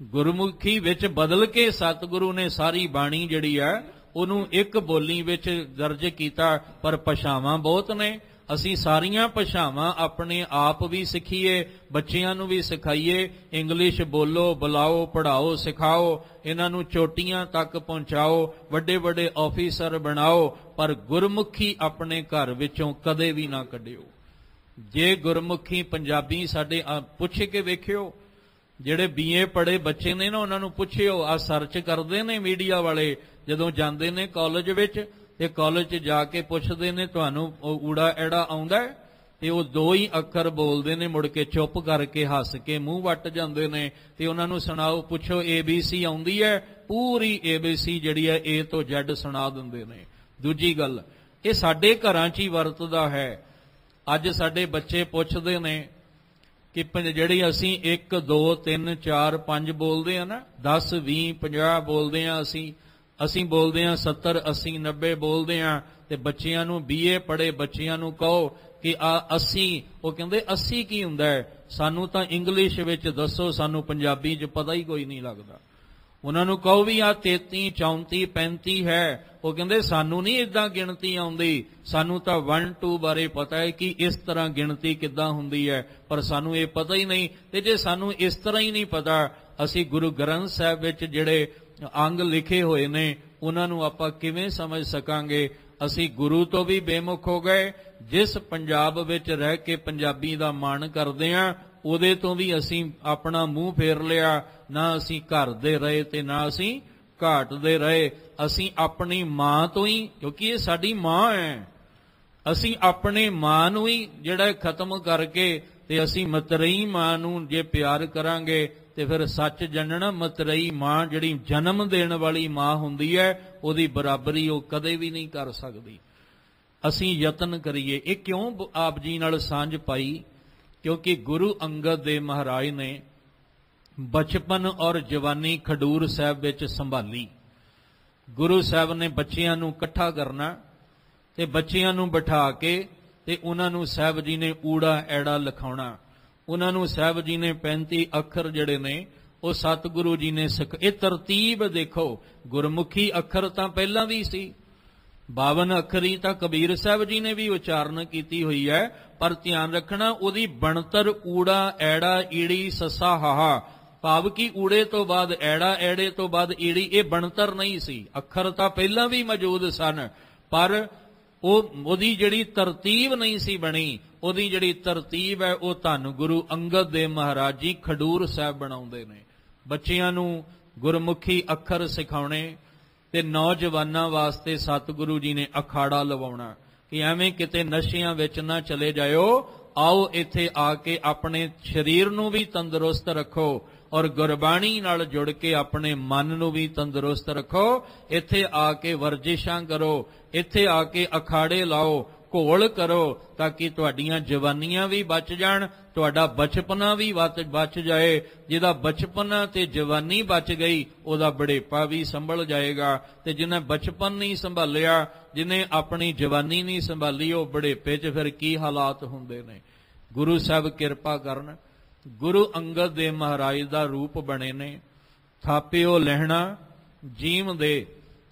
ਗੁਰਮੁਖੀ ਵਿੱਚ ਬਦਲ ਕੇ ਸਤਿਗੁਰੂ ਨੇ ਸਾਰੀ ਬਾਣੀ ਜਿਹੜੀ ਹੈ ਉਹਨੂੰ ਇੱਕ ਬੋਲੀ ਵਿੱਚ ਦਰਜ ਕੀਤਾ, ਪਰ ਭਾਸ਼ਾਵਾਂ ਬਹੁਤ ਨੇ। ਅਸੀਂ ਸਾਰੀਆਂ ਭਾਸ਼ਾਵਾਂ ਆਪਣੇ ਆਪ ਵੀ ਸਿੱਖੀਏ, ਬੱਚਿਆਂ ਨੂੰ ਵੀ ਸਿਖਾਈਏ। ਇੰਗਲਿਸ਼ ਬੋਲੋ, ਬੁਲਾਓ, ਪੜ੍ਹਾਓ, ਸਿਖਾਓ, ਇਹਨਾਂ ਨੂੰ ਚੋਟੀਆਂ ਤੱਕ ਪਹੁੰਚਾਓ, ਵੱਡੇ ਵੱਡੇ ਆਫੀਸਰ ਬਣਾਓ, ਪਰ ਗੁਰਮੁਖੀ ਆਪਣੇ ਘਰ ਵਿੱਚੋਂ ਕਦੇ ਵੀ ਨਾ ਕੱਢਿਓ। ਜੇ ਗੁਰਮੁਖੀ ਪੰਜਾਬੀ ਸਾਡੇ ਪੁੱਛ ਕੇ ਵੇਖਿਓ, ਜਿਹੜੇ BA ਪੜ੍ਹੇ ਬੱਚੇ ਨੇ ਨਾ ਉਹਨਾਂ ਨੂੰ ਪੁੱਛਿਓ, ਆ ਸਰਚ ਕਰਦੇ ਨੇ ਮੀਡੀਆ ਵਾਲੇ, ਜਦੋਂ ਜਾਂਦੇ ਨੇ ਕਾਲਜ ਵਿੱਚ ਤੇ ਕਾਲਜ 'ਚ ਜਾ ਕੇ ਪੁੱਛਦੇ ਨੇ ਤੁਹਾਨੂੰ ਊੜਾ ਐੜਾ ਆਉਂਦਾ, ਤੇ ਉਹ 2 ਹੀ ਅੱਖਰ ਬੋਲਦੇ ਨੇ, ਮੁੜ ਕੇ ਚੁੱਪ ਕਰਕੇ ਹੱਸ ਕੇ ਮੂੰਹ ਵੱਟ ਜਾਂਦੇ ਨੇ। ਤੇ ਉਹਨਾਂ ਨੂੰ ਸੁਣਾਓ, ਪੁੱਛੋ ABC ਆਉਂਦੀ ਹੈ? ਪੂਰੀ ABC ਜਿਹੜੀ ਹੈ A ਤੋਂ Z ਸੁਣਾ ਦਿੰਦੇ ਨੇ। ਦੂਜੀ ਗੱਲ, ਇਹ ਸਾਡੇ ਘਰਾਂ 'ਚ ਹੀ ਵਰਤਦਾ ਹੈ। ਅੱਜ ਸਾਡੇ ਬੱਚੇ ਪੁੱਛਦੇ ਨੇ ਕਿ ਜਿਹੜੀ ਅਸੀਂ 1 2 3 4 5 ਬੋਲਦੇ ਆ ਨਾ, 10 20 50 ਬੋਲਦੇ ਆ, ਅਸੀਂ ਬੋਲਦੇ ਆ 70 80 90 ਬੋਲਦੇ ਆ। ਤੇ ਬੱਚਿਆਂ ਨੂੰ BA ਪੜ੍ਹੇ ਬੱਚਿਆਂ ਨੂੰ ਕਹੋ ਕਿ ਆ 80, ਉਹ ਕਹਿੰਦੇ 80 ਕੀ ਹੁੰਦਾ ਹੈ? ਸਾਨੂੰ ਤਾਂ ਇੰਗਲਿਸ਼ ਵਿੱਚ ਦੱਸੋ, ਸਾਨੂੰ ਪੰਜਾਬੀ 'ਚ ਪਤਾ ਹੀ ਕੋਈ ਨਹੀਂ ਲੱਗਦਾ। ਉਹਨਾਂ ਨੂੰ ਕਹੋ ਵੀ ਆ 33 34 35 ਹੈ, ਉਹ ਕਹਿੰਦੇ ਸਾਨੂੰ ਨਹੀਂ ਇਦਾਂ ਗਿਣਤੀ ਆਉਂਦੀ, ਸਾਨੂੰ ਤਾਂ 1 2 ਬਾਰੇ ਪਤਾ ਹੈ ਕਿ ਇਸ ਤਰ੍ਹਾਂ ਗਿਣਤੀ ਕਿੱਦਾਂ ਹੁੰਦੀ ਹੈ, ਪਰ ਸਾਨੂੰ ਇਹ ਪਤਾ ਹੀ ਨਹੀਂ। ਤੇ ਜੇ ਸਾਨੂੰ ਇਸ ਤਰ੍ਹਾਂ ਹੀ ਨਹੀਂ ਪਤਾ, ਅਸੀਂ ਗੁਰੂ ਗ੍ਰੰਥ ਸਾਹਿਬ ਵਿੱਚ ਜਿਹੜੇ ਅੰਗ ਲਿਖੇ ਹੋਏ ਨੇ ਉਹਨਾਂ ਨੂੰ ਆਪਾਂ ਕਿਵੇਂ ਸਮਝ ਸਕਾਂਗੇ? ਅਸੀਂ ਗੁਰੂ ਤੋਂ ਵੀ ਬੇਮੁਖ ਹੋ ਗਏ। ਜਿਸ ਪੰਜਾਬ ਵਿੱਚ ਰਹਿ ਕੇ ਪੰਜਾਬੀ ਦਾ ਮਾਣ ਕਰਦੇ ਹਾਂ, ਉਹਦੇ ਤੋਂ ਵੀ ਅਸੀਂ ਆਪਣਾ ਮੂੰਹ ਫੇਰ ਲਿਆ। ਨਾ ਅਸੀਂ ਘਰ ਦੇ ਰਹੇ ਤੇ ਨਾ ਅਸੀਂ ਘਾਟ ਦੇ ਰਹੇ। ਅਸੀਂ ਆਪਣੀ ਮਾਂ ਤੋਂ ਹੀ, ਕਿਉਂਕਿ ਇਹ ਸਾਡੀ ਮਾਂ ਹੈ, ਅਸੀਂ ਆਪਣੇ ਮਾਂ ਨੂੰ ਹੀ ਜਿਹੜਾ ਖਤਮ ਕਰਕੇ ਤੇ ਅਸੀਂ ਮਤਰੇਈ ਮਾਂ ਨੂੰ ਜੇ ਪਿਆਰ ਕਰਾਂਗੇ ਤੇ ਫਿਰ ਸੱਚ ਜਾਣਨਾ, ਮਤਰੇਈ ਮਾਂ ਜਿਹੜੀ ਜਨਮ ਦੇਣ ਵਾਲੀ ਮਾਂ ਹੁੰਦੀ ਹੈ, ਉਹਦੀ ਬਰਾਬਰੀ ਉਹ ਕਦੇ ਵੀ ਨਹੀਂ ਕਰ ਸਕਦੀ। ਅਸੀਂ ਯਤਨ ਕਰੀਏ। ਇਹ ਕਿਉਂ ਆਪ ਜੀ ਨਾਲ ਸਾਂਝ ਪਾਈ? ਕਿਉਂਕਿ ਗੁਰੂ ਅੰਗਦ ਦੇਵ ਮਹਾਰਾਜ ਨੇ ਬਚਪਨ ਔਰ ਜਵਾਨੀ ਖਡੂਰ ਸਾਹਿਬ ਵਿੱਚ ਸੰਭਾਲੀ। ਗੁਰੂ ਸਾਹਿਬ ਨੇ ਬੱਚਿਆਂ ਨੂੰ ਇਕੱਠਾ ਕਰਨਾ ਤੇ ਬੱਚਿਆਂ ਨੂੰ ਬਿਠਾ ਕੇ ਤੇ ਉਹਨਾਂ ਨੂੰ ਸਾਹਿਬ ਜੀ ਨੇ ਊੜਾ ਐੜਾ ਲਿਖਾਉਣਾ। ਉਹਨਾਂ ਨੂੰ ਸਾਹਿਬ ਜੀ ਨੇ 35 ਅੱਖਰ ਜਿਹੜੇ ਨੇ ਉਹ ਸਤਿਗੁਰੂ ਜੀ ਨੇ ਇਹ ਤਰਤੀਬ ਦੇਖੋ। ਗੁਰਮੁਖੀ ਅੱਖਰ ਤਾਂ ਪਹਿਲਾਂ ਵੀ ਸੀ, 52 ਅੱਖਰੀ ਤਾਂ ਕਬੀਰ ਸਾਹਿਬ ਜੀ ਨੇ ਵੀ ਉਚਾਰਨ ਕੀਤੀ ਹੋਈ ਹੈ, ਪਰ ਧਿਆਨ ਰੱਖਣਾ ਉਹਦੀ ਬਣਤਰ ਊੜਾ ਐੜਾ ਈੜੀ ਸੱਸਾ ਹਾਹਾ, ਭਾਵ ਕਿ ਊੜੇ ਤੋਂ ਬਾਅਦ ਐੜਾ, ਐੜੇ ਤੋਂ ਬਾਅਦ ਈੜੀ, ਇਹ ਬਣਤਰ ਨਹੀਂ ਸੀ। ਅੱਖਰ ਤਾਂ ਪਹਿਲਾਂ ਵੀ ਮੌਜੂਦ ਸਨ, ਪਰ ਉਹਦੀ ਜਿਹੜੀ ਤਰਤੀਬ ਨਹੀਂ ਸੀ ਬਣੀ। ਉਹਦੀ ਜਿਹੜੀ ਤਰਤੀਬ ਹੈ ਉਹ ਧੰਨ ਗੁਰੂ ਅੰਗਦ ਦੇਵ ਮਹਾਰਾਜ ਜੀ ਖਡੂਰ ਸਾਹਿਬ ਬਣਾਉਂਦੇ ਨੇ। ਬੱਚਿਆਂ ਨੂੰ ਗੁਰਮੁਖੀ ਅੱਖਰ ਸਿਖਾਉਣੇ ਤੇ ਨੌਜਵਾਨਾਂ ਵਾਸਤੇ ਸਤਿਗੁਰੂ ਜੀ ਨੇ ਅਖਾੜਾ ਲਵਾਉਣਾ ਕਿ ਐਵੇਂ ਕਿਤੇ ਨਸ਼ਿਆਂ ਵਿੱਚ ਨਾ ਚਲੇ ਜਾਇਓ। ਆਓ ਇੱਥੇ ਆ ਕੇ ਆਪਣੇ ਸਰੀਰ ਨੂੰ ਵੀ ਤੰਦਰੁਸਤ ਰੱਖੋ ਔਰ ਗੁਰਬਾਣੀ ਨਾਲ ਜੁੜ ਕੇ ਆਪਣੇ ਮਨ ਨੂੰ ਵੀ ਤੰਦਰੁਸਤ ਰੱਖੋ। ਇੱਥੇ ਆ ਕੇ ਵਰਜਿਸ਼ਾਂ ਕਰੋ, ਇੱਥੇ ਆ ਕੇ ਅਖਾੜੇ ਲਾਓ, ਘੋਲ ਕਰੋ, ਤਾਂ ਕਿ ਤੁਹਾਡੀਆਂ ਜਵਾਨੀਆਂ ਵੀ ਬਚ ਜਾਣ, ਤੁਹਾਡਾ ਬਚਪਨਾ ਵੀ ਬਚ ਜਾਏ। ਜਿਹਦਾ ਬਚਪਨਾ ਤੇ ਜਵਾਨੀ ਬਚ ਗਈ ਉਹਦਾ ਬੁਢੇਪਾ ਵੀ ਸੰਭਲ ਜਾਏਗਾ, ਤੇ ਜਿਹਨੇ ਬਚਪਨ ਨਹੀਂ ਸੰਭਾਲਿਆ, ਜਿਹਨੇ ਆਪਣੀ ਜਵਾਨੀ ਨਹੀਂ ਸੰਭਾਲੀ, ਉਹ ਬੁਢੇਪੇ 'ਚ ਫਿਰ ਕੀ ਹਾਲਾਤ ਹੁੰਦੇ ਨੇ। ਗੁਰੂ ਸਾਹਿਬ ਕਿਰਪਾ ਕਰਨ। ਗੁਰੂ ਅੰਗਦ ਦੇਵ ਮਹਾਰਾਜ ਦਾ ਰੂਪ ਬਣੇ ਨੇ। ਥਾਪਿਓ ਲਹਿਣਾ ਜੀਮ ਦੇ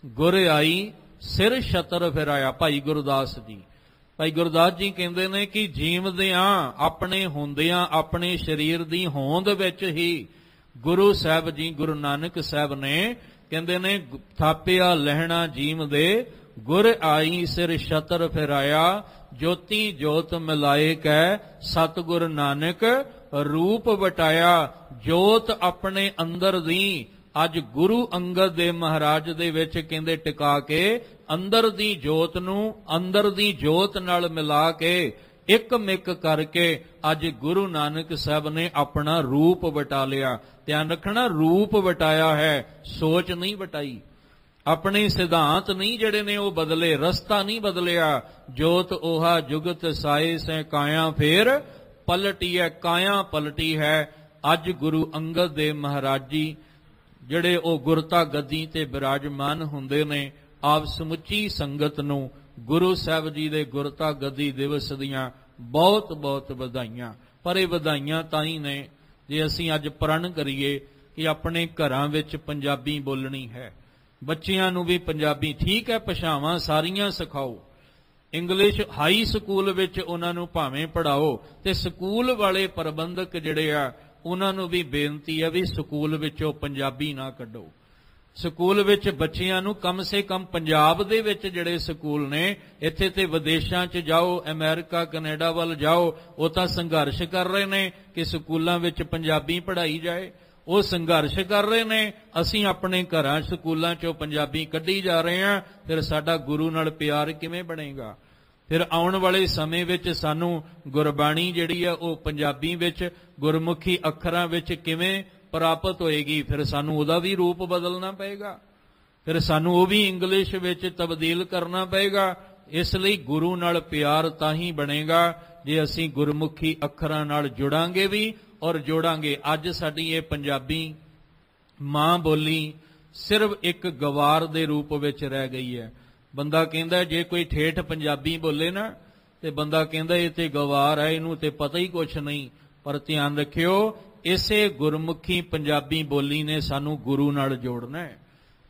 ਗੁਰ ਆਈ ਸਿਰ ਛਤਰ ਫਿਰਾਇਆ। ਭਾਈ ਗੁਰਦਾਸ ਜੀ, ਭਾਈ ਗੁਰਦਾਸ ਜੀ ਕਹਿੰਦੇ ਨੇ ਕਿ ਜੀਵਦਿਆਂ ਆਪਣੇ ਹੁੰਦਿਆਂ ਆਪਣੇ ਸਰੀਰ ਦੀ ਹੋਂਦ ਵਿੱਚ ਹੀ ਗੁਰੂ ਸਾਹਿਬ ਜੀ, ਗੁਰੂ ਨਾਨਕ ਸਾਹਿਬ ਨੇ ਕਹਿੰਦੇ ਨੇ ਥਾਪਿਆ ਲਹਿਣਾ ਜੀਮ ਦੇ ਗੁਰ ਆਈ ਸਿਰ ਛਤਰ ਫਿਰਾਇਆ, ਜੋਤੀ ਜੋਤ ਮਿਲਾਏ ਕੈ ਸਤਿਗੁਰ ਨਾਨਕ ਰੂਪ ਵਟਾਇਆ। ਜੋਤ ਆਪਣੇ ਅੰਦਰ ਦੀ ਅੱਜ ਗੁਰੂ ਅੰਗਦ ਦੇਵ ਮਹਾਰਾਜ ਦੇ ਵਿੱਚ ਕਹਿੰਦੇ ਟਿਕਾ ਕੇ ਅੰਦਰ ਦੀ ਜੋਤ ਨੂੰ ਅੰਦਰ ਦੀ ਜੋਤ ਨਾਲ ਮਿਲਾ ਕੇ ਇੱਕ ਮਿਕ ਕਰਕੇ ਅੱਜ ਗੁਰੂ ਨਾਨਕ ਸਾਹਿਬ ਨੇ ਆਪਣਾ ਰੂਪ ਵਟਾ ਲਿਆ। ਧਿਆਨ ਰੱਖਣਾ, ਰੂਪ ਵਟਾਇਆ ਹੈ, ਸੋਚ ਨਹੀਂ ਵਟਾਈ। ਆਪਣੇ ਸਿਧਾਂਤ ਨਹੀਂ ਜਿਹੜੇ ਨੇ ਉਹ ਬਦਲੇ, ਰਸਤਾ ਨਹੀਂ ਬਦਲਿਆ। ਜੋਤ 오ਹਾ ਜੁਗਤ ਸਾਏ ਸੈ ਕਾਇਆ ਫੇਰ ਪਲਟੀ ਹੈ, ਕਾਇਆ ਪਲਟੀ ਹੈ। ਅੱਜ ਗੁਰੂ ਅੰਗਦ ਦੇਵ ਮਹਾਰਾਜ ਜੀ ਜਿਹੜੇ ਉਹ ਗੁਰਤਾ ਗੱਦੀ ਤੇ ਬਿਰਾਜਮਾਨ ਹੁੰਦੇ ਨੇ, ਆਪ ਸਮੁੱਚੀ ਸੰਗਤ ਨੂੰ ਗੁਰੂ ਸਾਹਿਬ ਜੀ ਦੇ ਗੁਰਤਾ ਗੱਦੀ ਦਿਵਸ ਦੀਆਂ ਬਹੁਤ ਬਹੁਤ ਵਧਾਈਆਂ। ਪਰ ਇਹ ਵਧਾਈਆਂ ਤਾਂ ਹੀ ਨੇ ਜੇ ਅਸੀਂ ਅੱਜ ਪ੍ਰਣ ਕਰੀਏ ਕਿ ਆਪਣੇ ਘਰਾਂ ਵਿੱਚ ਪੰਜਾਬੀ ਬੋਲਣੀ ਹੈ। ਬੱਚਿਆਂ ਨੂੰ ਵੀ ਪੰਜਾਬੀ, ਠੀਕ ਹੈ, ਭਾਸ਼ਾਵਾਂ ਸਾਰੀਆਂ ਸਿਖਾਓ, ਇੰਗਲਿਸ਼ ਹਾਈ ਸਕੂਲ ਵਿੱਚ ਉਹਨਾਂ ਨੂੰ ਭਾਵੇਂ ਪੜ੍ਹਾਓ, ਤੇ ਸਕੂਲ ਵਾਲੇ ਪ੍ਰਬੰਧਕ ਜਿਹੜੇ ਆ ਉਹਨਾਂ ਨੂੰ ਵੀ ਬੇਨਤੀ ਹੈ ਵੀ ਸਕੂਲ ਵਿੱਚੋਂ ਪੰਜਾਬੀ ਨਾ ਕੱਢੋ। ਸਕੂਲ ਵਿੱਚ ਬੱਚਿਆਂ ਨੂੰ ਕਮ ਸੇ ਕਮ ਪੰਜਾਬ ਦੇ ਵਿੱਚ ਜਿਹੜੇ ਸਕੂਲ ਨੇ, ਇੱਥੇ ਤੇ ਵਿਦੇਸ਼ਾਂ 'ਚ ਜਾਓ, ਅਮਰੀਕਾ ਕੈਨੇਡਾ ਵੱਲ ਜਾਓ, ਉਹ ਤਾਂ ਸੰਘਰਸ਼ ਕਰ ਰਹੇ ਨੇ ਕਿ ਸਕੂਲਾਂ ਵਿੱਚ ਪੰਜਾਬੀ ਪੜ੍ਹਾਈ ਜਾਏ। ਉਹ ਸੰਘਰਸ਼ ਕਰ ਰਹੇ ਨੇ, ਅਸੀਂ ਆਪਣੇ ਘਰਾਂ ਸਕੂਲਾਂ 'ਚੋਂ ਪੰਜਾਬੀ ਕੱਢੀ ਜਾ ਰਹੇ ਹਾਂ। ਫਿਰ ਸਾਡਾ ਗੁਰੂ ਨਾਲ ਪਿਆਰ ਕਿਵੇਂ ਬਣੇਗਾ? ਫਿਰ ਆਉਣ ਵਾਲੇ ਸਮੇਂ ਵਿੱਚ ਸਾਨੂੰ ਗੁਰਬਾਣੀ ਜਿਹੜੀ ਹੈ ਉਹ ਪੰਜਾਬੀ ਵਿੱਚ ਗੁਰਮੁਖੀ ਅੱਖਰਾਂ ਵਿੱਚ ਕਿਵੇਂ ਪ੍ਰਾਪਤ ਹੋਏਗੀ? ਫਿਰ ਸਾਨੂੰ ਉਹਦਾ ਵੀ ਰੂਪ ਬਦਲਣਾ ਪਏਗਾ, ਫਿਰ ਸਾਨੂੰ ਉਹ ਵੀ ਇੰਗਲਿਸ਼ ਵਿੱਚ ਤਬਦੀਲ ਕਰਨਾ ਪਏਗਾ। ਇਸ ਲਈ ਗੁਰੂ ਨਾਲ ਪਿਆਰ ਤਾਂ ਹੀ ਬਣੇਗਾ ਜੇ ਅਸੀਂ ਗੁਰਮੁਖੀ ਅੱਖਰਾਂ ਨਾਲ ਜੁੜਾਂਗੇ ਵੀ ਔਰ ਜੋੜਾਂਗੇ। ਅੱਜ ਸਾਡੀ ਇਹ ਪੰਜਾਬੀ ਮਾਂ ਬੋਲੀ ਸਿਰਫ ਇੱਕ ਗਵਾਰ ਦੇ ਰੂਪ ਵਿੱਚ ਰਹਿ ਗਈ ਹੈ। ਬੰਦਾ ਕਹਿੰਦਾ ਜੇ ਕੋਈ ਠੇਠ ਪੰਜਾਬੀ ਬੋਲੇ ਨਾ ਤੇ ਬੰਦਾ ਕਹਿੰਦਾ ਇਹ ਤੇ ਗਵਾਰ ਹੈ, ਇਹਨੂੰ ਤੇ ਪਤਾ ਹੀ ਕੁਛ ਨਹੀਂ। ਪਰ ਧਿਆਨ ਰੱਖਿਓ, ਇਸੇ ਗੁਰਮੁਖੀ ਪੰਜਾਬੀ ਬੋਲੀ ਨੇ ਸਾਨੂੰ ਗੁਰੂ ਨਾਲ ਜੋੜਨਾ ਹੈ।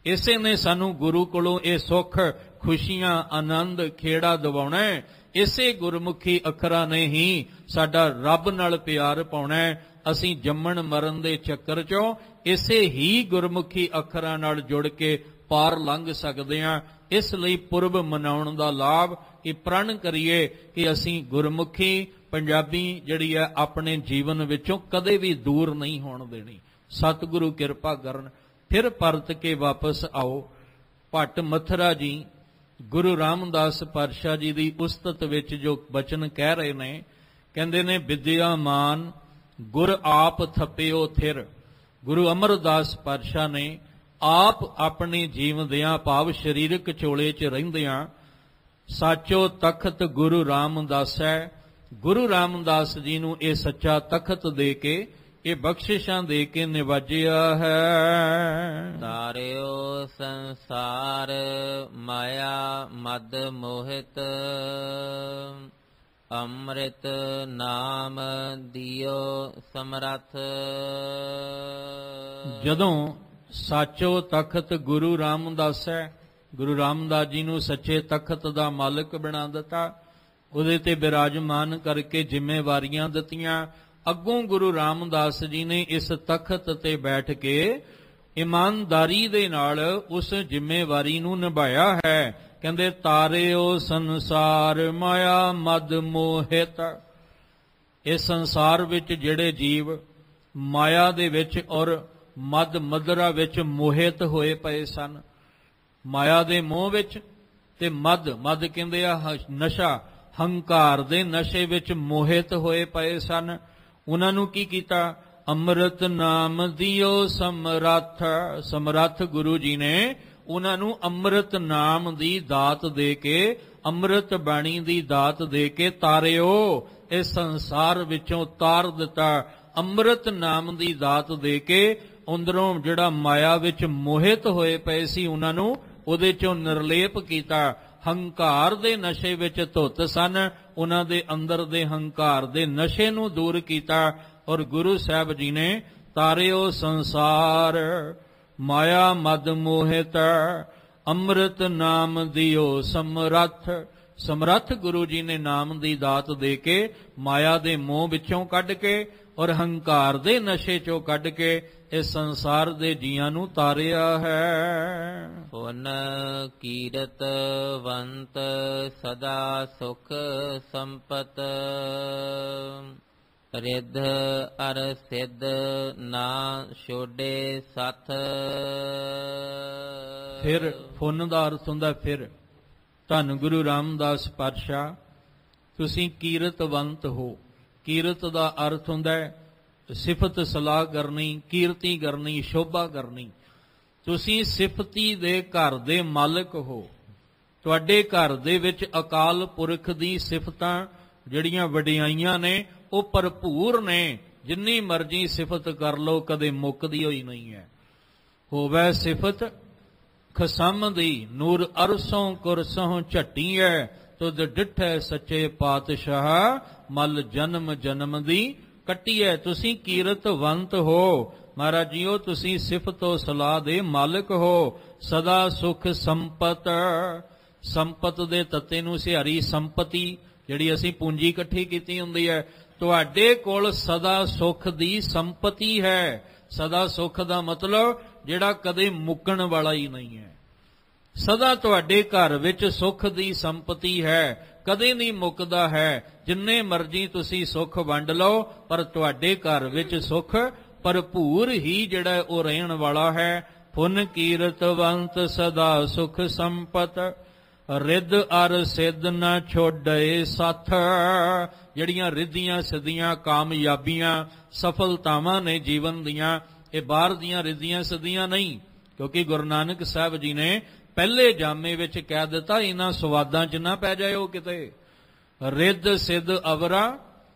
ਇਸੇ ਨੇ ਸਾਨੂੰ ਗੁਰੂ ਕੋਲੋਂ ਇਹ ਸੁੱਖ, ਖੁਸ਼ੀਆਂ, ਆਨੰਦ, ਖੇੜਾ ਦਿਵਾਉਣਾ ਹੈ। ਇਸੇ ਗੁਰਮੁਖੀ ਅੱਖਰਾਂ ਨੇ ਹੀ ਸਾਡਾ ਰੱਬ ਨਾਲ ਪਿਆਰ ਪਾਉਣਾ ਹੈ। ਅਸੀਂ ਜੰਮਣ ਮਰਨ ਦੇ ਚੱਕਰ 'ਚੋਂ ਇਸੇ ਹੀ ਗੁਰਮੁਖੀ ਅੱਖਰਾਂ ਨਾਲ ਜੁੜ ਕੇ ਪਾਰ ਲੰਘ ਸਕਦੇ ਹਾਂ। ਇਸ ਲਈ ਪੁਰਬ ਮਨਾਉਣ ਦਾ ਲਾਭ ਇਹ ਪ੍ਰਣ ਕਰੀਏ ਕਿ ਅਸੀਂ ਗੁਰਮੁਖੀ ਪੰਜਾਬੀ ਜਿਹੜੀ ਹੈ ਆਪਣੇ ਜੀਵਨ ਵਿੱਚੋਂ ਕਦੇ ਵੀ ਦੂਰ ਨਹੀਂ ਹੋਣ ਦੇਣੀ। ਸਤਿਗੁਰੂ ਕਿਰਪਾ ਕਰਨ। ਫਿਰ ਪਰਤ ਕੇ ਵਾਪਸ ਆਓ। ਭੱਟ ਮਥਰਾ ਜੀ ਗੁਰੂ ਰਾਮਦਾਸ ਪਾਤਸ਼ਾਹ ਜੀ ਦੀ ਉਸਤਤ ਵਿੱਚ ਜੋ ਬਚਨ ਕਹਿ ਰਹੇ ਨੇ, ਕਹਿੰਦੇ ਨੇ ਵਿਦਿਆਮਾਨ ਗੁਰ ਆਪ ਥਪਿਓ ਥਿਰ। ਗੁਰੂ ਅਮਰਦਾਸ ਪਾਤਸ਼ਾਹ ਨੇ ਆਪ ਆਪਣੇ ਜੀਵਦਿਆਂ ਭਾਵ ਸਰੀਰਕ ਚੋਲੇ 'ਚ ਰਹਿੰਦਿਆਂ ਸਾਚੋ ਤਖਤ ਗੁਰੂ ਰਾਮਦਾਸ ਹੈ। ਗੁਰੂ ਰਾਮਦਾਸ ਜੀ ਨੂੰ ਇਹ ਸੱਚਾ ਤਖਤ ਦੇ ਕੇ, ਇਹ ਬਖਸ਼ਿਸ਼ਾਂ ਦੇ ਕੇ ਨਿਵਾਜਿਆ ਹੈ। ਤਾਰਿਓ ਸੰਸਾਰ ਮਾਇਆ ਮਦ ਮੋਹਿਤ, ਅੰਮ੍ਰਿਤ ਨਾਮ ਦਿਓ ਸਮਰੱਥ। ਜਦੋਂ ਸਾਚੋ ਤਖਤ ਗੁਰੂ ਰਾਮਦਾਸ ਹੈ, ਗੁਰੂ ਰਾਮਦਾਸ ਜੀ ਨੂੰ ਸੱਚੇ ਤਖਤ ਦਾ ਮਾਲਕ ਬਣਾ ਦਿੱਤਾ, ਉਹਦੇ ਤੇ ਬਿਰਾਜਮਾਨ ਕਰਕੇ ਜ਼ਿੰਮੇਵਾਰੀਆਂ ਦਿੱਤੀਆਂ। ਅੱਗੋਂ ਗੁਰੂ ਰਾਮਦਾਸ ਜੀ ਨੇ ਇਸ ਤਖਤ ਤੇ ਬੈਠ ਕੇ ਇਮਾਨਦਾਰੀ ਦੇ ਨਾਲ ਉਸ ਜ਼ਿੰਮੇਵਾਰੀ ਨੂੰ ਨਿਭਾਇਆ ਹੈ। ਕਹਿੰਦੇ ਤਾਰਿਓ ਸੰਸਾਰ ਮਾਇਆ ਮਦ ਮੋਹਿਤ। ਇਸ ਸੰਸਾਰ ਵਿੱਚ ਜਿਹੜੇ ਜੀਵ ਮਾਇਆ ਦੇ ਵਿੱਚ ਔਰ ਮਦ ਮਦਰਾ ਵਿੱਚ ਮੋਹਿਤ ਹੋਏ ਪਏ ਸਨ, ਮਾਇਆ ਦੇ ਮੋਹ ਵਿੱਚ ਤੇ ਮਦ ਕਹਿੰਦੇ ਆ ਨਸ਼ਾ, ਹੰਕਾਰ ਦੇ ਨਸ਼ੇ ਵਿੱਚ ਮੋਹਿਤ ਹੋਏ ਪਏ ਸਨ, ਉਹਨਾਂ ਨੂੰ ਕੀ ਕੀਤਾ? ਅੰਮ੍ਰਿਤ ਨਾਮ ਦਿਓ ਸਮਰੱਥ। ਸਮਰੱਥ ਗੁਰੂ ਜੀ ਨੇ ਉਹਨਾਂ ਨੂੰ ਅੰਮ੍ਰਿਤ ਨਾਮ ਦੀ ਦਾਤ ਦੇ ਕੇ, ਅੰਮ੍ਰਿਤ ਬਾਣੀ ਦੀ ਦਾਤ ਦੇ ਕੇ ਤਾਰਿਓ, ਇਸ ਸੰਸਾਰ ਵਿੱਚੋਂ ਤਾਰ ਦਿੱਤਾ। ਅੰਮ੍ਰਿਤ ਨਾਮ ਦੀ ਦਾਤ ਦੇ ਕੇ ਅੰਦਰੋਂ ਜਿਹੜਾ ਮਾਇਆ ਵਿੱਚ ਮੋਹਿਤ ਹੋਏ ਪਏ ਸੀ ਉਹਨਾਂ ਨੂੰ ਉਹਦੇ ਚੋਂ ਨਿਰਲੇਪ ਕੀਤਾ। ਹੰਕਾਰ ਦੇ ਨਸ਼ੇ ਵਿੱਚ ਧੁੱਤ ਸਨ, ਉਹਨਾਂ ਦੇ ਅੰਦਰ ਦੇ ਹੰਕਾਰ ਦੇ ਨਸ਼ੇ ਨੂੰ ਦੂਰ ਕੀਤਾ। ਔਰ ਗੁਰੂ ਸਾਹਿਬ ਜੀ ਨੇ ਤਾਰਿਓ ਸੰਸਾਰ ਮਾਇਆ ਮਦ ਮੋਹਿਤ, ਅੰਮ੍ਰਿਤ ਨਾਮ ਦਿਓ ਸਮਰੱਥ। ਸਮਰੱਥ ਗੁਰੂ ਜੀ ਨੇ ਨਾਮ ਦੀ ਦਾਤ ਦੇ ਕੇ ਮਾਇਆ ਦੇ ਮੋਹ ਵਿੱਚੋਂ ਕੱਢ ਕੇ ਔਰ ਹੰਕਾਰ ਦੇ ਨਸ਼ੇ ਚੋਂ ਕੱਢ ਕੇ ਇਸ ਸੰਸਾਰ ਦੇ ਜੀਆਂ ਨੂੰ ਤਾਰਿਆ ਹੈ। ਪੁਨ ਕੀਰਤ ਵੰਤ ਸਦਾ ਸੁਖ ਸੰਪਤ, ਰਿੱਧ ਅਰ ਸਿੱਧ ਨਾ ਛੋਡੇ ਸੱਥ। ਫਿਰ ਪੁੰਨ ਦਾ ਅਰਥ ਹੁੰਦਾ ਫਿਰ। ਧੰਨ ਗੁਰੂ ਰਾਮਦਾਸ ਪਾਤਸ਼ਾਹ ਤੁਸੀਂ ਕੀਰਤਵੰਤ ਹੋ। ਕੀਰਤ ਦਾ ਅਰਥ ਹੁੰਦਾ ਹੈ ਸਿਫਤ ਸਲਾਹ ਕਰਨੀ, ਕੀਰਤੀ ਕਰਨੀ, ਸ਼ੋਭਾ ਕਰਨੀ। ਤੁਸੀਂ ਸਿਫਤੀ ਦੇ ਘਰ ਦੇ ਮਾਲਕ ਹੋ। ਤੁਹਾਡੇ ਘਰ ਦੇ ਵਿੱਚ ਅਕਾਲ ਪੁਰਖ ਦੀ ਸਿਫਤਾਂ ਜਿਹੜੀਆਂ ਵਡਿਆਈਆਂ ਨੇ ਉਹ ਭਰਪੂਰ ਨੇ। ਜਿੰਨੀ ਮਰਜ਼ੀ ਸਿਫਤ ਕਰ ਲਓ ਕਦੇ ਮੁੱਕਦੀ ਹੋਈ ਨਹੀਂ ਹੈ। ਹੋਵੇ ਸਿਫਤ ਖਸਮ ਦੀ, ਨੂਰ ਅਰਸੋਂ ਕੁਰਸੋਂ ਝੱਟੀਐ, ਤੁਧ ਡਿਠੈ ਸੱਚੇ ਪਾਤਸ਼ਾਹ, ਮਲ ਜਨਮ ਜਨਮ ਦੀ ਕੱਟੀਐ। ਤੁਸੀਂ ਕੀਰਤਵੰਤ ਹੋ ਮਹਾਰਾਜ ਜੀਓ, ਤੁਸੀਂ ਸਿਫਤੋ ਸਲਾਹ ਦੇ ਮਾਲਕ ਹੋ। ਸਦਾ ਸੁਖ ਸੰਪਤ, ਸੰਪਤ ਦੇ ਤੱਤੇ ਨੂੰ ਸਿਹਾਰੀ ਸੰਪਤੀ ਜਿਹੜੀ ਅਸੀਂ ਪੂੰਜੀ ਇਕੱਠੀ ਕੀਤੀ ਹੁੰਦੀ ਹੈ, ਤੁਹਾਡੇ ਕੋਲ ਸਦਾ ਸੁਖ ਦੀ ਸੰਪਤੀ ਹੈ। ਸਦਾ ਸੁਖ ਦਾ ਮਤਲਬ ਜਿਹੜਾ ਕਦੇ ਮੁੱਕਣ ਵਾਲਾ ਹੀ ਨਹੀਂ ਹੈ। ਸਦਾ ਤੁਹਾਡੇ ਘਰ ਵਿੱਚ ਸੁਖ ਦੀ ਸੰਪਤੀ ਹੈ, ਕਦੇ ਨਹੀਂ ਮੁੱਕਦਾ ਹੈ। ਜਿੰਨੇ ਮਰਜ਼ੀ ਤੁਸੀਂ ਸੁੱਖ ਵੰਡ ਲਓ ਪਰ ਤੁਹਾਡੇ ਘਰ ਵਿੱਚ ਸੁੱਖ ਭਰਪੂਰ ਹੀ ਜਿਹੜਾ ਉਹ ਰਹਿਣ ਵਾਲਾ ਹੈ। ਪੁੰਨ ਕੀਰਤਵੰਤ ਸਦਾ ਸੁਖ ਸੰਪਤ, ਰਿੱਧ ਅਰ ਸਿੱਧ ਨਾ ਛੋਡੇ ਸੱਥ। ਜਿਹੜੀਆਂ ਰਿੱਧੀਆਂ ਸਿੱਧੀਆਂ ਕਾਮਯਾਬੀਆਂ ਸਫਲਤਾਵਾਂ ਨੇ ਜੀਵਨ ਦੀਆਂ, ਇਹ ਬਾਹਰ ਦੀਆਂ ਰਿੱਧੀਆਂ ਸਿੱਧੀਆਂ ਨਹੀਂ। ਕਿਉਂਕਿ ਗੁਰੂ ਨਾਨਕ ਸਾਹਿਬ ਜੀ ਨੇ ਪਹਿਲੇ ਜਾਮੇ ਵਿੱਚ ਕਹਿ ਦਿੱਤਾ ਇਹਨਾਂ ਸਵਾਦਾਂ 'ਚ ਨਾ ਪੈ ਜਾਇਓ ਕਿਤੇ। ਰਿੱਧ ਸਿੱਧ ਅਵਰਾ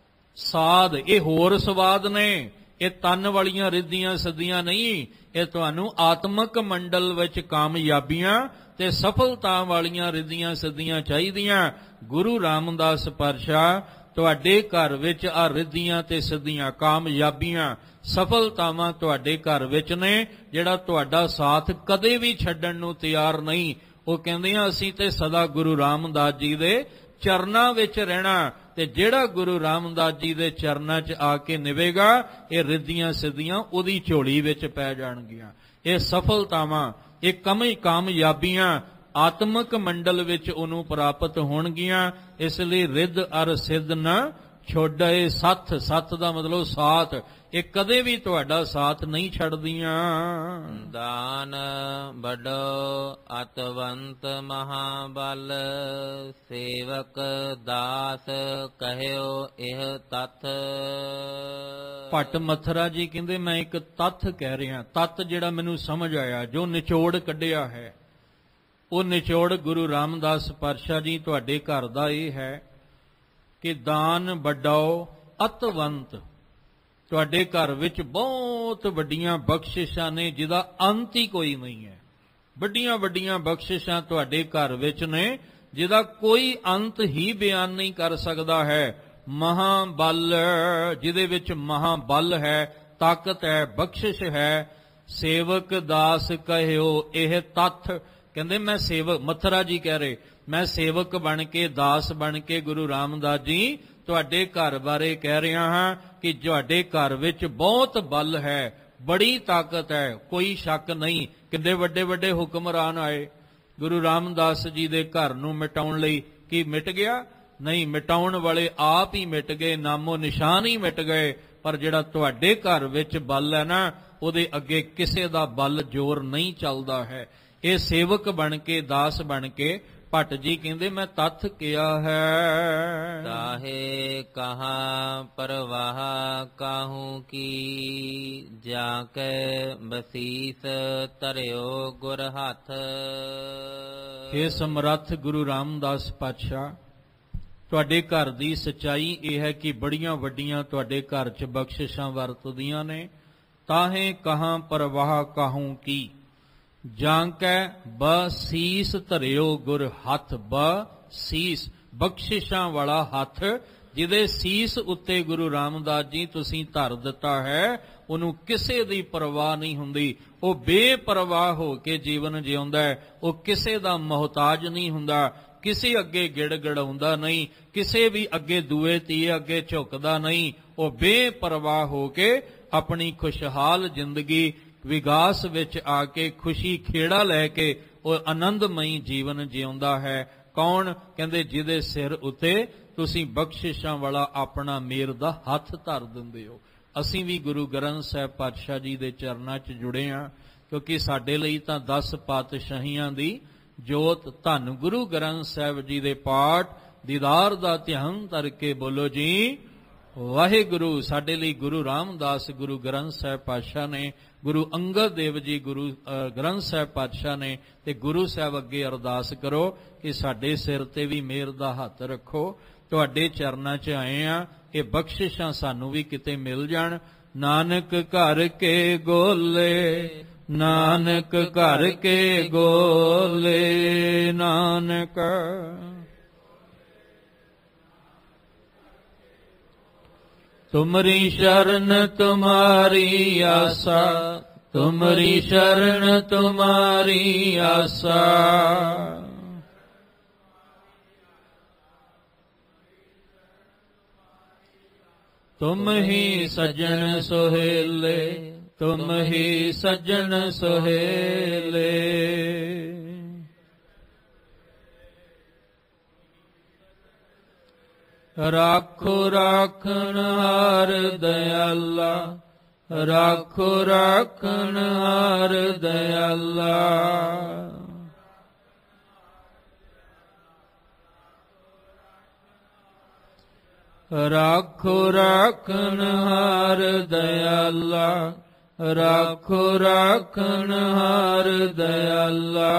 ਸਾਧ ਇਹ ਹੋਰ ਸਵਾਦ ਨੇ, ਇਹ ਤਨ ਵਾਲੀਆਂ ਰਿੱਧੀਆਂ ਸਿੱਧੀਆਂ ਨਹੀਂ। ਇਹ ਤੁਹਾਨੂੰ ਆਤਮਿਕ ਮੰਡਲ ਵਿੱਚ ਕਾਮਯਾਬੀਆਂ ਤੇ ਸਫਲਤਾ ਵਾਲੀਆਂ ਰਿੱਧੀਆਂ ਸਿੱਧੀਆਂ ਚਾਹੀਦੀਆਂ। ਗੁਰੂ ਰਾਮਦਾਸ ਪਾਤਸ਼ਾਹ ਤੁਹਾਡੇ ਘਰ ਵਿੱਚ ਆ ਰਿੱਧੀਆਂ ਤੇ ਸਿੱਧੀਆਂ ਕਾਮਯਾਬੀਆਂ ਸਫਲਤਾਵਾਂ ਤੁਹਾਡੇ ਘਰ ਵਿੱਚ ਨੇ, ਜਿਹੜਾ ਤੁਹਾਡਾ ਸਾਥ ਕਦੇ ਵੀ ਛੱਡਣ ਨੂੰ ਤਿਆਰ ਨਹੀਂ। ਉਹ ਕਹਿੰਦੇ ਆ ਅਸੀਂ ਤੇ ਸਦਾ ਗੁਰੂ ਰਾਮਦਾਸ ਜੀ ਦੇ ਚਰਨਾਂ ਵਿੱਚ ਰਹਿਣਾ, ਤੇ ਜਿਹੜਾ ਗੁਰੂ ਰਾਮਦਾਸ ਜੀ ਦੇ ਚਰਨਾਂ 'ਚ ਆ ਕੇ ਨਿਵੇਗਾ, ਇਹ ਰਿੱਧੀਆਂ ਸਿੱਧੀਆਂ ਉਹਦੀ ਝੋਲੀ ਵਿੱਚ ਪੈ ਜਾਣਗੀਆਂ। ਇਹ ਸਫਲਤਾਵਾਂ, ਇਹ ਕਾਮਯਾਬੀਆਂ ਆਤਮਿਕ ਮੰਡਲ ਵਿੱਚ ਉਹਨੂੰ ਪ੍ਰਾਪਤ ਹੋਣਗੀਆਂ। ਇਸ ਲਈ ਰਿੱਧ ਅਰ ਸਿੱਧ ਨਾ ਛੋੜੇ ਸੱਥ, ਸੱਥ ਦਾ ਮਤਲਬ ਸਾਥ, ਇਹ ਕਦੇ ਵੀ ਤੁਹਾਡਾ ਸਾਥ ਨਹੀਂ ਛੱਡਦੀਆਂ। ਦਾਨ ਬੜੋ ਅਤਵੰਤ ਮਹਾਬਲ, ਸੇਵਕ ਦਾਸ ਕਹਿਓ ਇਹ ਤੱਥ। ਭੱਟ ਮੱਥਰਾ ਜੀ ਕਹਿੰਦੇ ਮੈਂ ਇੱਕ ਤੱਥ ਕਹਿ ਰਿਹਾ, ਤੱਤ ਜਿਹੜਾ ਮੈਨੂੰ ਸਮਝ ਆਇਆ, ਜੋ ਨਿਚੋੜ ਕੱਢਿਆ ਹੈ, ਉਹ ਨਿਚੋੜ ਗੁਰੂ ਰਾਮਦਾਸ ਪਾਤਸ਼ਾਹ ਜੀ ਤੁਹਾਡੇ ਘਰ ਦਾ ਇਹ ਹੈ ਕਿ ਦਾਨ ਵੱਡਾਓ ਅਤਵੰਤ। ਤੁਹਾਡੇ ਘਰ ਵਿੱਚ ਬਹੁਤ ਵੱਡੀਆਂ ਬਖਸ਼ਿਸ਼ਾਂ ਨੇ ਜਿਹਦਾ ਅੰਤ ਹੀ ਕੋਈ ਨਹੀਂ ਹੈ। ਵੱਡੀਆਂ ਵੱਡੀਆਂ ਬਖਸ਼ਿਸ਼ਾਂ ਤੁਹਾਡੇ ਘਰ ਵਿੱਚ ਨੇ ਜਿਹਦਾ ਕੋਈ ਅੰਤ ਹੀ ਬਿਆਨ ਨਹੀਂ ਕਰ ਸਕਦਾ ਹੈ। ਮਹਾਬਲ, ਜਿਹਦੇ ਵਿੱਚ ਮਹਾਬਲ ਹੈ, ਤਾਕਤ ਹੈ, ਬਖਸ਼ਿਸ਼ ਹੈ। ਸੇਵਕ ਦਾਸ ਕਹਿਓ ਇਹ ਤੱਥ। ਕਹਿੰਦੇ ਮੈਂ ਸੇਵਕ, ਮੱਥਰਾ ਜੀ ਕਹਿ ਰਹੇ, ਮੈਂ ਸੇਵਕ ਬਣ ਕੇ, ਦਾਸ ਬਣ ਕੇ ਗੁਰੂ ਰਾਮਦਾਸ ਜੀ ਤੁਹਾਡੇ ਘਰ ਬਾਰੇ ਕਹਿ ਰਿਹਾ ਹਾਂ ਕਿ ਤੁਹਾਡੇ ਘਰ ਵਿੱਚ ਬਹੁਤ ਬਲ ਹੈ, ਬੜੀ ਤਾਕਤ ਹੈ, ਕੋਈ ਸ਼ੱਕ ਨਹੀਂ। ਕਿੰਨੇ ਵੱਡੇ ਵੱਡੇ ਹੁਕਮਰਾਨ ਆਏ ਗੁਰੂ ਰਾਮਦਾਸ ਜੀ ਦੇ ਘਰ ਨੂੰ ਮਿਟਾਉਣ ਲਈ, ਕੀ ਮਿਟ ਗਿਆ? ਨਹੀਂ, ਮਿਟਾਉਣ ਵਾਲੇ ਆਪ ਹੀ ਮਿਟ ਗਏ, ਨਾਮੋ ਨਿਸ਼ਾਨ ਹੀ ਮਿਟ ਗਏ। ਪਰ ਜਿਹੜਾ ਤੁਹਾਡੇ ਘਰ ਵਿੱਚ ਬਲ ਹੈ ਨਾ, ਉਹਦੇ ਅੱਗੇ ਕਿਸੇ ਦਾ ਬਲ ਜ਼ੋਰ ਨਹੀਂ ਚੱਲਦਾ ਹੈ। ਇਹ ਸੇਵਕ ਬਣ ਕੇ, ਦਾਸ ਬਣ ਕੇ, ਭੱਟ ਜੀ ਕਹਿੰਦੇ ਮੈਂ ਤੱਥ ਕਿਹਾ ਹੈ। ਤਾਹੇ ਕਹਾ ਪਰਵਾਹ ਕਾਹੂ ਕੀ, ਜਾ ਕੇ ਬਸੀਸ ਧਰਿਓ ਗੁਰ ਹੱਥ। हे ਸਮਰੱਥ ਗੁਰੂ ਰਾਮਦਾਸ ਪਾਤਸ਼ਾਹ, ਤੁਹਾਡੇ ਘਰ ਦੀ ਸਚਾਈ ਇਹ ਹੈ ਕਿ ਬੜੀਆਂ ਵੱਡੀਆਂ ਤੁਹਾਡੇ ਘਰ 'ਚ ਬਖਸ਼ਿਸ਼ਾਂ ਵਰਤਦੀਆਂ ਨੇ। ਤਾਹੇ ਕਹਾ ਪਰਵਾਹ ਕਾਹੂ ਕੀ, ਜਾਂ ਕੈ ਬਸੀਸ ਧਰਿਓ ਗੁਰ ਹੱਥ। ਬਸੀਸ, ਬਖਸ਼ਿਸ਼ਾਂ ਵਾਲਾ ਹੱਥ, ਜਿਹਦੇ ਸੀਸ ਉੱਤੇ ਗੁਰੂ ਰਾਮਦਾਸ ਜੀ ਤੁਸੀਂ ਧਰ ਦਿੱਤਾ ਹੈ, ਉਹਨੂੰ ਕਿਸੇ ਦੀ ਪਰਵਾਹ ਨਹੀਂ ਹੁੰਦੀ। ਉਹ ਬੇਪਰਵਾਹ ਹੋ ਕੇ ਜੀਵਨ ਜਿਉਂਦਾ ਹੈ। ਉਹ ਕਿਸੇ ਦਾ ਮੁਹਤਾਜ ਨਹੀਂ ਹੁੰਦਾ, ਕਿਸੇ ਅੱਗੇ ਗਿੜਗੜਾਉਂਦਾ ਨਹੀਂ, ਕਿਸੇ ਵੀ ਅੱਗੇ ਦੂਏ ਤੀਏ ਅੱਗੇ ਝੁਕਦਾ ਨਹੀਂ। ਉਹ ਬੇਪਰਵਾਹ ਹੋ ਕੇ ਆਪਣੀ ਖੁਸ਼ਹਾਲ ਜ਼ਿੰਦਗੀ ਵਿਗਾਸ ਵਿੱਚ ਆ ਕੇ, ਖੁਸ਼ੀ ਖੇੜਾ ਲੈ ਕੇ ਉਹ ਆਨੰਦਮਈ ਜੀਵਨ ਜਿਉਂਦਾ ਹੈ। ਕੌਣ? ਕਹਿੰਦੇ ਜਿਹਦੇ ਸਿਰ ਉੱਤੇ ਤੁਸੀਂ ਬਖਸ਼ਿਸ਼ਾਂ ਵਾਲਾ ਆਪਣਾ ਮੇਰ ਦਾ ਹੱਥ ਧਰ ਦਿੰਦੇ ਹੋ। ਅਸੀਂ ਵੀ ਗੁਰੂ ਗ੍ਰੰਥ ਸਾਹਿਬ ਪਾਤਸ਼ਾਹ ਜੀ ਦੇ ਚਰਨਾਂ 'ਚ ਜੁੜੇ ਹਾਂ, ਕਿਉਂਕਿ ਸਾਡੇ ਲਈ ਤਾਂ 10 ਪਾਤਸ਼ਾਹੀਆਂ ਦੀ ਜੋਤ, ਧੰਨ ਗੁਰੂ ਗ੍ਰੰਥ ਸਾਹਿਬ ਜੀ ਦੇ ਪਾਠ ਦੀਦਾਰ ਦਾ ਧਿਆਨ ਧਰ ਕੇ ਬੋਲੋ ਜੀ ਵਾਹਿਗੁਰੂ। ਸਾਡੇ ਲਈ ਗੁਰੂ ਰਾਮਦਾਸ ਗੁਰੂ ਗ੍ਰੰਥ ਸਾਹਿਬ ਪਾਤਸ਼ਾਹ ਨੇ, ਗੁਰੂ ਅੰਗਦ ਦੇਵ ਜੀ ਗੁਰੂ ਗ੍ਰੰਥ ਸਾਹਿਬ ਪਾਤਸ਼ਾਹ ਨੇ, ਤੇ ਗੁਰੂ ਸਾਹਿਬ ਅੱਗੇ ਅਰਦਾਸ ਕਰੋ ਕਿ ਸਾਡੇ ਸਿਰ ਤੇ ਵੀ ਮਿਹਰ ਦਾ ਹੱਥ ਰੱਖੋ। ਤੁਹਾਡੇ ਚਰਨਾਂ 'ਚ ਆਏ ਆ, ਇਹ ਬਖਸ਼ਿਸ਼ਾਂ ਸਾਨੂੰ ਵੀ ਕਿਤੇ ਮਿਲ ਜਾਣ। ਨਾਨਕ ਘਰ ਕੇ ਗੋਲੇ, ਨਾਨਕ ਘਰ ਕੇ ਗੋਲੇ, ਨਾਨਕ ਤੁਮਰੀ ਸ਼ਰਨ ਤੁਮਾਰੀ ਆਸਾ, ਤੁਮਰੀ ਸ਼ਰਨ ਤੁਮਾਰੀ ਆਸਾ। ਤੁਮ ਹੀ ਸੱਜਣ ਸੁਹੇਲੇ, ਤੁਮ ਹੀ ਸੱਜਣ ਸੁਹੇਲੇ। ਰਾਖੋ ਰਾਖਣ ਹਾਰ ਦਇਆਲਾ, ਰਾਖੋ ਰਾਖਣ ਹਾਰ ਦਇਆਲਾ। ਰਾਖੋ ਰਾਖਣ ਹਾਰ ਦਇਆਲਾ, ਰਾਖੋ ਰਾਖਣ ਹਾਰ ਦਇਆਲਾ।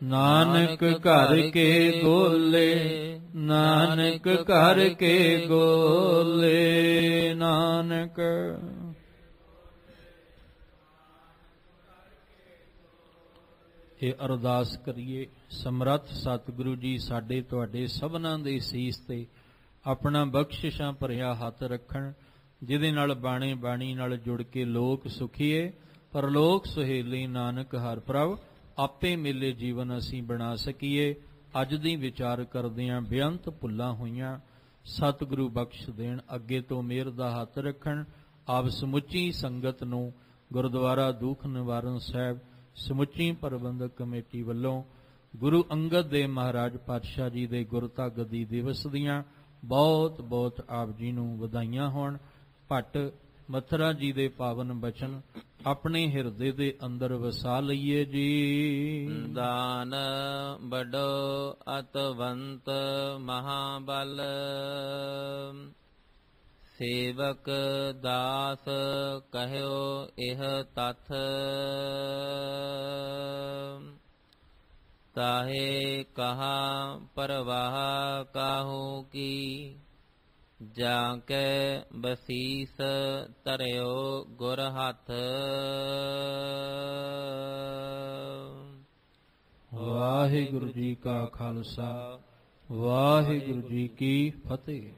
ਨਾਨਕ ਘਰ ਕੇ ਗੋਲੇ, ਨਾਨਕ ਘਰ ਕੇ ਗੋਲੇ, ਨਾਨਕ ਇਹ ਅਰਦਾਸ ਕਰੀਏ। ਸਮਰੱਥ ਸਤਿਗੁਰੂ ਜੀ ਸਾਡੇ ਤੁਹਾਡੇ ਸਭਨਾਂ ਦੇ ਸੀਸ ਤੇ ਆਪਣਾ ਬਖਸ਼ਿਸ਼ਾਂ ਭਰਿਆ ਹੱਥ ਰੱਖਣ, ਜਿਹਦੇ ਨਾਲ ਬਾਣੇ ਬਾਣੀ ਨਾਲ ਜੁੜ ਕੇ ਲੋਕ ਸੁਖੀਏ, ਪਰਲੋਕ ਸੁਹੇਲੀ ਨਾਨਕ ਹਰਿ ਪ੍ਰਭ ਆਪੇ ਮਿਲੇ ਜੀਵਨ ਅਸੀਂ ਬਣਾ ਸਕੀਏ। ਅੱਜ ਦੀ ਵਿਚਾਰ ਕਰਦਿਆਂ ਬੇਅੰਤ ਭੁੱਲਾਂ ਹੋਈਆਂ ਸਤਿਗੁਰੂ ਬਖਸ਼ ਦੇਣ, ਅੱਗੇ ਤੋਂ ਮਿਹਰ ਦਾ ਹੱਥ ਰੱਖਣ। ਆਪ ਸਮੁੱਚੀ ਸੰਗਤ ਨੂੰ ਗੁਰਦੁਆਰਾ ਦੂਖ ਨਿਵਾਰਨ ਸਾਹਿਬ ਸਮੁੱਚੀ ਪ੍ਰਬੰਧਕ ਕਮੇਟੀ ਵੱਲੋਂ ਗੁਰੂ ਅੰਗਦ ਦੇਵ ਮਹਾਰਾਜ ਪਾਤਸ਼ਾਹ ਜੀ ਦੇ ਗੁਰਤਾ ਗੱਦੀ ਦਿਵਸ ਦੀਆਂ ਬਹੁਤ ਬਹੁਤ ਆਪ ਜੀ ਨੂੰ ਵਧਾਈਆਂ ਹੋਣ। ਭੱਟ ਮਥੁਰਾ ਜੀ ਦੇ ਪਾਵਨ ਬਚਨ ਆਪਣੇ ਹਿਰਦੇ ਦੇ ਅੰਦਰ ਵਸਾ ਲਈਏ ਜੀ। ਦਾਨ ਬੜੋ ਅਤਵੰਤ ਮਹਾਬਲ, ਸੇਵਕ ਦਾਸ ਕਹਿਓ ਇਹ ਤਥ, ਤਾਹੇ ਕਹਾ ਪਰਵਾਹ ਕਾਹੂ ਕੀ, ਜਾਂ ਕੈ ਬਸੀਸ ਧਰਿਓ ਗੁਰ ਹੱਥ। ਵਾਹਿਗੁਰੂ ਜੀ ਕਾ ਖਾਲਸਾ, ਵਾਹਿਗੁਰੂ ਜੀ ਕੀ ਫਤਿਹ।